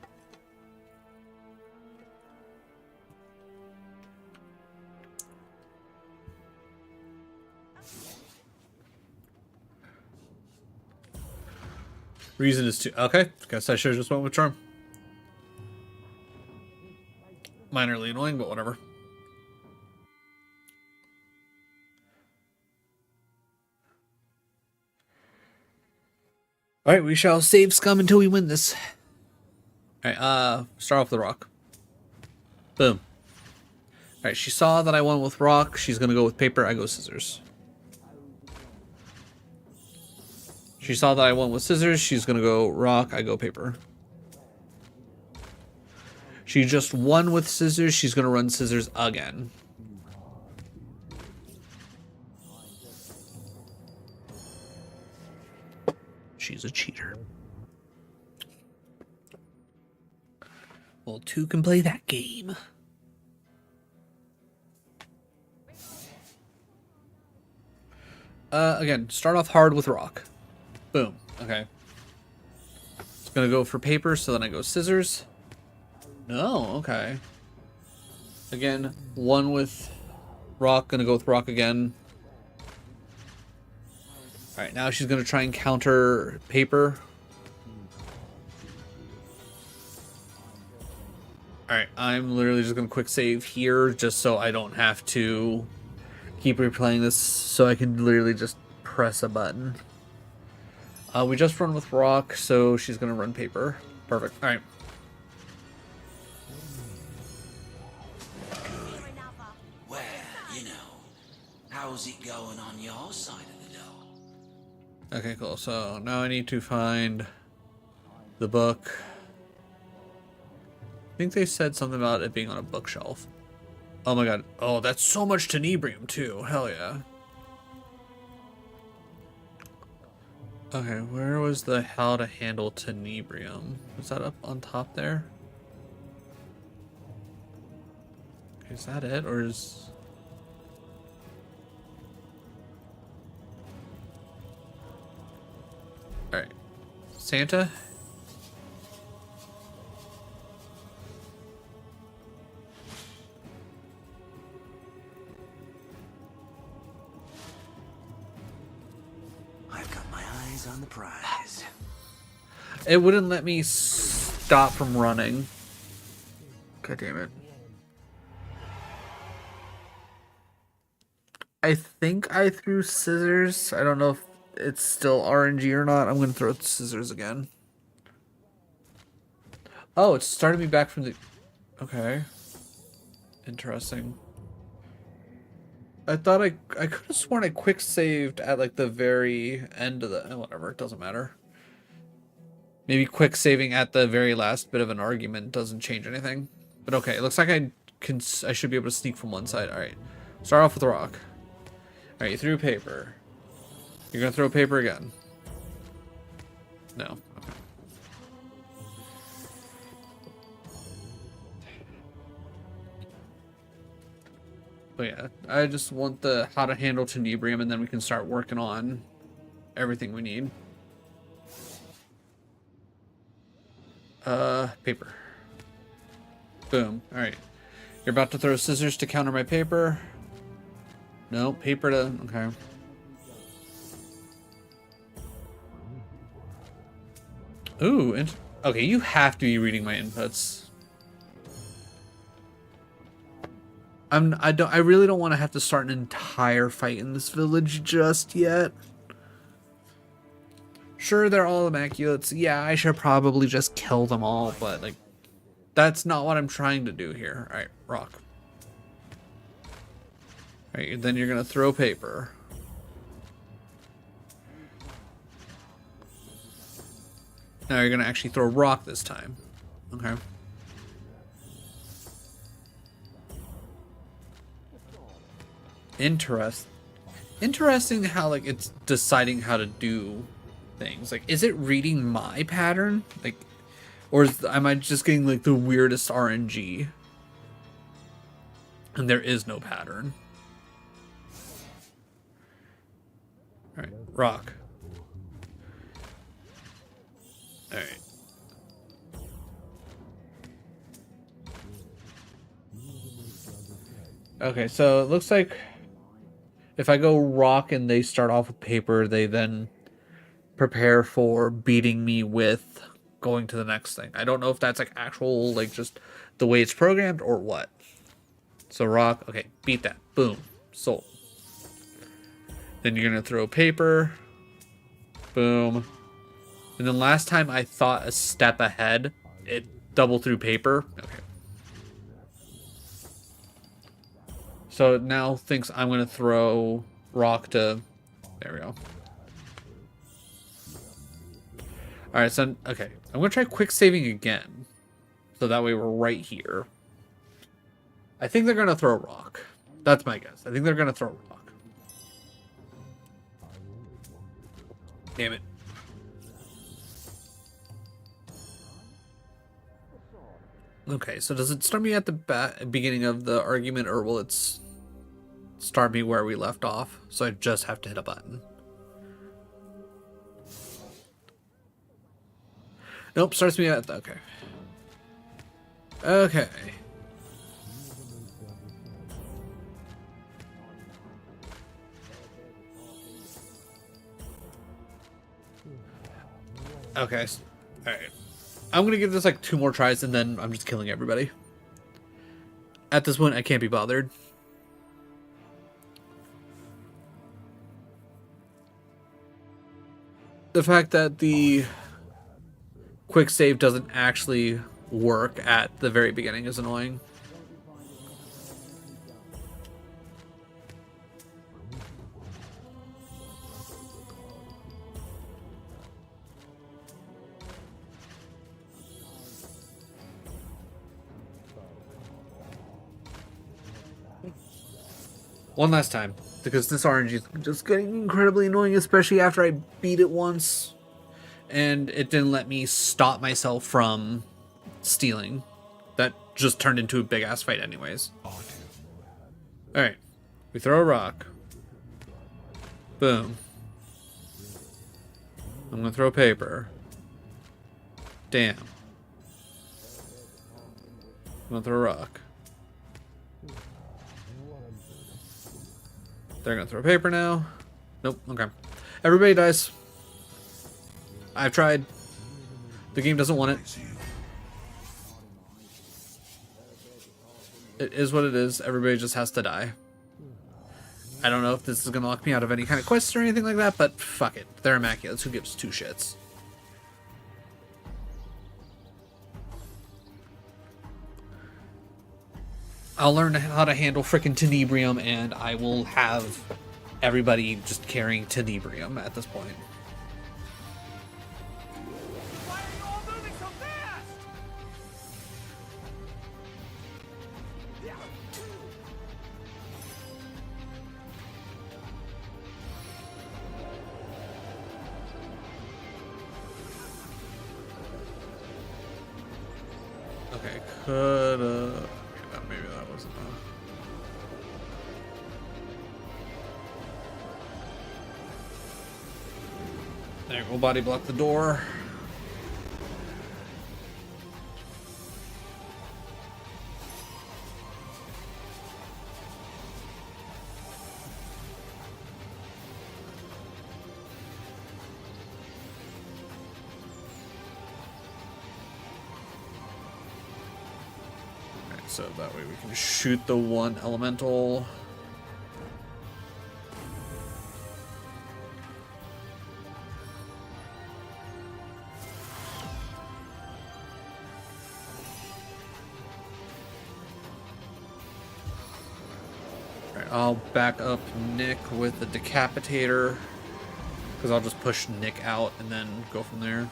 Speaker 1: Reason is 2. Okay, guess I should have just went with charm. Minorly annoying, but whatever. Alright, we shall save scum until we win this. Alright, start off with rock. Boom. Alright, she saw that I went with rock. She's gonna go with paper. I go scissors. She saw that I went with scissors. She's gonna go rock. I go paper. She just won with scissors. She's gonna run scissors again. She's a cheater. Well, 2 can play that game. Again, start off hard with rock. Boom. Okay. It's gonna go for paper, so then I go scissors. No, okay. Again, 1 with rock, gonna go with rock again. Alright, now she's gonna try and counter paper. Alright, I'm literally just gonna quick save here just so I don't have to keep replaying this, so I can literally just press a button. We just run with rock, so she's gonna run paper. Perfect. Alright.
Speaker 17: Well, you know, how's it going on your side of the door?
Speaker 1: Okay, cool. So now I need to find the book. I think they said something about it being on a bookshelf. Oh my god. Oh, that's so much tenebrium too. Hell yeah. Okay, where was the how to handle tenebrium? Was that up on top there? Is that it, or is... Alright. Santa?
Speaker 17: I've got my eyes on the prize.
Speaker 1: It wouldn't let me stop from running. God damn it. I think I threw scissors. I don't know if it's still RNG or not. I'm going to throw scissors again. Oh, it started me back from the... Okay. Interesting. I thought I could have sworn I quick saved at like the very end of the... Whatever, it doesn't matter. Maybe quick saving at the very last bit of an argument doesn't change anything. But okay, it looks like I should be able to sneak from one side. Alright. Start off with rock. Alright, you threw paper. You're gonna throw paper again. No. Okay. But yeah, I just want the how to handle tenebrium, and then we can start working on everything we need. Paper. Boom. Alright. You're about to throw scissors to counter my paper. No, paper to... Okay. Ooh, okay, you have to be reading my inputs. I really don't want to have to start an entire fight in this village just yet. Sure, they're all immaculates. Yeah, I should probably just kill them all, but like, that's not what I'm trying to do here. All right, rock. All right, then you're gonna throw paper. Now you're gonna actually throw rock this time. Okay. Interesting how like it's deciding how to do things. Like, is it reading my pattern? Like, or am I just getting like the weirdest RNG? And there is no pattern. All right, rock. All right. Okay, so it looks like if I go rock and they start off with paper, they then prepare for beating me with going to the next thing. I don't know if that's like actual, like just the way it's programmed or what. So rock, okay, beat that. Boom. Sold. Then you're going to throw paper. Boom. And then last time I thought a step ahead, it double threw paper. Okay. So it now thinks I'm going to throw rock to... There we go. Alright, so... Okay. I'm going to try quick saving again. So that way we're right here. I think they're going to throw rock. That's my guess. I think they're going to throw rock. Damn it. Okay, so does it start me at the beginning of the argument, or will it start me where we left off? So I just have to hit a button. Nope, starts me at the... Okay. Okay. Okay, alright. I'm gonna give this like 2 more tries and then I'm just killing everybody. At this point, I can't be bothered. The fact that the quick save doesn't actually work at the very beginning is annoying. One last time, because this RNG is just getting incredibly annoying, especially after I beat it once, and it didn't let me stop myself from stealing. That just turned into a big-ass fight anyways. Alright, we throw a rock. Boom. I'm gonna throw paper. Damn. I'm gonna throw a rock. They're gonna throw paper now. Nope, okay. Everybody dies. I've tried. The game doesn't want it. It is what it is. Everybody just has to die. I don't know if this is gonna lock me out of any kind of quests or anything like that, but fuck it. They're immaculates. Who gives 2 shits? I'll learn how to handle frickin' Tenebrium, and I will have everybody just carrying Tenebrium at this point.
Speaker 10: Why are you all moving so fast?
Speaker 1: Okay, could maybe that wasn't enough. There, we'll body block the door. so that way we can shoot the one elemental. Alright, I'll back up Nick with the decapitator, because I'll just push Nick out and then go from there.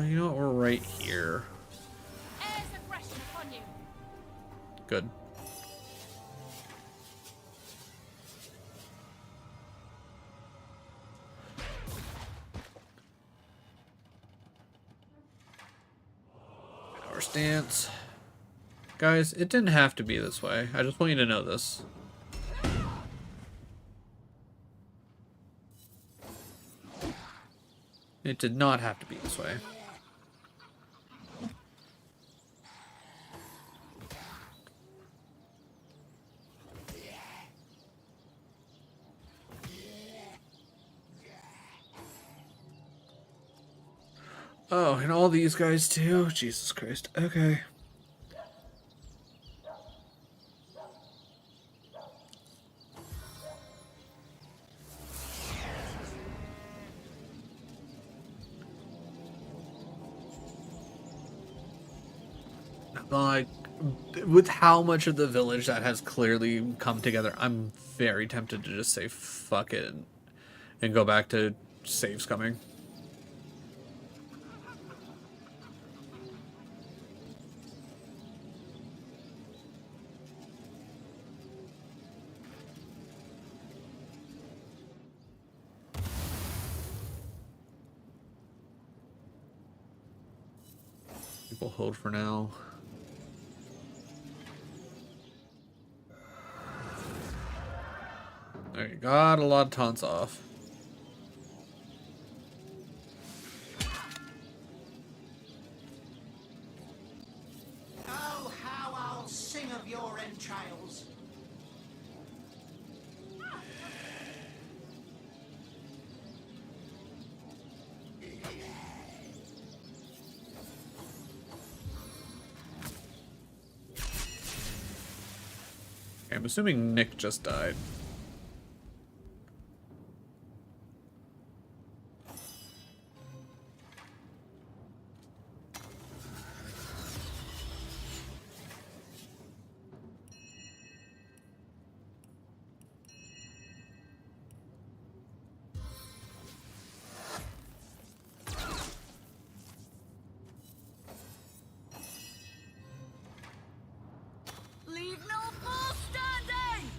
Speaker 1: You know what? We're right here. Good. Power stance. Guys, it didn't have to be this way. I just want you to know this. It did not have to be this way. Oh, and all these guys too? Jesus Christ. Okay. Like, with how much of the village that has clearly come together, I'm very tempted to just say fuck it and go back to saves coming. People hold for now. There you got a lot of taunts off.
Speaker 11: Oh, how I'll sing of your entrails.
Speaker 1: Okay, I'm assuming Nick just died.
Speaker 16: Leave no fool standing!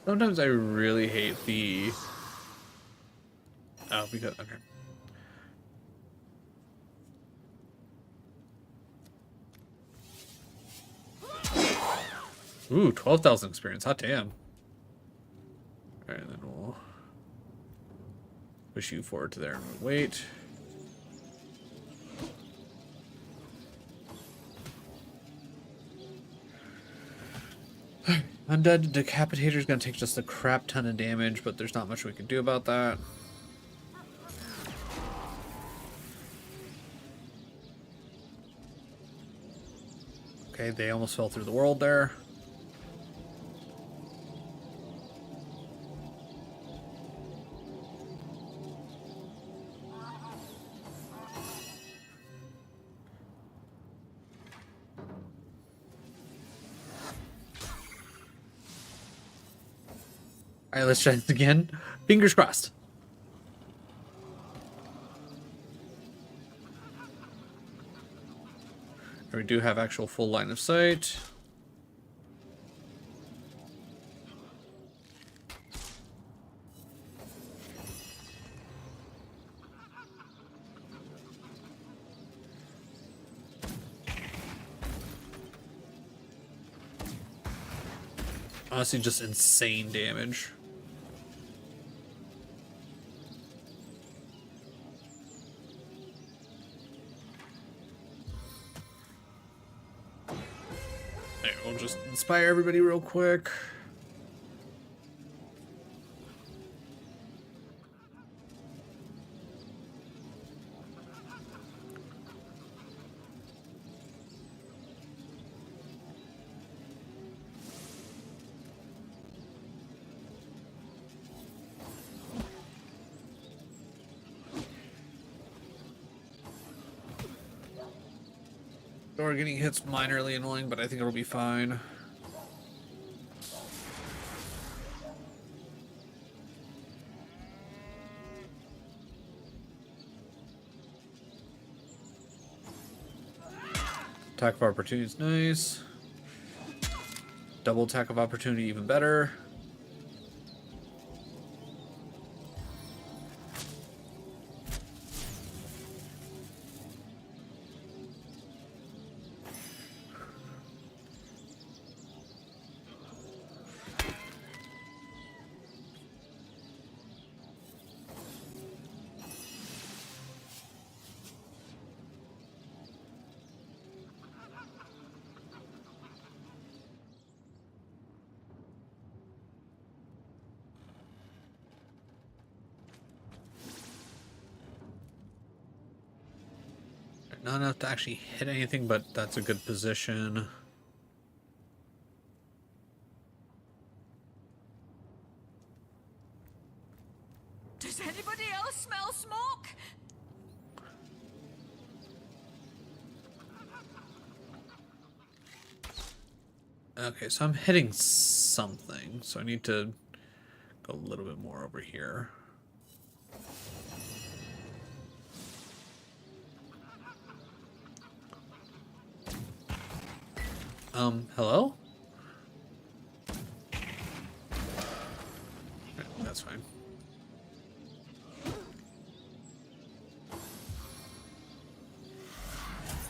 Speaker 1: Sometimes I really hate the... Oh, because... Okay. Ooh, 12,000 experience. Hot damn. Alright, then we'll push you forward to there and wait. Undead Decapitator is going to take just a crap ton of damage, but there's not much we can do about that. Okay, they almost fell through the world there. Alright, let's try this again. Fingers crossed. We do have actual full line of sight. Honestly, just insane damage. Alright, we'll just inspire everybody real quick. Door getting hit's minorly annoying, but I think it'll be fine. Attack of opportunity is nice. Double attack of opportunity even better. Not enough to actually hit anything, but that's a good position.
Speaker 14: Does anybody else smell smoke?
Speaker 1: Okay, so I'm hitting something, so I need to go a little bit more over here. Hello? Okay, that's fine.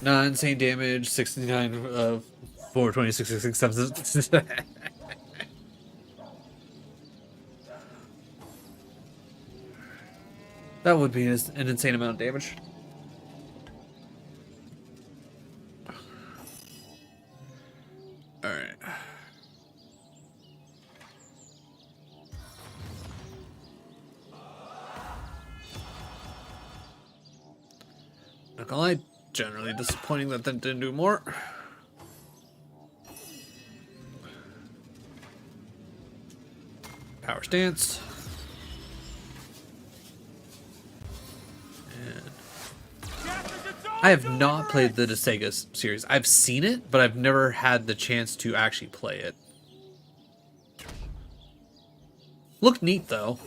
Speaker 1: Nah, insane damage, 69, 426, 67. That would be an insane amount of damage. Alright. Not gonna lie, generally disappointing that didn't do more. Power stance. I have not played the Sega series. I've seen it, but I've never had the chance to actually play it. Looked neat, though.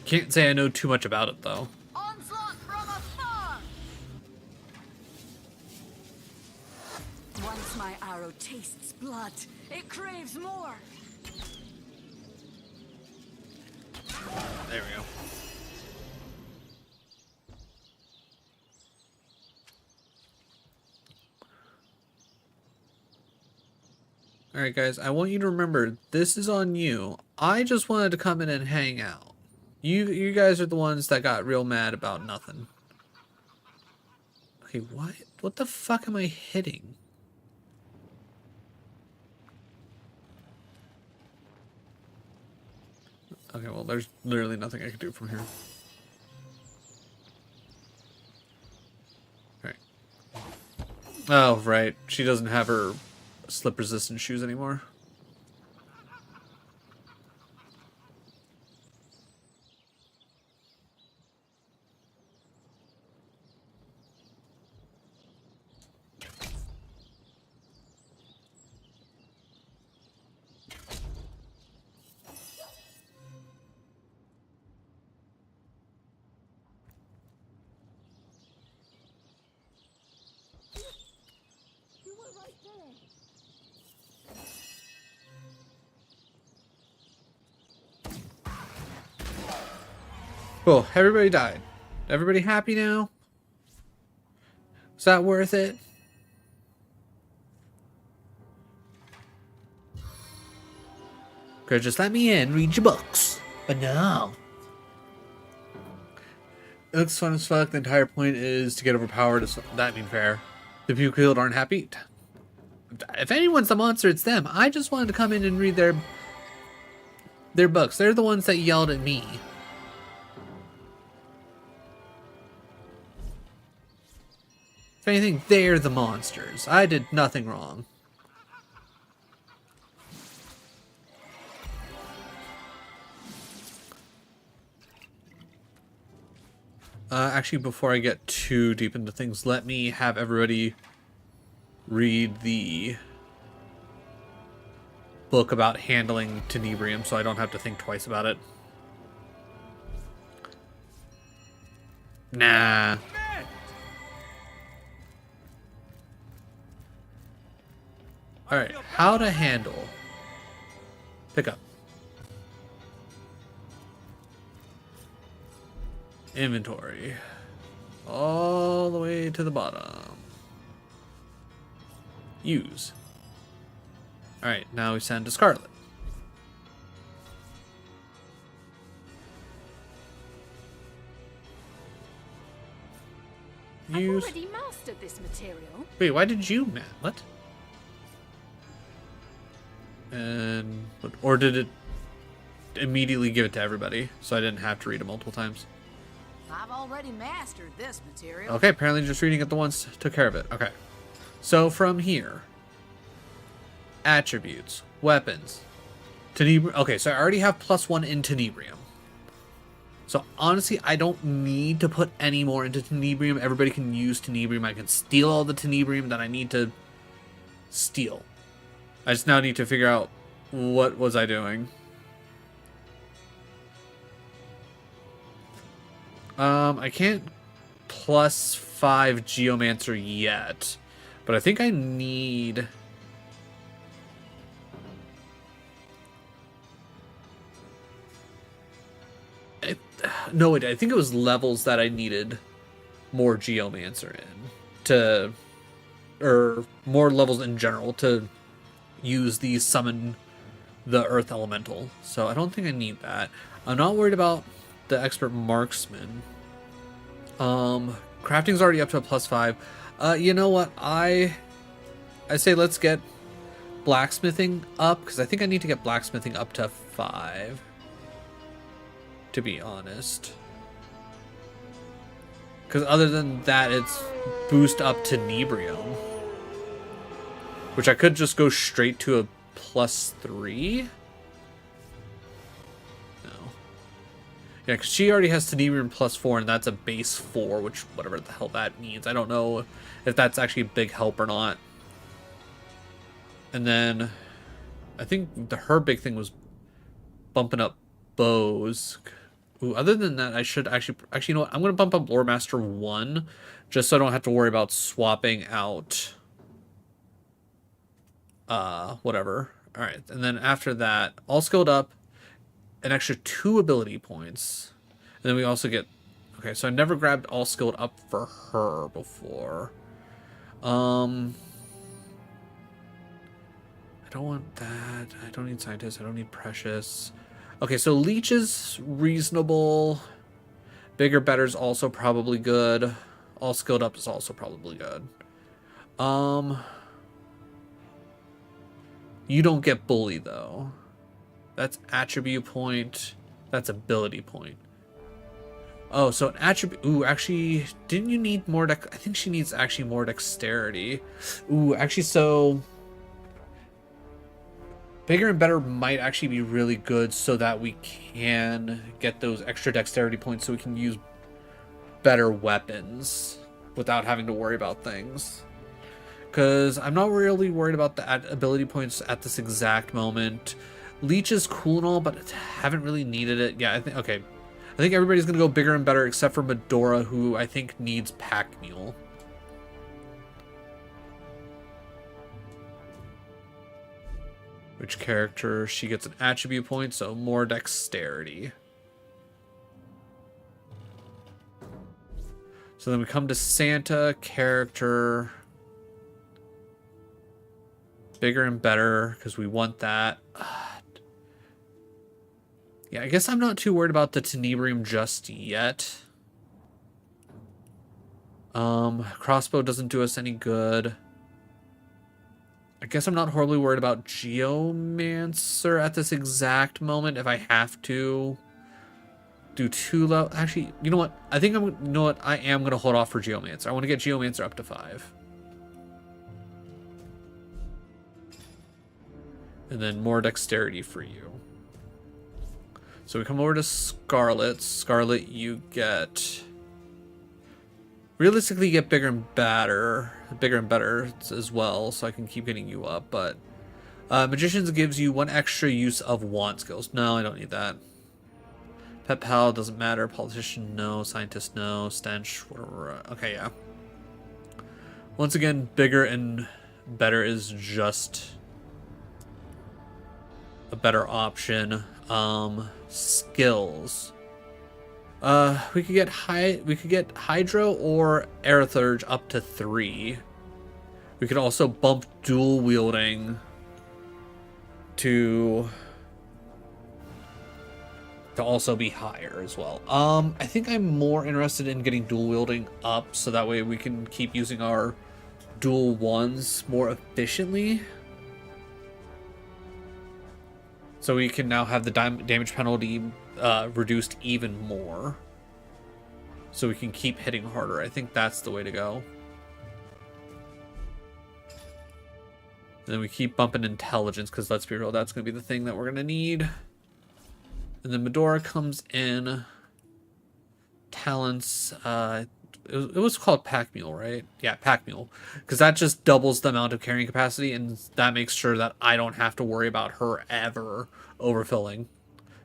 Speaker 1: Can't say I know too much about it, though.
Speaker 14: Onslaught from afar! Once my arrow tastes blood, it craves more.
Speaker 1: There we go. Alright guys, I want you to remember, this is on you. I just wanted to come in and hang out. You guys are the ones that got real mad about nothing. Okay, what? What the fuck am I hitting? Okay, well, there's literally nothing I can do from here. Alright. Oh, right. She doesn't have her slip-resistant shoes anymore. Cool. Everybody died. Everybody happy now? Is that worth it? Could just let me in, read your books. But no. It looks fun as fuck. The entire point is to get overpowered. Does that mean fair? The people killed aren't happy? If anyone's the monster, it's them. I just wanted to come in and read their books. They're the ones that yelled at me. If anything, they're the monsters. I did nothing wrong. Actually, before I get too deep into things, let me have everybody read the book about handling tenebrium so I don't have to think twice about it. Nah. Alright, how to handle. Pick up. Inventory. All the way to the bottom. Use. Alright, now we send to Scarlet. Use.
Speaker 5: I've already mastered this material.
Speaker 1: Wait, why did you, Matt? What? And or did it immediately give it to everybody so I didn't have to read it multiple times?
Speaker 6: I've already mastered this material.
Speaker 1: Okay, apparently just reading it the once took care of it. Okay. So from here, attributes, weapons, tenebrium. Okay, so I already have +1 in tenebrium. So honestly, I don't need to put any more into tenebrium. Everybody can use tenebrium. I can steal all the tenebrium that I need to steal. I just now need to figure out what was I doing. I can't +5 Geomancer yet, but I think I need... No, wait, I think it was levels that I needed more Geomancer in to... Or more levels in general to use the summon the Earth Elemental. So I don't think I need that. I'm not worried about the Expert Marksman. Crafting's already up to a +5. You know what? I say let's get blacksmithing up, because I think I need to get blacksmithing up to 5. To be honest. Because other than that, it's boost up tenebrium. Which I could just go straight to a +3. No. Yeah, because she already has tenebrium +4, and that's a base 4, which whatever the hell that means. I don't know if that's actually a big help or not. And then I think her big thing was bumping up bows. Ooh, other than that, I should actually, you know what? I'm going to bump up Lore Master 1, just so I don't have to worry about swapping out, whatever. All right, and then after that, all skilled up, an extra 2 ability points. And then we also get, okay, so I never grabbed all skilled up for her before. I don't want that. I don't need scientist. I don't need precious. Okay, so leech is reasonable. Bigger, better is also probably good. All skilled up is also probably good. You don't get bully though. That's attribute point. That's ability point. Oh, so an attribute. Ooh, actually, didn't you need more? I think she needs actually more dexterity. Ooh, actually, so bigger and better might actually be really good so that we can get those extra dexterity points so we can use better weapons without having to worry about things. Because I'm not really worried about the ability points at this exact moment. Leech is cool and all, but I haven't really needed it. Yeah, I think, okay. I think everybody's going to go bigger and better except for Medora, who I think needs Pack Mule. Which character? She gets an attribute point, so more dexterity. So then we come to Santa, character. Bigger and better, because we want that. Yeah, I guess I'm not too worried about the Tenebrium just yet. Crossbow doesn't do us any good. I guess I'm not horribly worried about Geomancer at this exact moment if I have to do 2 level. Actually, you know what? I think you know what? I am going to hold off for Geomancer. I want to get Geomancer up to 5. And then more dexterity for you. So we come over to Scarlet. Scarlet, you get... Realistically, you get bigger and better as well, so I can keep getting you up. But Magicians gives you 1 extra use of wand skills. No, I don't need that. Pet Pal doesn't matter. Politician, no. Scientist, no. Stench, whatever. Okay, yeah. Once again, bigger and better is just a better option. Skills. We could get Hydro or Aerothurge up to 3. We could also bump dual wielding to also be higher as well. I think I'm more interested in getting dual wielding up so that way we can keep using our dual ones more efficiently. So we can now have the damage penalty reduced even more. So we can keep hitting harder. I think that's the way to go. And then we keep bumping intelligence, because let's be real, that's going to be the thing that we're going to need. And then Medora comes in. Talents. It was called Pack Mule, right? Yeah, Pack Mule. Because that just doubles the amount of carrying capacity, and that makes sure that I don't have to worry about her ever overfilling.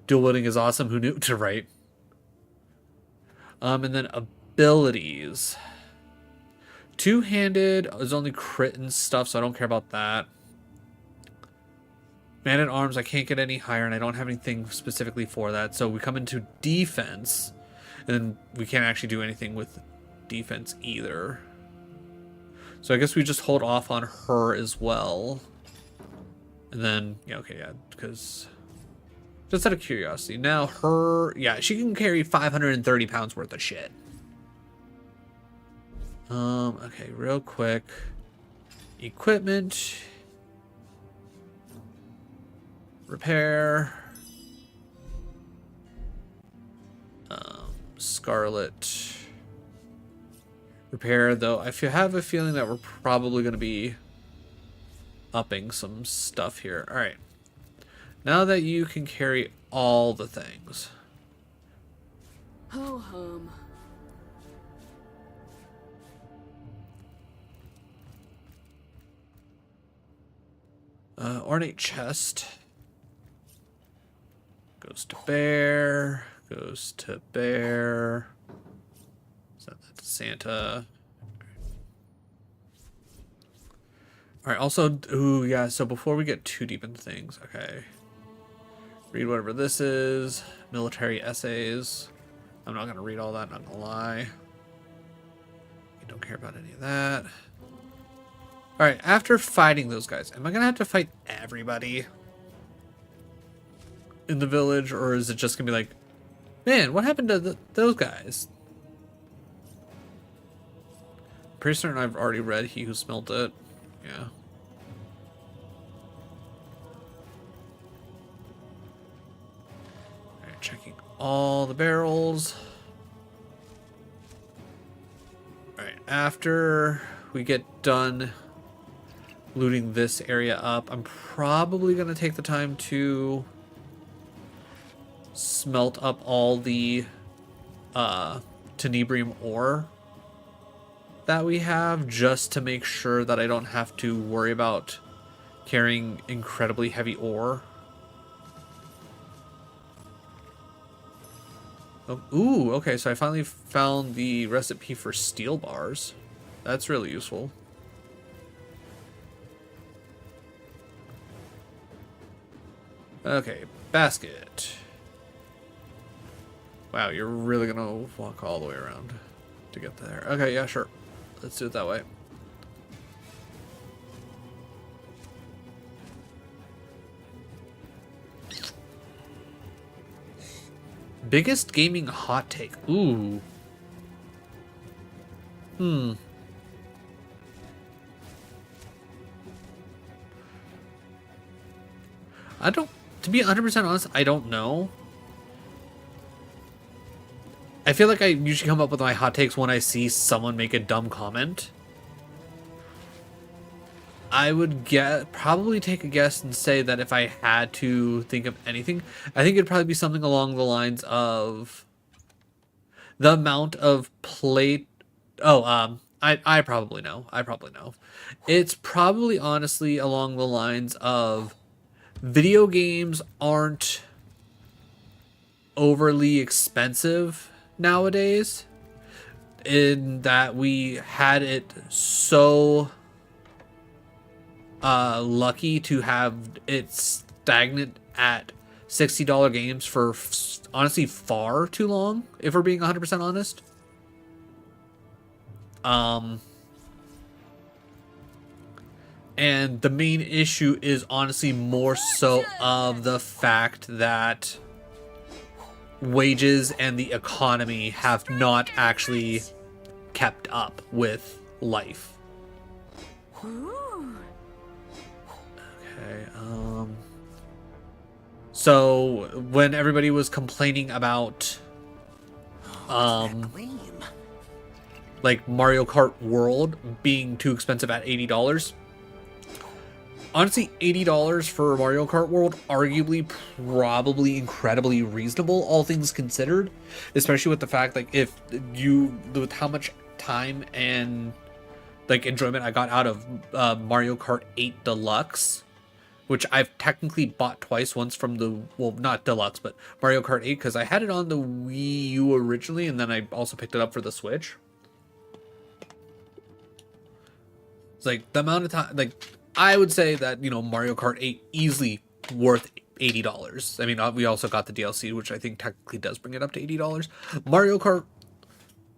Speaker 1: Dual wielding is awesome. Who knew to write? And then abilities. Two-handed is only crit and stuff, so I don't care about that. Man at arms, I can't get any higher, and I don't have anything specifically for that. So we come into defense, and then we can't actually do anything with defense either. So I guess we just hold off on her as well. And then, yeah, okay, yeah, because just out of curiosity, now her, yeah, she can carry 530 pounds worth of shit. Okay, real quick. Equipment. Repair. Scarlet. Repair, though I have a feeling that we're probably going to be upping some stuff here. All right. Now that you can carry all the things.
Speaker 5: Ho hum.
Speaker 1: Ornate chest. Goes to bear. Goes to bear. Send that to Santa. Alright, also, ooh, yeah, so before we get too deep into things, okay. Read whatever this is. Military essays. I'm not going to read all that, not going to lie. I don't care about any of that. Alright, after fighting those guys, am I going to have to fight everybody in the village? Or is it just going to be like, man, what happened to those guys? Pretty certain I've already read He Who Smelt It. Yeah. Alright, checking all the barrels. Alright, after we get done looting this area up, I'm probably going to take the time to smelt up all the tenebrium ore that we have, just to make sure that I don't have to worry about carrying incredibly heavy ore. Oh, ooh, okay, so I finally found the recipe for steel bars. That's really useful. Okay, basket. Wow, you're really gonna walk all the way around. to get there. Okay, yeah, sure. Let's do it that way. Biggest gaming hot take. Ooh. I don't, to be 100% honest, I don't know. I feel like I usually come up with my hot takes when I see someone make a dumb comment. I would probably take a guess and say that if I had to think of anything, I think it'd probably be something along the lines of the amount of play. Oh, I probably know. I probably know. It's probably honestly along the lines of video games aren't overly expensive nowadays, in that we had it so lucky to have it stagnant at $60 games for honestly far too long, if we're being 100% honest. And the main issue is honestly more so of the fact that wages and the economy have not actually kept up with life. Okay, so when everybody was complaining about like Mario Kart World being too expensive at $80, honestly, $80 for Mario Kart World, arguably, probably incredibly reasonable, all things considered. Especially with the fact, like, with how much time and, like, enjoyment I got out of Mario Kart 8 Deluxe, which I've technically bought twice, once from the, well, not Deluxe, but Mario Kart 8, because I had it on the Wii U originally, and then I also picked it up for the Switch. It's like, the amount of time, like, I would say that, you know, Mario Kart 8 easily worth $80. I mean, we also got the DLC, which I think technically does bring it up to $80. Mario Kart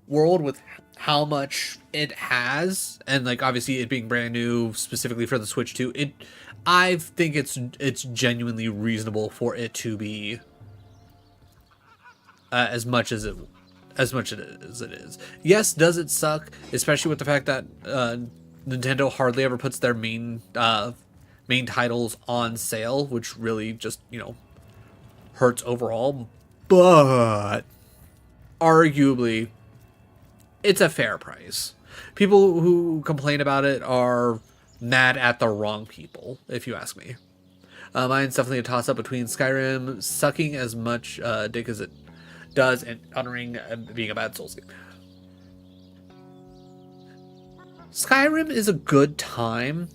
Speaker 1: World, with how much it has, and like obviously it being brand new specifically for the Switch 2, I think it's genuinely reasonable for it to be as much as it is. Yes, does it suck, especially with the fact that Nintendo hardly ever puts their main titles on sale, which really just, you know, hurts overall. But arguably, it's a fair price. People who complain about it are mad at the wrong people, if you ask me. Mine's definitely a toss-up between Skyrim sucking as much dick as it does and Elden Ring being a bad Souls game. Skyrim is a good time,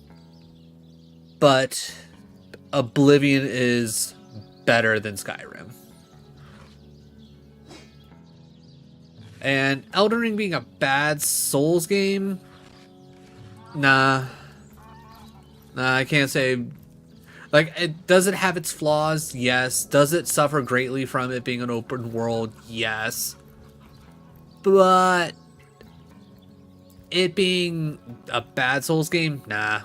Speaker 1: but Oblivion is better than Skyrim. And Elden Ring being a bad Souls game, nah, I can't say. Like, does it have its flaws? Yes. Does it suffer greatly from it being an open world? Yes. But it being a bad Souls game? Nah.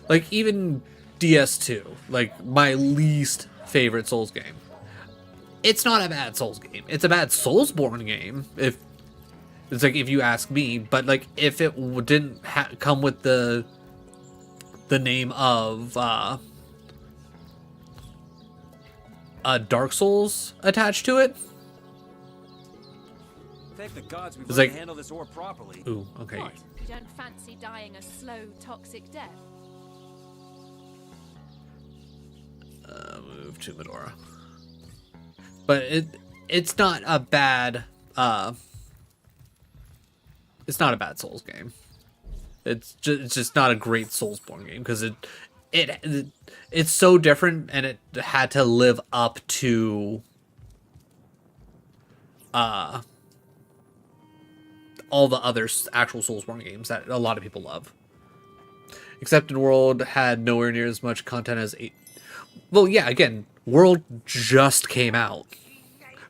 Speaker 1: Like, even DS2, like, my least favorite Souls game. It's not a bad Souls game. It's a bad Soulsborne game, if you ask me. But, like, if it didn't come with the name of Dark Souls attached to it.
Speaker 3: Thank the gods we've
Speaker 1: It's
Speaker 3: learned
Speaker 1: like,
Speaker 3: to handle this ore properly.
Speaker 1: Ooh, okay.
Speaker 5: What? You don't fancy dying a slow, toxic death?
Speaker 1: Move to Medora. But it's not a bad Souls game. It's just not a great Soulsborne game, because it's so different, and it had to live up to all the other actual Soulsborne games that a lot of people love. Accepted World had nowhere near as much content as 8. Well, yeah, again, World just came out.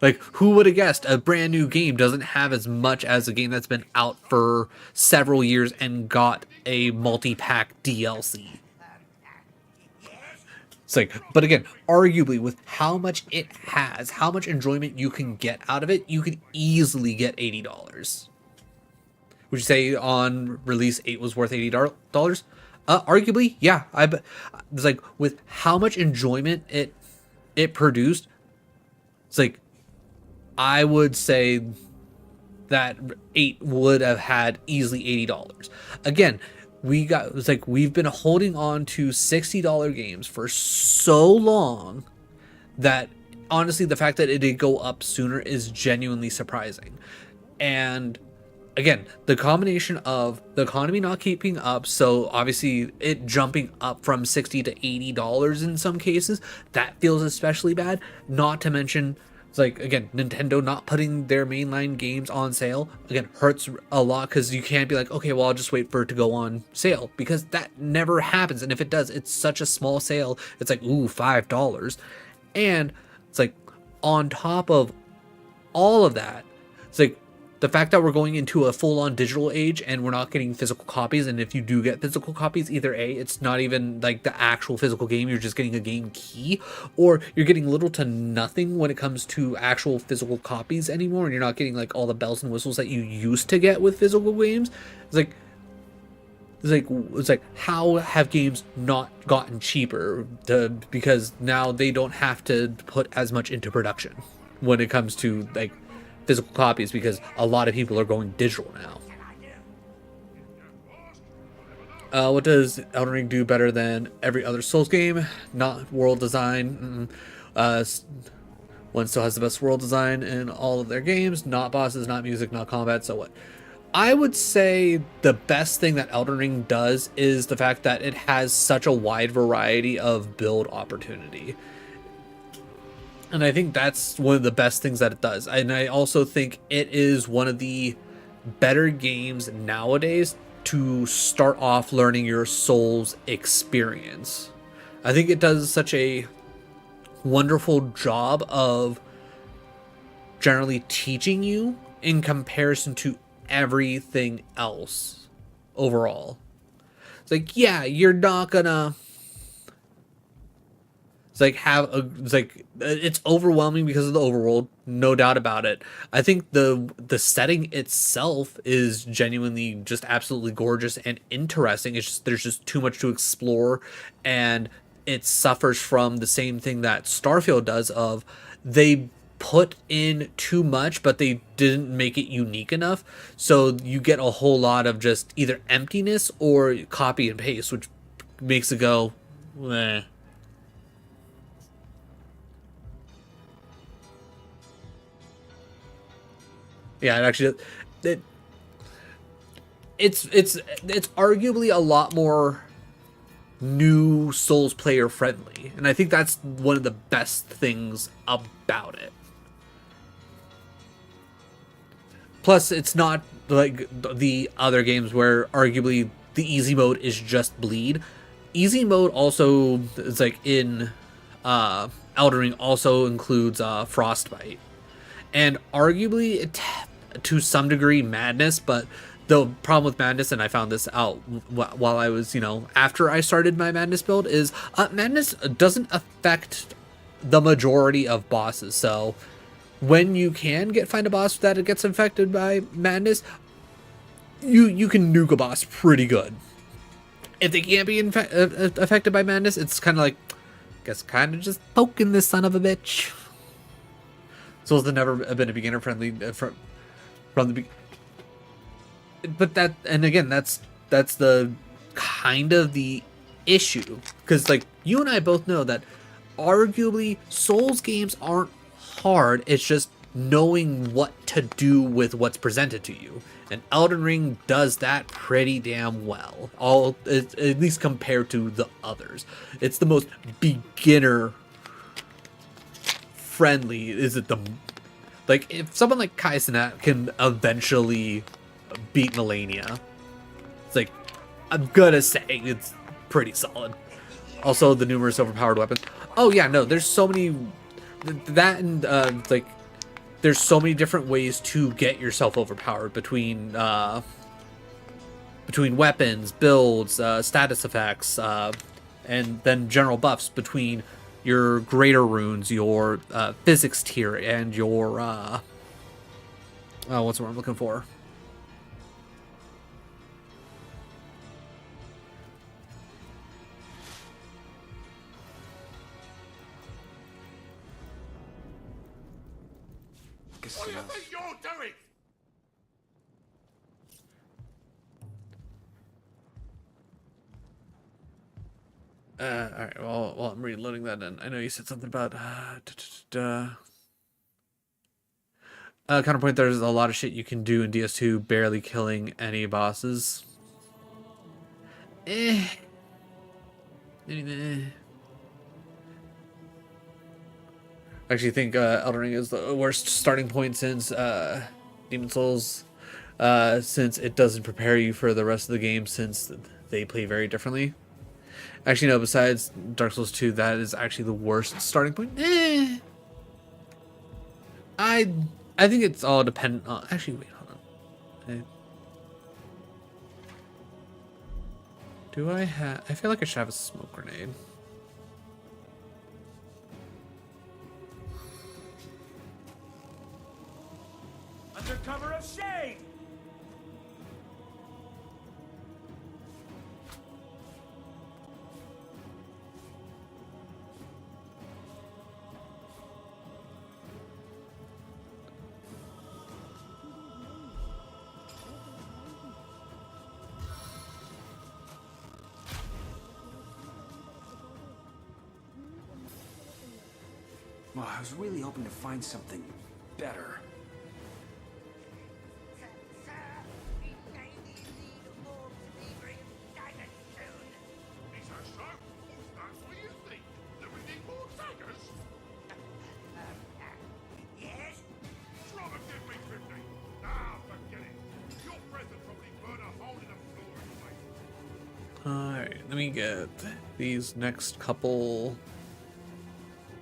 Speaker 1: Like, who would have guessed a brand new game doesn't have as much as a game that's been out for several years and got a multi-pack DLC? It's like, but again, arguably with how much it has, how much enjoyment you can get out of it, you could easily get $80. Would you say on release 8 was worth $80? Arguably, yeah. It's like with how much enjoyment it produced. It's like I would say that 8 would have had easily $80. Again, we've been holding on to $60 games for so long that honestly the fact that it did go up sooner is genuinely surprising. And again, the combination of the economy not keeping up, so obviously it jumping up from $60 to $80 in some cases, that feels especially bad. Not to mention, it's like, again, Nintendo not putting their mainline games on sale, again, hurts a lot because you can't be like, okay, well, I'll just wait for it to go on sale, because that never happens. And if it does, it's such a small sale. It's like, ooh, $5. And it's like, on top of all of that, it's like, the fact that we're going into a full-on digital age and we're not getting physical copies, and if you do get physical copies, either A, it's not even like the actual physical game, you're just getting a game key, or you're getting little to nothing when it comes to actual physical copies anymore, and you're not getting like all the bells and whistles that you used to get with physical games. It's like how have games not gotten cheaper because now they don't have to put as much into production when it comes to like physical copies, because a lot of people are going digital now. What does Elden Ring do better than every other Souls game? Not world design. One still has the best world design in all of their games. Not bosses, not music, not combat. So what? I would say the best thing that Elden Ring does is the fact that it has such a wide variety of build opportunity. And I think that's one of the best things that it does. And I also think it is one of the better games nowadays to start off learning your Souls experience. I think it does such a wonderful job of generally teaching you in comparison to everything else overall. It's like, yeah, you're not gonna... it's overwhelming because of the overworld, no doubt about it. I think the setting itself is genuinely just absolutely gorgeous and interesting. It's just there's just too much to explore, and it suffers from the same thing that Starfield does of they put in too much but they didn't make it unique enough, so you get a whole lot of just either emptiness or copy and paste, which makes it go meh. Yeah, it actually, it's arguably a lot more new Souls player friendly, and I think that's one of the best things about it. Plus, it's not like the other games where arguably the easy mode is just bleed. Easy mode also is like in Elden Ring also includes frostbite, and arguably to some degree madness, but the problem with madness, and I found this out while I was, after I started my madness build, is madness doesn't affect the majority of bosses. So when you can find a boss that it gets infected by madness, you can nuke a boss pretty good. If they can't be affected by madness, it's kind of like, I guess, kind of just poking this son of a bitch. Souls have never been a beginner friendly from the beginning. But that, and again, that's the kind of the issue, because like you and I both know that arguably Souls games aren't hard. It's just knowing what to do with what's presented to you, and Elden Ring does that pretty damn well. At least compared to the others, it's the most beginner friendly. Is it the like if someone like Kai Cenat can eventually beat Melania, it's like I'm gonna say pretty solid. Also, the numerous overpowered weapons. Oh yeah, no, there's so many that and like there's so many different ways to get yourself overpowered between weapons, builds, status effects, and then general buffs between your greater runes, your physics tier, and your what's the word I'm looking for?
Speaker 10: What do you think you're doing?
Speaker 1: Alright, well, while I'm reloading that in, I know you said something about counterpoint, there's a lot of shit you can do in DS2, barely killing any bosses. I actually think Elden Ring is the worst starting point since Demon Souls, since it doesn't prepare you for the rest of the game, since they play very differently. Actually, no, besides Dark Souls 2, that is actually the worst starting point. I think it's all dependent on... Actually, wait, hold on. Do I have... I feel like I should have a smoke grenade.
Speaker 10: Under cover of shade!
Speaker 3: Well, I was really hoping to find something better.
Speaker 10: Yes? Trouble give me 50. Nah, forget it. Your present probably burn a hole in the floor anyway.
Speaker 1: Alright, let me get these next couple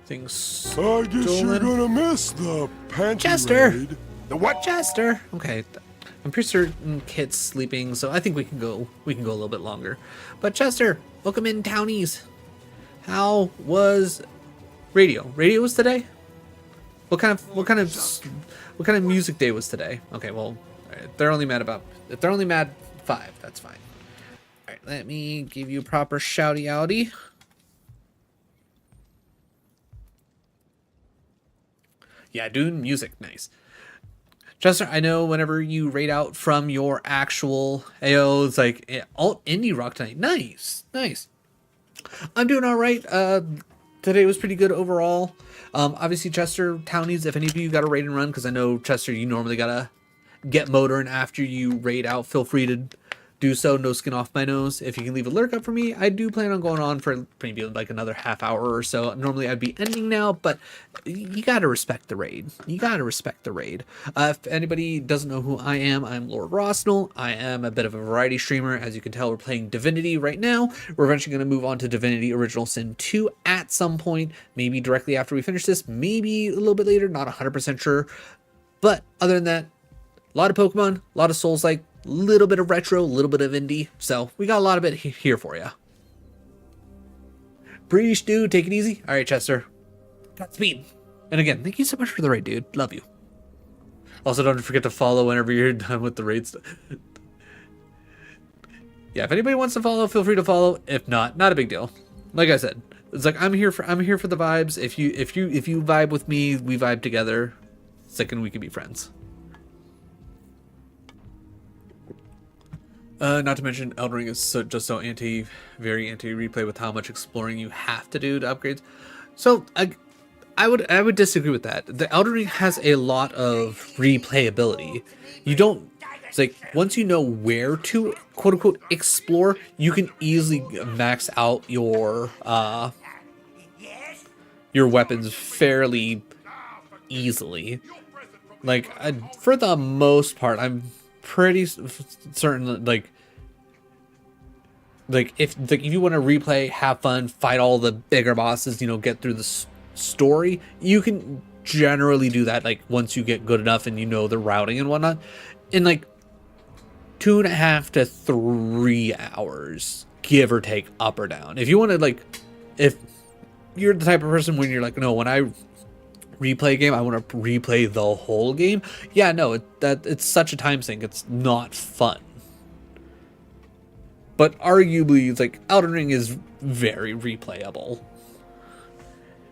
Speaker 1: things.
Speaker 15: I guess you're gonna miss the pantry
Speaker 1: Chester!
Speaker 15: raid.
Speaker 1: The what? Chester! Okay, I'm pretty certain Kit's sleeping, so I think we can go a little bit longer. But Chester, welcome in, townies. How was radio? Radio was today? What kind of music day was today? Okay, well, if they're only mad 5, that's fine. Alright, let me give you proper shouty-outy. Yeah, doing music, nice. Chester, I know whenever you rate out from your actual AO, it's like alt indie rock tonight. Nice, nice. I'm doing all right. Today was pretty good overall. Obviously, Chester, townies, if any of you got a raid and run, because I know Chester, you normally gotta get motoring after you raid out. Feel free to do so. No skin off my nose. If you can leave a lurk up for me, I do plan on going on for maybe like another half hour or so. Normally I'd be ending now, but you gotta respect the raid. You gotta respect the raid. If anybody doesn't know who I am, I'm Lord Rosnell. I am a bit of a variety streamer. As you can tell, we're playing Divinity right now. We're eventually going to move on to Divinity Original Sin 2 at some point, maybe directly after we finish this, maybe a little bit later, not 100% sure. But other than that, a lot of Pokemon, a lot of Souls-like, little bit of retro, a little bit of indie. So we got a lot of it here for you. Breach, dude, take it easy. All right, Chester. Godspeed. And again, thank you so much for the raid, dude. Love you. Also, don't forget to follow whenever you're done with the raid stuff. Yeah, if anybody wants to follow, feel free to follow. If not, not a big deal. Like I said, it's like I'm here for the vibes. If you vibe with me, we vibe together. Second, we can be friends. Not to mention, Elden Ring is just so very anti-replay with how much exploring you have to do to upgrades. So I would disagree with that. The Elden Ring has a lot of replayability. You don't. It's like once you know where to quote unquote explore, you can easily max out your weapons fairly easily. Like for the most part, I'm pretty certain that, like, like if you want to replay, have fun, fight all the bigger bosses, you know, get through the story, you can generally do that like once you get good enough and you know the routing and whatnot in like 2.5 to 3 hours, give or take, up or down. If you want to, like, if you're the type of person when you're like, no, when I replay a game, I want to replay the whole game. Yeah, no, it's such a time sink. It's not fun. But arguably, it's like Elden Ring is very replayable.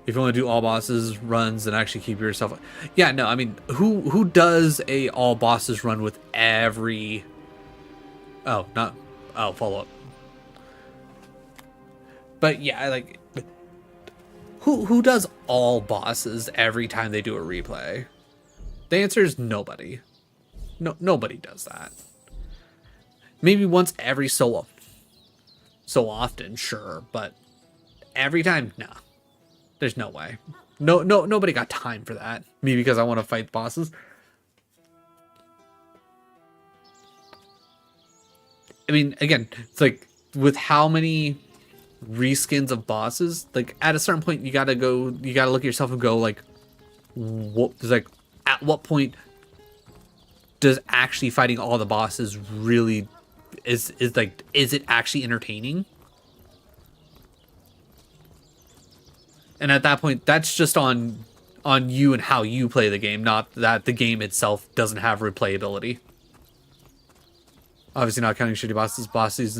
Speaker 1: If you want to do all bosses runs and actually keep yourself, yeah, no, I mean, who does a all bosses run with every? Follow up. But yeah, like, who does all bosses every time they do a replay? The answer is nobody. No, nobody does that. Maybe once every so often, sure, but every time, nah. There's no way. Nobody got time for that. Me, because I want to fight bosses. I mean, again, it's like with how many reskins of bosses, like at a certain point you gotta look at yourself and go like, at what point does actually fighting all the bosses really is it actually entertaining? And at that point, that's just on you and how you play the game, not that the game itself doesn't have replayability. Obviously not counting shitty bosses.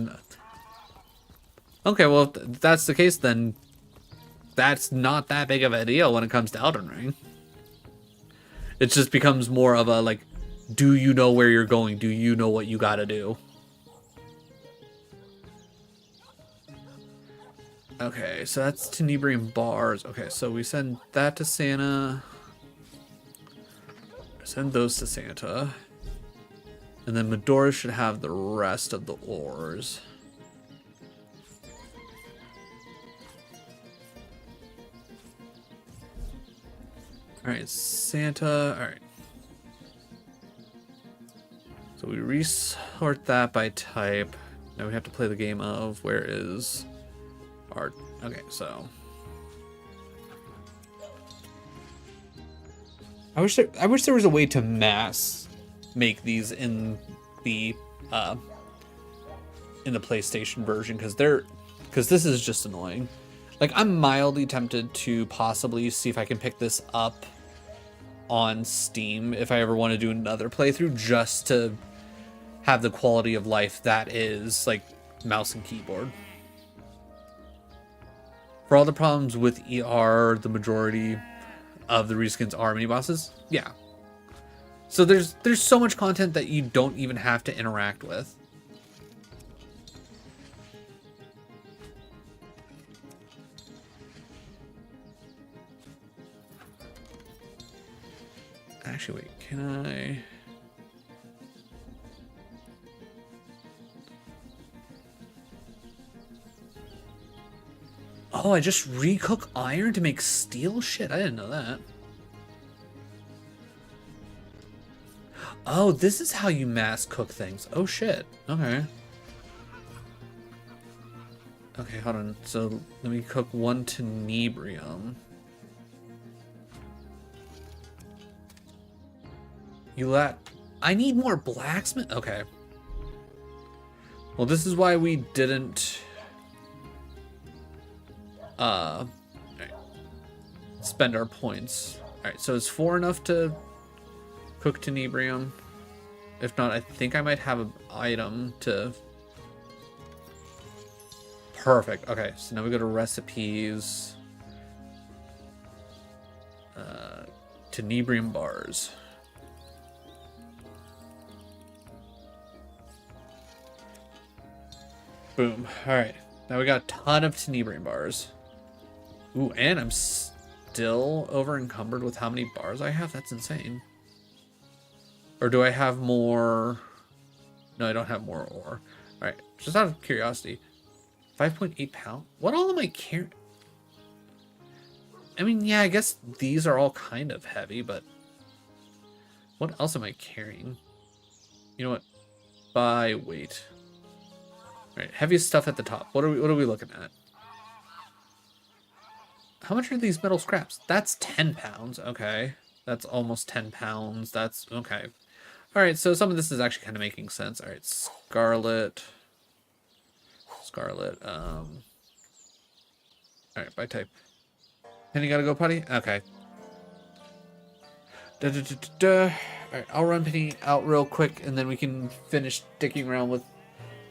Speaker 1: Okay, well, if that's the case, then that's not that big of a deal when it comes to Elden Ring. It just becomes more of a, like, do you know where you're going? Do you know what you gotta do? Okay, so that's Tenebrium Bars. Okay, so we send that to Santa. Send those to Santa. And then Medora should have the rest of the ores. Alright, Santa. Alright. So we resort that by type. Now we have to play the game of where is our... Okay, so... I wish there was a way to mass make these in the PlayStation version, because this is just annoying. Like, I'm mildly tempted to possibly see if I can pick this up on Steam if I ever want to do another playthrough, just to have the quality of life that is like mouse and keyboard. For all the problems with ER, the majority of the reskins are mini bosses. Yeah. So there's so much content that you don't even have to interact with. Actually, wait, can I... Oh, I just recook iron to make steel? Shit, I didn't know that. Oh, this is how you mass cook things. Oh, shit. Okay. Okay, hold on. So, let me cook 1 tenebrium. I need more blacksmith? Okay. Well, this is why we didn't... spend our points. Alright, so is 4 enough to cook tenebrium? If not, I think I might have an item to... Perfect. Okay, so now we go to recipes. Tenebrium bars. Boom. Alright. Now we got a ton of tenebrium bars. Ooh, and I'm still over encumbered with how many bars I have? That's insane. Or do I have more? No, I don't have more ore. Alright, just out of curiosity. 5.8 pounds? What all am I carrying? I mean, yeah, I guess these are all kind of heavy, but... What else am I carrying? You know what? By weight. Alright, heaviest stuff at the top. What are we looking at? How much are these metal scraps? That's 10 pounds. Okay. That's almost 10 pounds. That's okay. Alright, so some of this is actually kind of making sense. Alright, Scarlet. Alright, by type. Penny gotta go potty? Okay. Alright, I'll run Penny out real quick and then we can finish dicking around with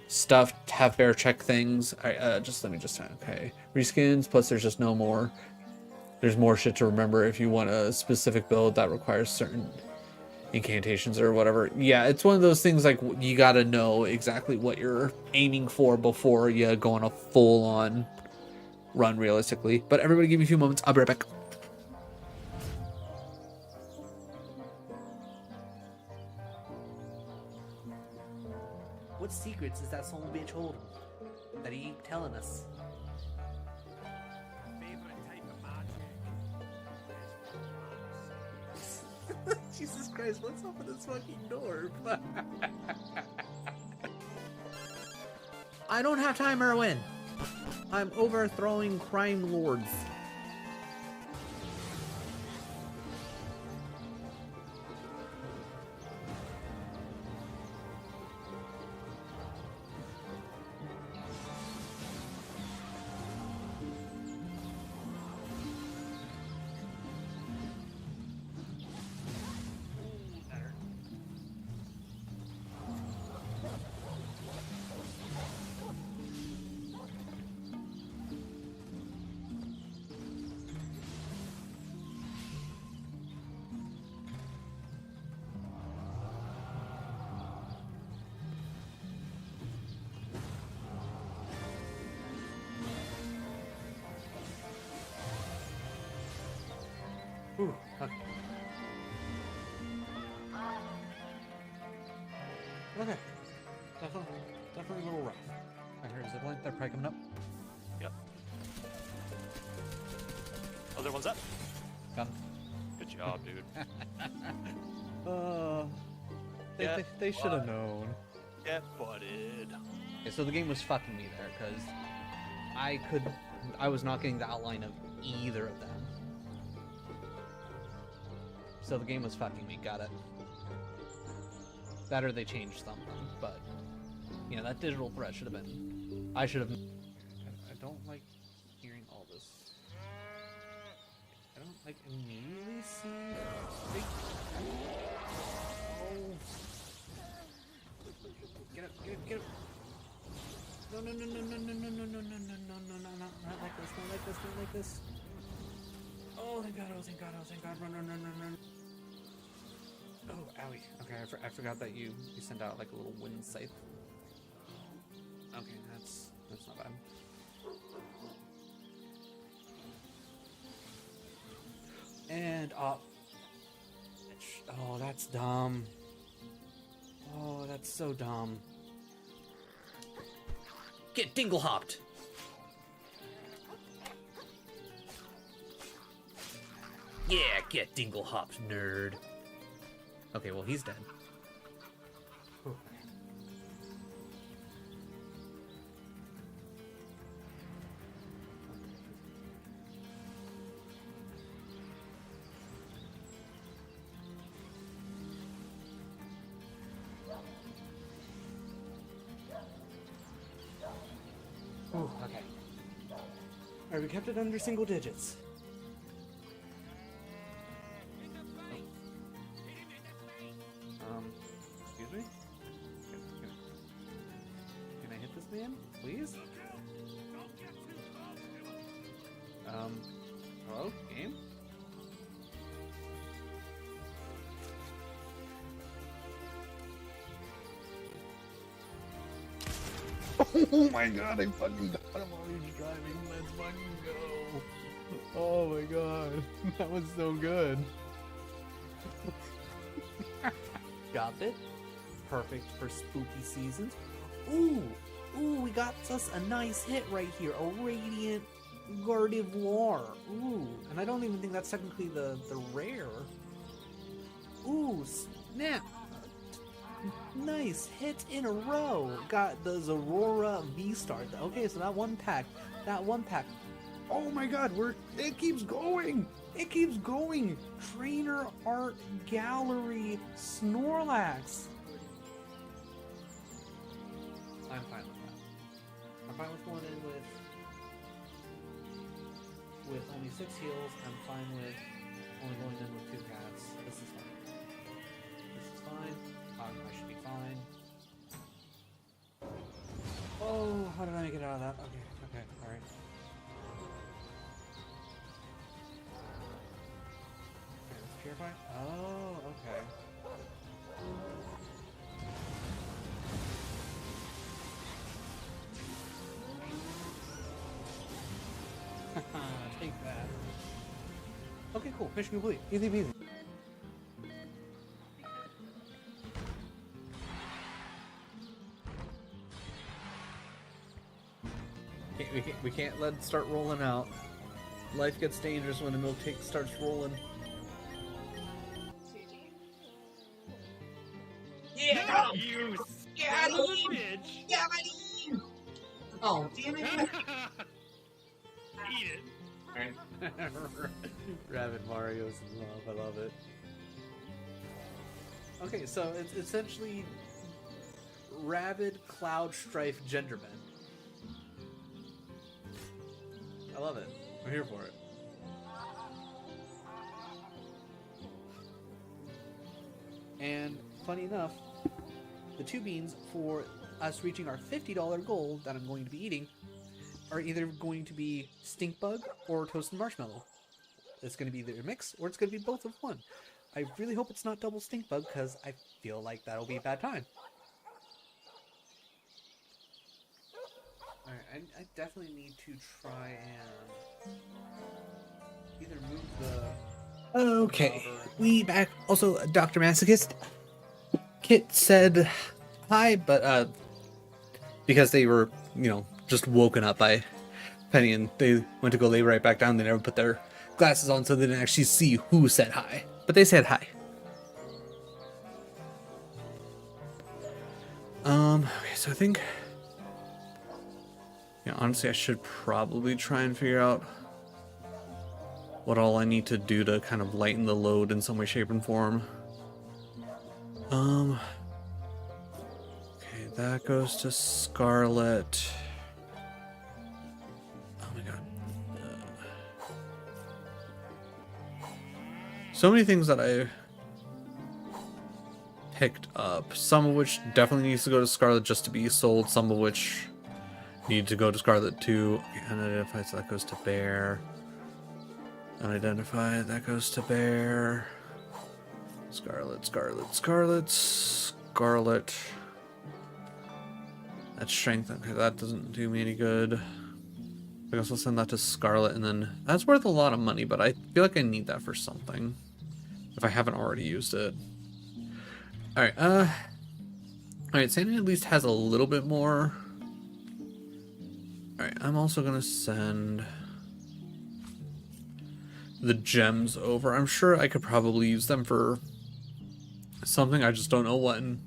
Speaker 1: stuff, have bear check things. Alright, okay. Reskins, plus there's just no more. There's more shit to remember if you want a specific build that requires certain incantations or whatever. Yeah, it's one of those things like you gotta know exactly what you're aiming for before you go on a full-on run realistically. But everybody give me a few moments. I'll be right back.
Speaker 18: What secrets is that son of a bitch holding that he ain't telling us?
Speaker 1: Jesus Christ, what's up with this fucking door? I don't have time, Erwin. I'm overthrowing crime lords.
Speaker 18: Ooh, okay.
Speaker 1: Okay. Definitely a little rough. I heard a zipline. They're probably coming up.
Speaker 19: Yep. Other one's up.
Speaker 1: Got him.
Speaker 19: Good job, dude.
Speaker 1: They should have known.
Speaker 19: Get butted.
Speaker 1: Okay, so the game was fucking me there because I was not getting the outline of either of them. So the game was fucking me. Got it. That or they changed something, but you know that digital threat should have been. I should have. I don't like hearing all this. I don't like immediately see. Oh. Get up! Get up! Get up! No! Not like this! Not like this! Not like this! Oh, thank God! Oh, thank God! Oh, thank God! Run! Oh, owie. Okay, I forgot that you sent out like a little wind scythe. Okay, that's not bad. And up. Oh, that's dumb. Oh, that's so dumb. Get dingle hopped. Yeah, get dingle hopped, nerd. Okay, well, he's dead. Oh, okay. Alright, we kept it under single digits. Excuse me? Can I hit this man, please? Hello? Game? Oh my God, I fucking got him while he's driving. Let's fucking go. Oh my God. That was so good. Got it. Perfect for spooky seasons. Ooh, we got us a nice hit right here. A Radiant Gardevoir. Ooh, and I don't even think that's technically the rare. Ooh, snap. nice hits in a row. Got the Zorora V-Star. Okay, so that one pack. Oh my god, it keeps going. It keeps going. Trainer Art Gallery Snorlax. I'm fine with that. I'm fine with going in with only 6 heals. I'm fine with only going in with 2 cats. This is fine. This is fine. I should be fine. Oh, how did I get out of that? Okay, alright. Okay, let's purify. Oh, okay. Take that. Okay, cool. Mission complete. Easy peasy. We can't let it start rolling out. Life gets dangerous when the milk starts rolling.
Speaker 20: Yeah, you son of a bitch! Oh, damn it! Eat it.
Speaker 1: Rabid Mario's in love. I love it. Okay, so it's essentially Rabid Cloud Strife Gender Bend. I love it. I'm here for it. And funny enough, the 2 beans for us reaching our $50 goal that I'm going to be eating are either going to be stink bug or toasted marshmallow. It's going to be either a mix or it's going to be both of one. I really hope it's not double stink bug because I feel like that'll be a bad time. Alright, I definitely need to try and either move the... Okay, we back. Also, Dr. Masochist. Kit said hi, but because they were, just woken up by Penny and they went to go lay right back down, they never put their glasses on, so they didn't actually see who said hi. But they said hi. Okay, so I think... honestly, I should probably try and figure out what all I need to do to kind of lighten the load in some way, shape, and form. Okay, that goes to Scarlet. Oh my god. So many things that I picked up, some of which definitely needs to go to Scarlet just to be sold, some of which need to go to Scarlet too. Okay, unidentify, so that goes to Bear. Unidentify, that goes to Bear. Scarlet. That's strength. Okay, that doesn't do me any good. I guess I'll send that to Scarlet, and then that's worth a lot of money, but I feel like I need that for something if I haven't already used it. Alright, Santa at least has a little bit more. Alright, I'm also gonna send the gems over. I'm sure I could probably use them for something, I just don't know what. And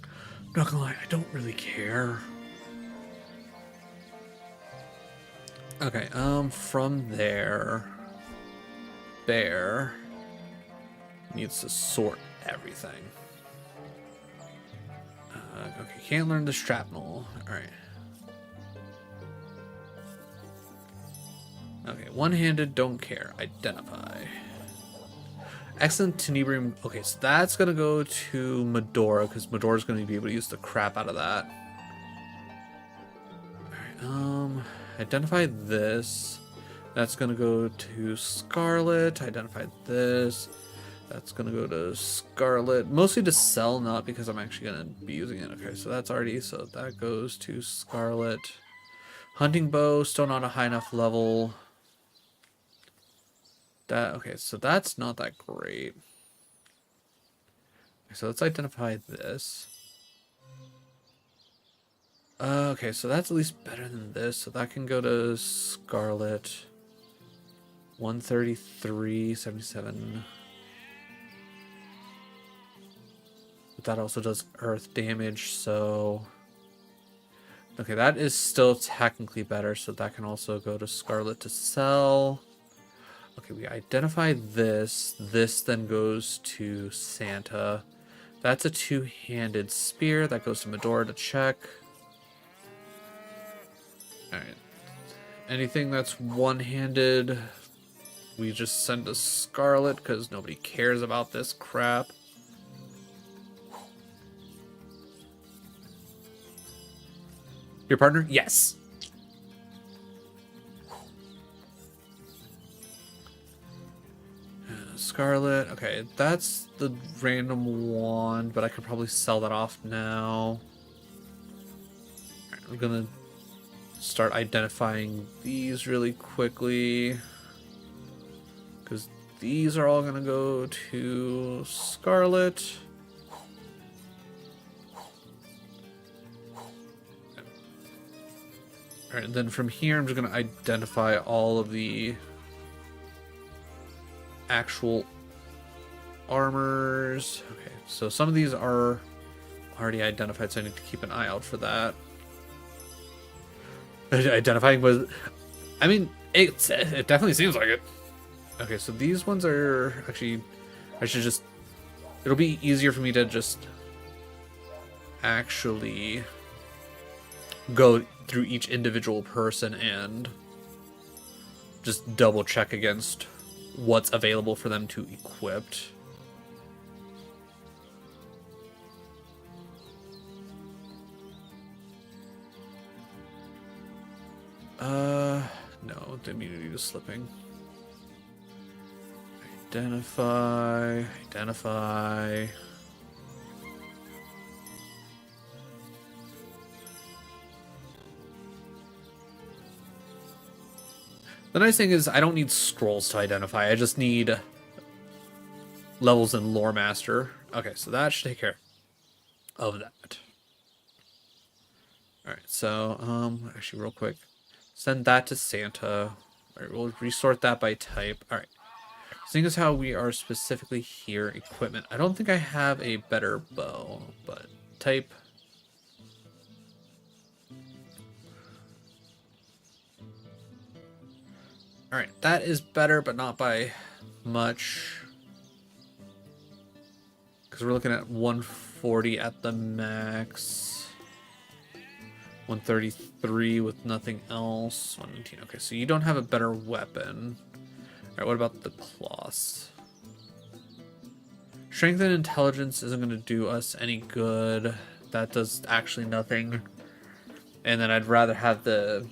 Speaker 1: I'm not gonna lie, I don't really care. Okay, from there, Bear needs to sort everything. Okay, can't learn the shrapnel. Alright. Okay, one-handed, don't care. Identify. Excellent Tenebrium. Okay, so that's gonna go to Medora, because Medora's gonna be able to use the crap out of that. Alright, identify this. That's gonna go to Scarlet. Identify this. That's gonna go to Scarlet. Mostly to sell, not because I'm actually gonna be using it. Okay, so that's already, so that goes to Scarlet. Hunting bow, still not a high enough level. Okay, so that's not that great. So let's identify this. Okay, so that's at least better than this. So that can go to Scarlet. 133, 77. But that also does earth damage, so... Okay, that is still technically better, so that can also go to Scarlet to sell. Okay, we identify this. This then goes to Santa. That's a two-handed spear. That goes to Medora to check. Alright. Anything that's one-handed, we just send to Scarlet because nobody cares about this crap. Your partner? Yes. Scarlet. Okay, that's the random wand, but I could probably sell that off now. Alright, I'm gonna start identifying these really quickly, because these are all gonna go to Scarlet. Alright, and then from here I'm just gonna identify all of the actual armors. Okay, so some of these are already identified, so I need to keep an eye out for that. Identifying was, I mean, it definitely seems like it. Okay, so these ones are actually, I should just, it'll be easier for me to just actually go through each individual person and just double check against what's available for them to equip. No, the immunity to slipping. Identify. The nice thing is I don't need scrolls to identify. I just need levels in Lore Master. Okay, so that should take care of that. Alright, so, actually real quick. Send that to Santa. Alright, we'll resort that by type. Alright. Seeing as how we are specifically here, equipment. I don't think I have a better bow, but type. Alright, that is better, but not by much. Because we're looking at 140 at the max. 133 with nothing else. 119. Okay, so you don't have a better weapon. Alright, what about the cloths? Strength and intelligence isn't going to do us any good. That does actually nothing. And then I'd rather have the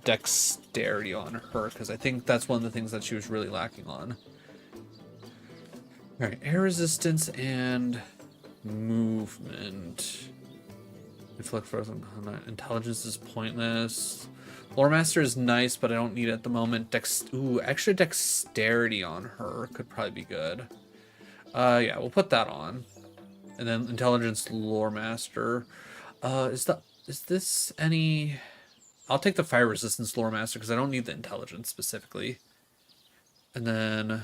Speaker 1: dexterity on her, because I think that's one of the things that she was really lacking on. Alright, air resistance and movement. Inflict frozen combat. Intelligence is pointless. Lore Master is nice, but I don't need it at the moment. Ooh, extra dexterity on her could probably be good. Yeah, we'll put that on. And then Intelligence Lore Master. Is this any... I'll take the Fire Resistance Lore Master because I don't need the Intelligence specifically. And then...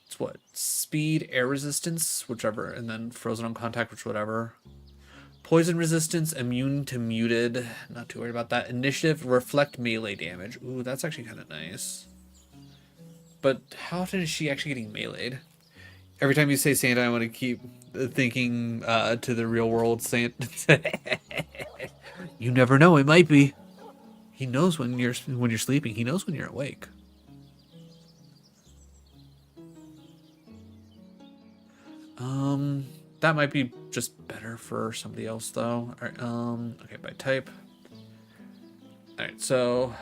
Speaker 1: It's what? Speed, Air Resistance, whichever. And then Frozen on Contact, which whatever. Poison Resistance, Immune to Muted. Not too worried about that. Initiative, Reflect Melee Damage. Ooh, that's actually kind of nice. But how often is she actually getting meleeed? Every time you say Santa, I want to keep thinking to the real world Santa. You never know, it might be. He knows when you're sleeping. He knows when you're awake. That might be just better for somebody else though. All right, okay, by type. All right, so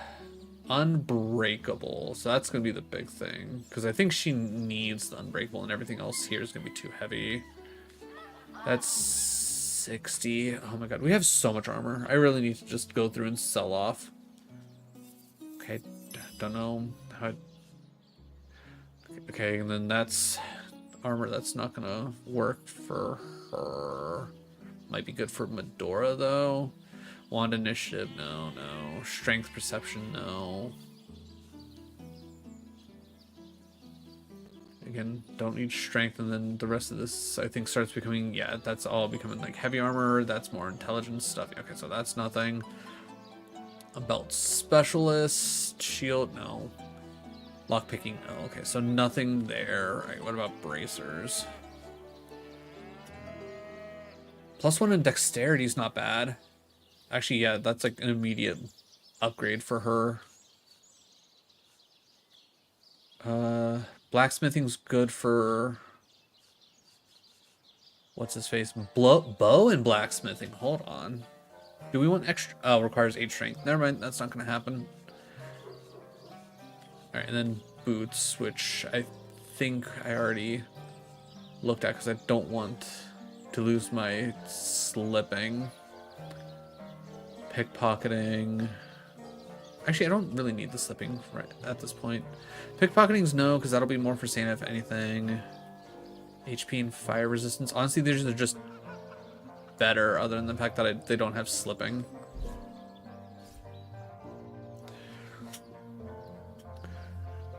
Speaker 1: Unbreakable. So that's gonna be the big thing because I think she needs the Unbreakable, and everything else here is gonna be too heavy. That's 60. Oh my god, we have so much armor. I really need to just go through and sell off. Okay, don't know how. Okay, and then that's armor that's not gonna work for her. Might be good for Medora though. Wand Initiative, no. Strength Perception, no. again, don't need strength, and then the rest of this, I think, starts becoming, yeah, that's all becoming like heavy armor. That's more intelligence stuff. Okay, so that's nothing. A belt specialist, shield, no. Lockpicking, no. Okay, so nothing there. All right, what about bracers? +1 in dexterity is not bad. Actually, yeah, that's like an immediate upgrade for her. Blacksmithing's good for... What's his face? Bow and blacksmithing. Hold on. Do we want extra? Oh, requires 8 strength. Never mind, that's not going to happen. Alright, and then boots, which I think I already looked at because I don't want to lose my slipping. Pickpocketing. Actually, I don't really need the slipping right at this point. Pickpocketing's no, because that'll be more for Santa if anything. HP and fire resistance. Honestly, these are just better, other than the fact that they don't have slipping.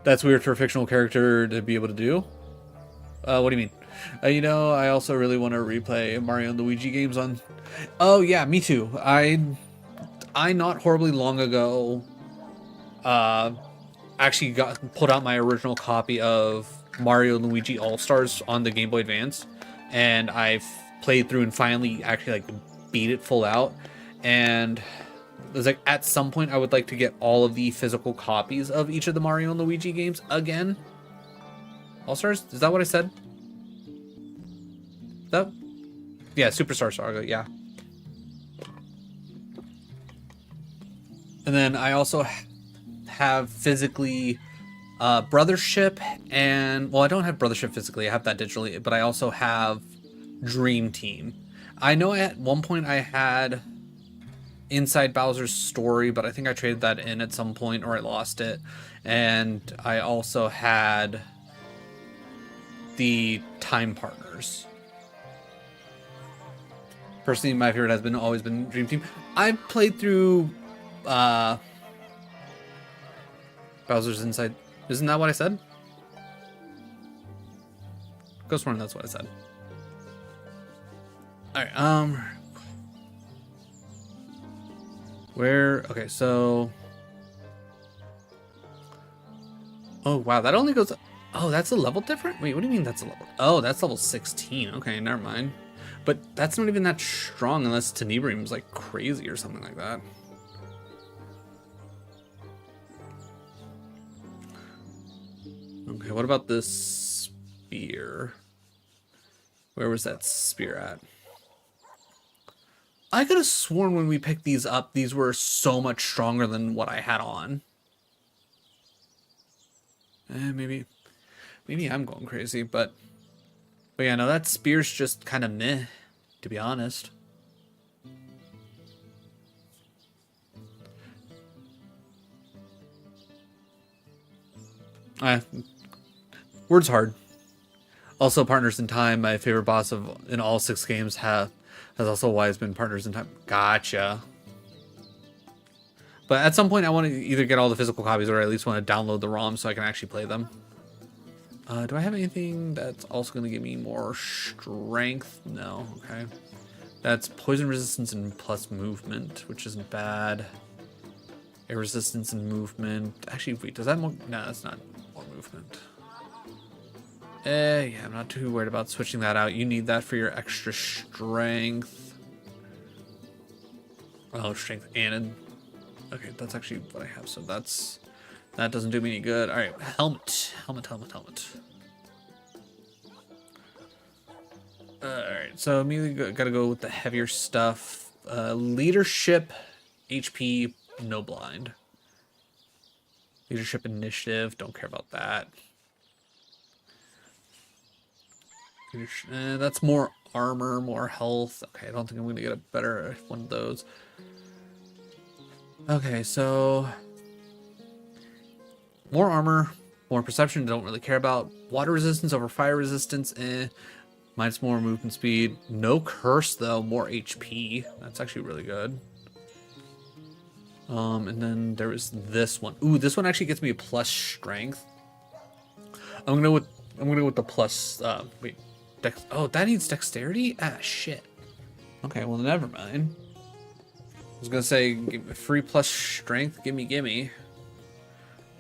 Speaker 1: That's weird for a fictional character to be able to do. What do you mean? You know, I also really want to replay Mario and Luigi games on... Oh, yeah, me too. I not horribly long ago actually pulled out my original copy of Mario and Luigi All-Stars on the Game Boy Advance, and I've played through and finally actually like beat it full out. And it was like, at some point I would like to get all of the physical copies of each of the Mario and Luigi games again. All-Stars? Is that what I said? That? Yeah, Superstar Saga, yeah. And then I also have physically Brothership, and well, I don't have Brothership physically, I have that digitally, but I also have Dream Team. I know at one point I had Inside Bowser's Story, but I think I traded that in at some point, or I lost it. And I also had the Time Partners. Personally, my favorite has always been Dream Team. I played through Bowser's Inside. Isn't that what I said? Ghost Run, that's what I said. Alright, where, okay, so... Oh, wow, that only goes... Oh, that's a level different? Wait, what do you mean that's a level? Oh, that's level 16. Okay, never mind. But that's not even that strong unless Tenebrium's like crazy or something like that. Okay, what about this spear? Where was that spear at? I could have sworn when we picked these up, these were so much stronger than what I had on. Maybe I'm going crazy, but yeah, no, that spear's just kind of meh, to be honest. Word's hard. Also, Partners in Time, my favorite boss in all 6 games, has also always been Partners in Time. Gotcha. But at some point, I want to either get all the physical copies or at least want to download the ROM so I can actually play them. Do I have anything that's also going to give me more strength? No. Okay. That's poison resistance and plus movement, which isn't bad. Air resistance and movement. Actually, wait, does that more? No, that's not more movement. Yeah, I'm not too worried about switching that out. You need that for your extra strength. Oh, strength and... Okay, that's actually what I have, so that doesn't do me any good. Alright, helmet. Alright, so immediately gotta go with the heavier stuff. Leadership, HP, no blind. Leadership initiative, don't care about that. That's more armor, more health. Okay, I don't think I'm gonna get a better one of those. Okay, so more armor, more perception, don't really care about. Water resistance over fire resistance, minus more movement speed. No curse though, more HP. That's actually really good. And then there was this one. Ooh, this one actually gets me a plus strength. I'm gonna go with I'm gonna go with the plus, wait, dex, oh, that needs dexterity? Ah, shit. Okay, well, never mind. I was gonna say, free plus strength, gimme.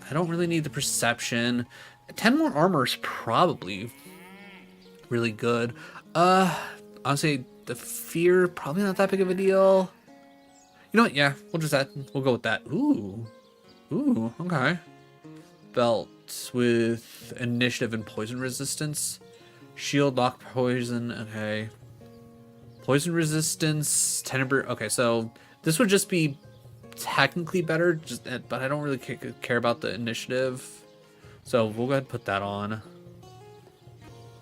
Speaker 1: I don't really need the perception. 10 more armor is probably really good. Honestly, the fear, probably not that big of a deal. You know what, yeah, we'll go with that. Ooh, okay. Belt with initiative and poison resistance. Shield, lock, poison, okay. Poison resistance, tenebrae, okay, so this would just be technically better, but I don't really care about the initiative. So we'll go ahead and put that on.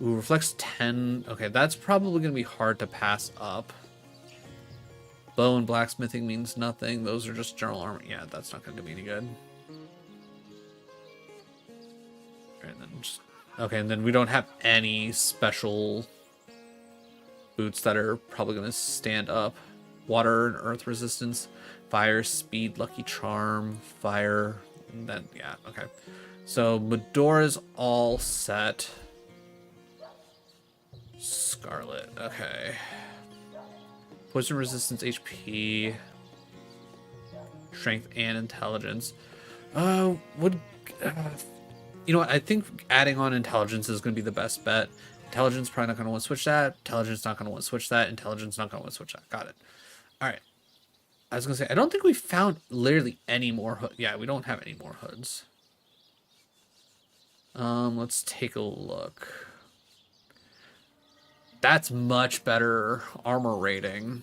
Speaker 1: Ooh, reflects 10. Okay, that's probably going to be hard to pass up. Bow and blacksmithing means nothing. Those are just general armor. Yeah, that's not going to do me any good. And then just, okay, and then we don't have any special boots that are probably going to stand up. Water and earth resistance, fire, speed, lucky charm, fire, and then, yeah, okay. So Medora's all set. Scarlet, okay. Poison resistance, HP, strength, and intelligence. You know what? I think adding on intelligence is going to be the best bet. Intelligence probably not going to want to switch that. Intelligence not going to want to switch that. Intelligence not going to want to switch that. Got it. All right. I was going to say, I don't think we found literally any more hoods. Yeah, we don't have any more hoods. Let's take a look. That's much better armor rating.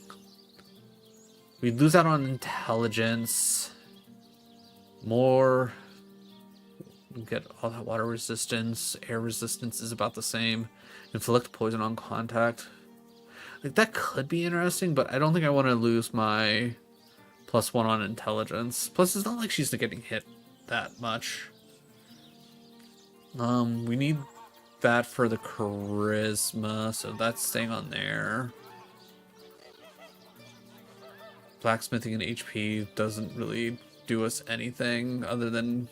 Speaker 1: We lose out on intelligence. More. We get all that water resistance. Air resistance is about the same. Inflict poison on contact. Like, that could be interesting, but I don't think I want to lose my +1 on intelligence. Plus, it's not like she's getting hit that much. We need that for the charisma, so that's staying on there. Blacksmithing and HP doesn't really do us anything other than,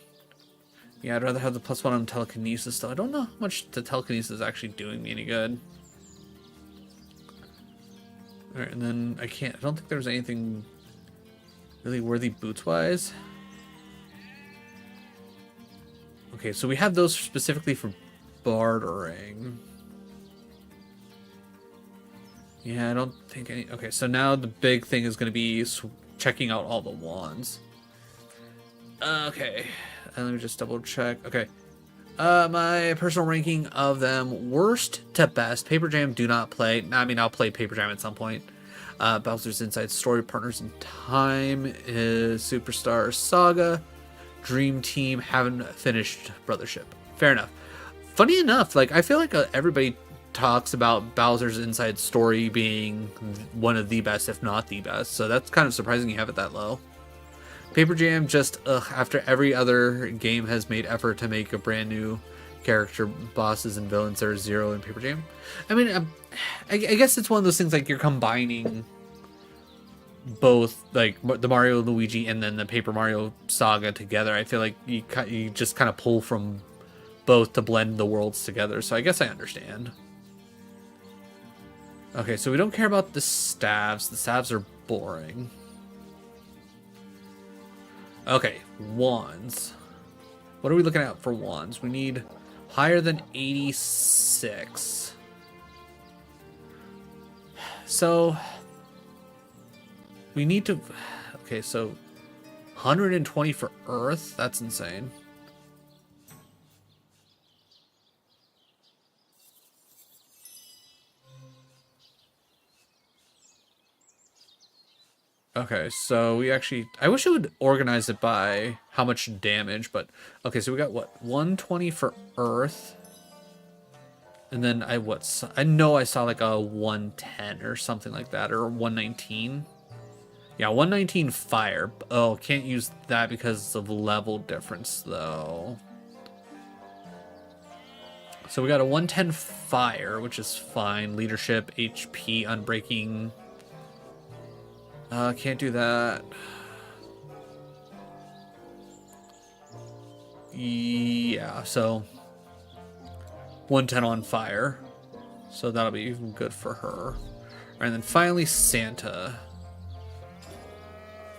Speaker 1: yeah, I'd rather have the +1 on telekinesis, though I don't know how much the telekinesis is actually doing me any good. Alright, and then I don't think there's anything really worthy boots wise. Okay, so we have those specifically for bartering. Yeah, I don't think any. Okay, so now the big thing is going to be checking out all the wands. Okay, let me just double check. Okay, my personal ranking of them, worst to best. Paper Jam do not play. I mean, I'll play Paper Jam at some point. Bowser's Inside Story, Partners in Time is Superstar Saga. Dream Team, haven't finished Brothership. Fair enough. Funny enough, like, I feel like everybody talks about Bowser's Inside Story being one of the best, if not the best. So that's kind of surprising you have it that low. Paper Jam, just after every other game has made effort to make a brand new character, bosses and villains, there are 0 in Paper Jam. I mean, I guess it's one of those things like you're combining both, like the Mario, Luigi, and then the Paper Mario saga together. I feel like you just kind of pull from both to blend the worlds together. So I guess I understand. Okay, so we don't care about the staves. The staves are boring. Okay, wands. What are we looking at for wands? We need higher than 86. So we need to. Okay, so 120 for Earth. That's insane. Okay, so we actually, I wish it would organize it by how much damage, but okay, so we got what, 120 for Earth, and then I know I saw like a 110 or something like that, or 119. Yeah, 119 fire. Oh, can't use that because of level difference though. So we got a 110 fire, which is fine. Leadership, HP, unbreaking. Can't do that. Yeah, so 110 on fire. So that'll be even good for her. And then finally, Santa.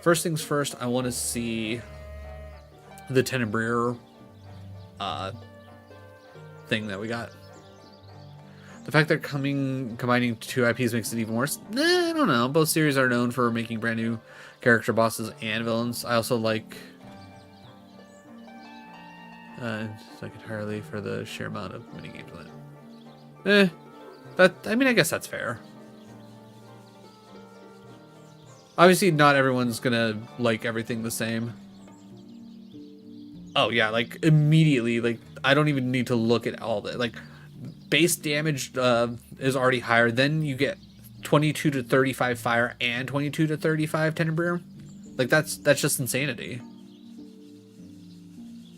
Speaker 1: First things first, I want to see the Tenebrae thing that we got. The fact that combining two IPs makes it even worse. I don't know. Both series are known for making brand new character bosses and villains. I also like entirely for the sheer amount of minigames in it. I mean, I guess that's fair. Obviously, not everyone's gonna like everything the same. Oh yeah, like immediately, like I don't even need to look at all that. Like base damage is already higher. Then you get 22 to 35 fire and 22 to 35 Tenebrae. Like that's just insanity.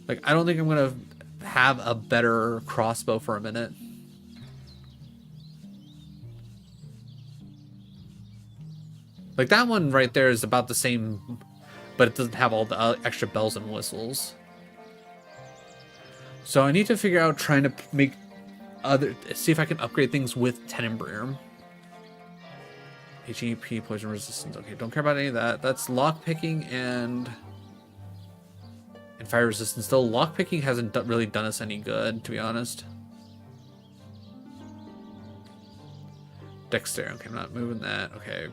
Speaker 1: Like I don't think I'm gonna have a better crossbow for a minute. Like that one right there is about the same, but it doesn't have all the extra bells and whistles. So I need to figure out trying to make see if I can upgrade things with Tenebrae. HEP, poison resistance. Okay, don't care about any of that. That's lockpicking and fire resistance. Still, lockpicking hasn't really done us any good, to be honest. Dexterity. Okay, I'm not moving that. Okay.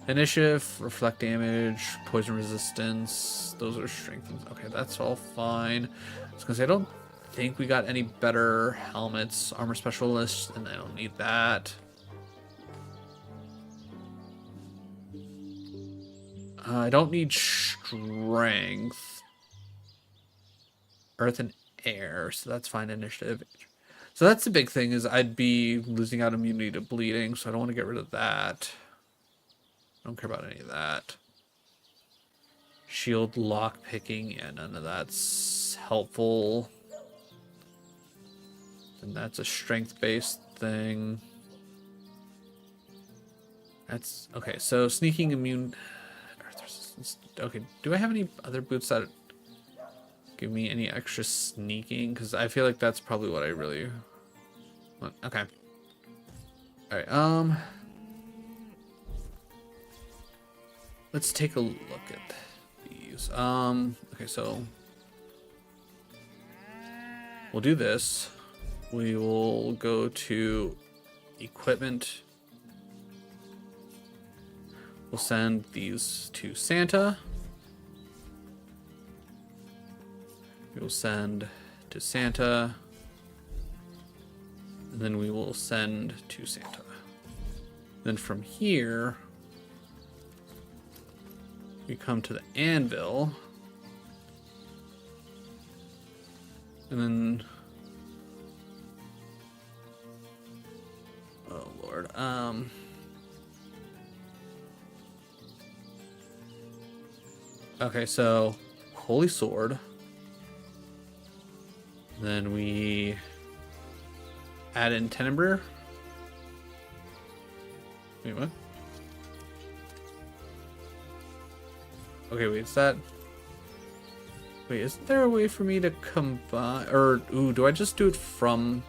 Speaker 1: Initiative, reflect damage, poison resistance. Those are strength. Okay, that's all fine. I was gonna say I don't think we got any better helmets, armor specialists, and I don't need that. I don't need strength, earth and air, so that's fine. Initiative. So that's the big thing, is I'd be losing out immunity to bleeding, so I don't want to get rid of that. I don't care about any of that. Shield, lock picking, yeah, none of that's helpful. And that's a strength-based thing. That's okay. So sneaking, immune, earth resistance. Okay, do I have any other boots that give me any extra sneaking? Because I feel like that's probably what I really want. Okay. All right. Let's take a look at these. Okay, so we'll do this. We will go to equipment. We'll send these to Santa. We will send to Santa. And then we will send to Santa. Then from here, we come to the anvil. And then, oh Lord, okay, so holy sword. Then we add in Tenebrae. Wait, what? Okay, wait, is that... Wait, isn't there a way for me to combine... Or, ooh, do I just do it from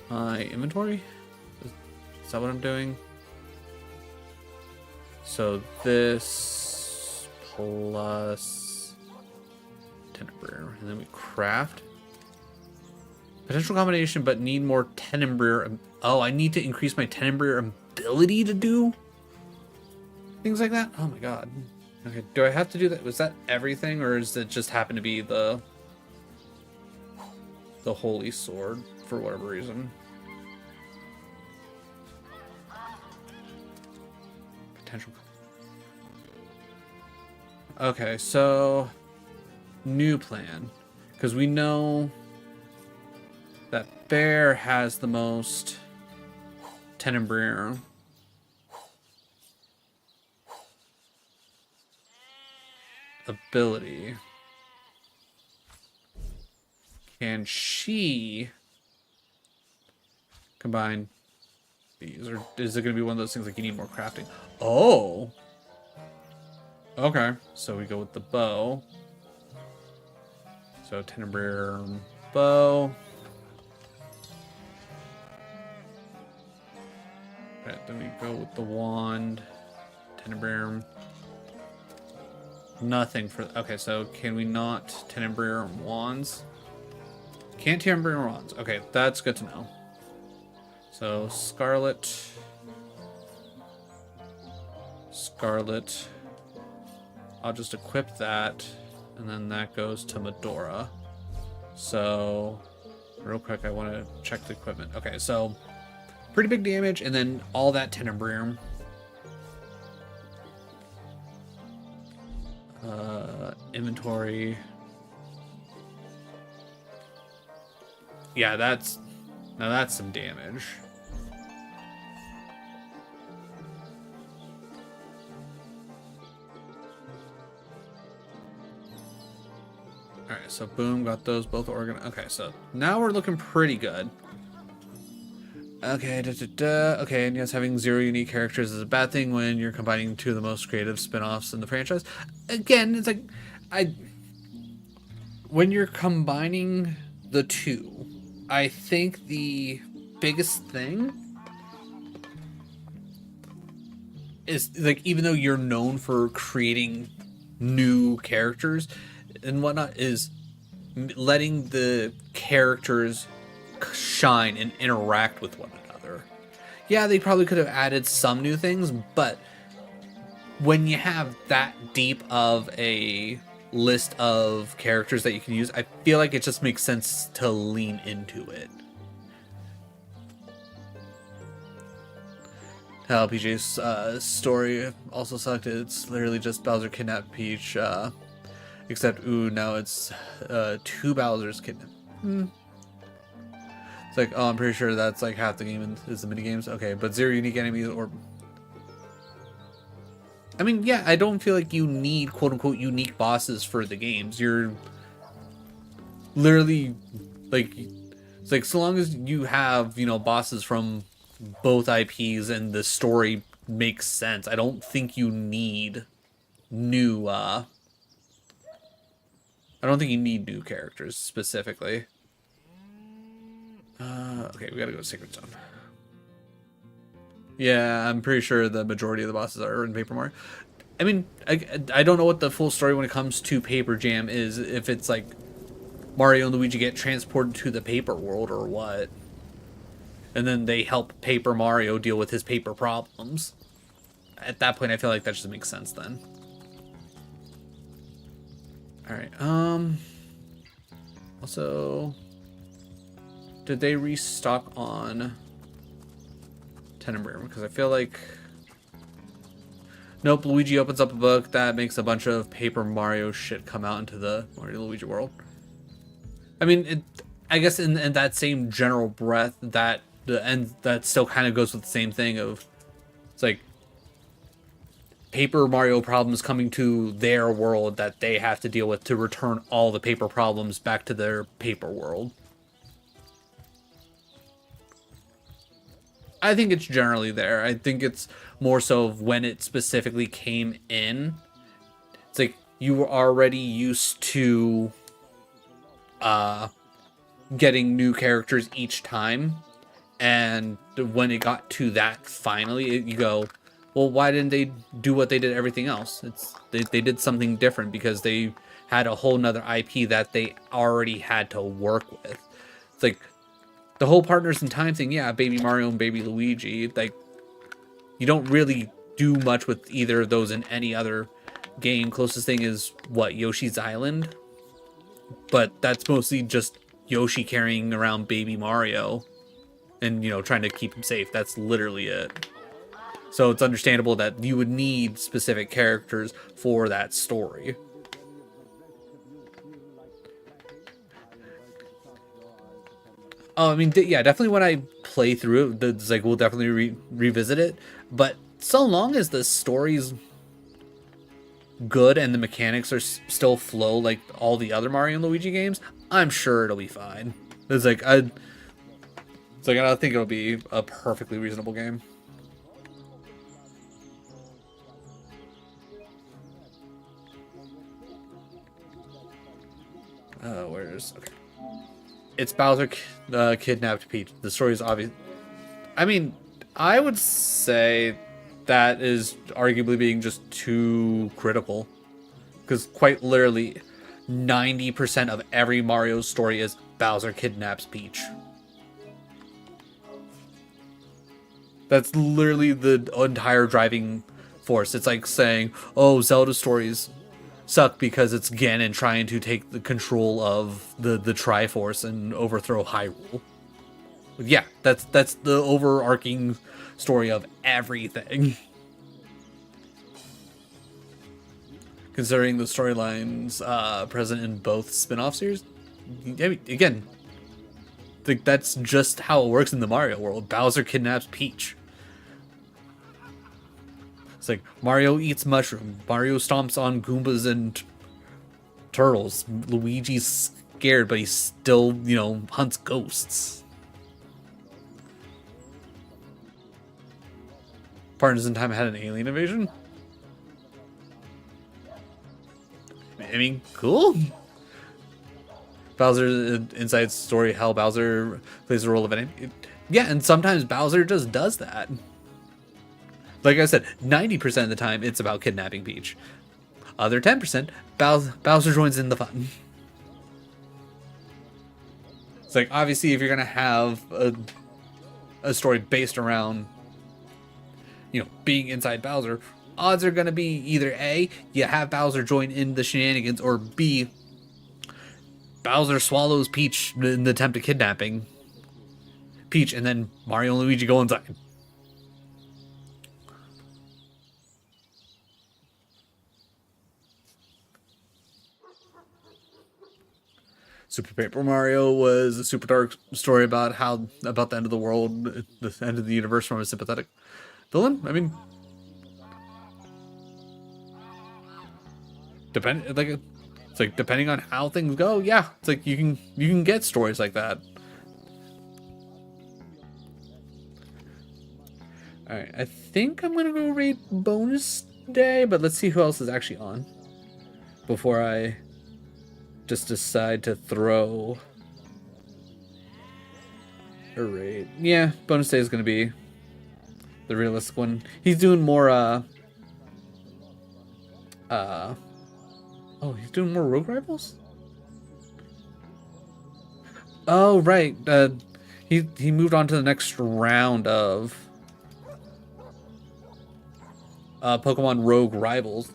Speaker 1: my inventory? Is that what I'm doing? So this plus Tenebrae, and then we craft. Potential combination, but need more Tenebrae. Oh, I need to increase my Tenebrae ability to do things like that? Oh my god. Okay, do I have to do that? Was that everything, or does it just happen to be the holy sword for whatever reason? Potential. Okay, so new plan, because we know that Bear has the most Tenebrae. Ability. Can she combine these, or is it going to be one of those things like you need more crafting? Oh, okay. So we go with the bow. So Tenebrae bow. Okay, then we go with the wand. Tenebrarum. Nothing for... Okay, so can we not Tenebrarum wands? Can't Tenebrarum wands. Okay, that's good to know. So, Scarlet. Scarlet. I'll just equip that. And then that goes to Medora. So, real quick, I want to check the equipment. Okay, so, pretty big damage. And then all that Tenebrarum. Inventory. Yeah, that's some damage. All right, so boom, got those both organized. Okay, so now we're looking pretty good. Okay, okay, and yes, having 0 unique characters is a bad thing when you're combining 2 of the most creative spin-offs in the franchise. Again, it's like, when you're combining the 2, I think the biggest thing is, like, even though you're known for creating new characters and whatnot, is letting the characters shine and interact with one another. Yeah, they probably could have added some new things, but when you have that deep of a list of characters that you can use, I feel like it just makes sense to lean into it. Hell, PJ's story also sucked. It's literally just Bowser kidnapped Peach, except, ooh, now it's 2 Bowsers kidnapped. It's like, oh, I'm pretty sure that's like half the game is the minigames. Okay, but 0 unique enemies or... I mean, yeah, I don't feel like you need quote-unquote unique bosses for the games. You're literally, like, it's like, so long as you have, you know, bosses from both IPs and the story makes sense, I don't think you need new, I don't think you need new characters specifically. Okay, we gotta go to Sacred Zone. Yeah, I'm pretty sure the majority of the bosses are in Paper Mario. I mean, I don't know what the full story when it comes to Paper Jam is, if it's like Mario and Luigi get transported to the paper world or what. And then they help Paper Mario deal with his paper problems. At that point, I feel like that just makes sense then. Alright, also, did they restock on Tenebrarum? Because I feel like... Nope, Luigi opens up a book that makes a bunch of Paper Mario shit come out into the Mario Luigi world. I mean, I guess in that same general breath, that still kind of goes with the same thing of, it's like, Paper Mario problems coming to their world that they have to deal with to return all the paper problems back to their paper world. I think it's generally there. I think it's more so of when it specifically came in. It's like you were already used to getting new characters each time, and when it got to that finally, you go, well, why didn't they do what they did everything else? They did something different because they had a whole nother IP that they already had to work with. It's like the whole Partners in Time thing, yeah, Baby Mario and Baby Luigi, like, you don't really do much with either of those in any other game. Closest thing is, what, Yoshi's Island? But that's mostly just Yoshi carrying around Baby Mario and, you know, trying to keep him safe. That's literally it. So it's understandable that you would need specific characters for that story. Oh, I mean, yeah, definitely when I play through it, it's like, we'll definitely revisit it. But so long as the story's good and the mechanics are still flow like all the other Mario and Luigi games, I'm sure it'll be fine. It's like, I don't think it'll be a perfectly reasonable game. Where's... Okay. it's Bowser kidnapped Peach. The story is obvious. I mean, I would say that is arguably being just too critical. Because quite literally, 90% of every Mario story is Bowser kidnaps Peach. That's literally the entire driving force. It's like saying, oh, Zelda stories suck because it's Ganon trying to take the control of the Triforce and overthrow Hyrule. Yeah, that's the overarching story of everything. Considering the storylines present in both spin-off series, I mean, again, that's just how it works in the Mario world. Bowser kidnaps Peach. It's like Mario eats mushroom. Mario stomps on Goombas and turtles. Luigi's scared, but he still, hunts ghosts. Partners in Time had an alien invasion. I mean, cool. Bowser's inside story, how Bowser plays the role of an... Yeah, and sometimes Bowser just does that. Like I said, 90% of the time, it's about kidnapping Peach. Other 10%, Bowser joins in the fun. It's like, obviously, if you're going to have a story based around, being inside Bowser, odds are going to be either A, you have Bowser join in the shenanigans, or B, Bowser swallows Peach in the attempt at kidnapping Peach, and then Mario and Luigi go inside. Super Paper Mario was a super dark story about the end of the world, the end of the universe from a sympathetic villain. I mean, depending on how things go, yeah, it's like you can get stories like that. All right, I think I'm gonna go raid bonus day, but let's see who else is actually on before I just decide to throw a raid. Yeah, bonus day is gonna be the realistic one. He's doing more oh, he's doing more Rogue Rivals? Oh, right. He moved on to the next round of Pokemon Rogue Rivals.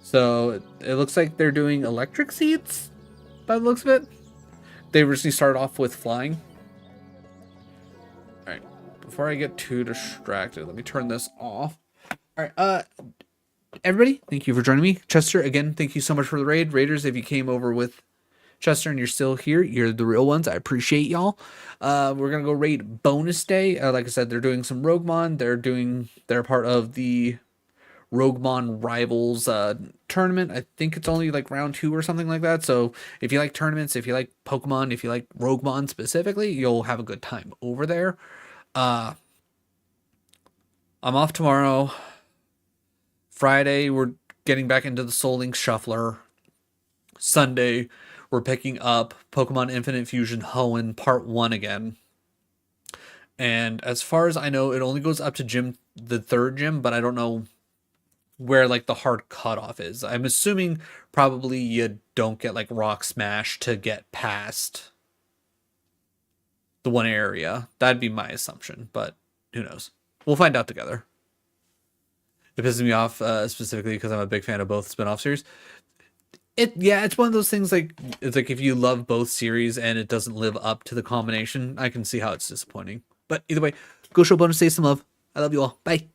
Speaker 1: So it looks like they're doing electric seeds by the looks of it. They originally started off with flying. All right, before I get too distracted, let me turn this off. All right, everybody, thank you for joining me. Chester, again, thank you so much for the raid. Raiders, if you came over with Chester and you're still here, you're the real ones. I appreciate y'all. We're gonna go raid bonus day. Like I said, they're doing some Roguemon. They're part of the Roguemon Rivals tournament. I think it's only like round 2 or something like that. So if you like tournaments, if you like Pokemon, if you like Roguemon specifically, you'll have a good time over there. I'm off tomorrow. Friday, we're getting back into the Soul Link Shuffler. Sunday, we're picking up Pokemon Infinite Fusion Hoenn Part 1 again. And as far as I know, it only goes up to the 3rd gym, but I don't know where like the hard cutoff is. I'm assuming probably you don't get like Rock Smash to get past the one area. That'd be my assumption, but who knows? We'll find out together. It pisses me off specifically because I'm a big fan of both spin-off series. It's one of those things like it's like if you love both series and it doesn't live up to the combination, I can see how it's disappointing. But either way, go show bonus day some love. I love you all. Bye.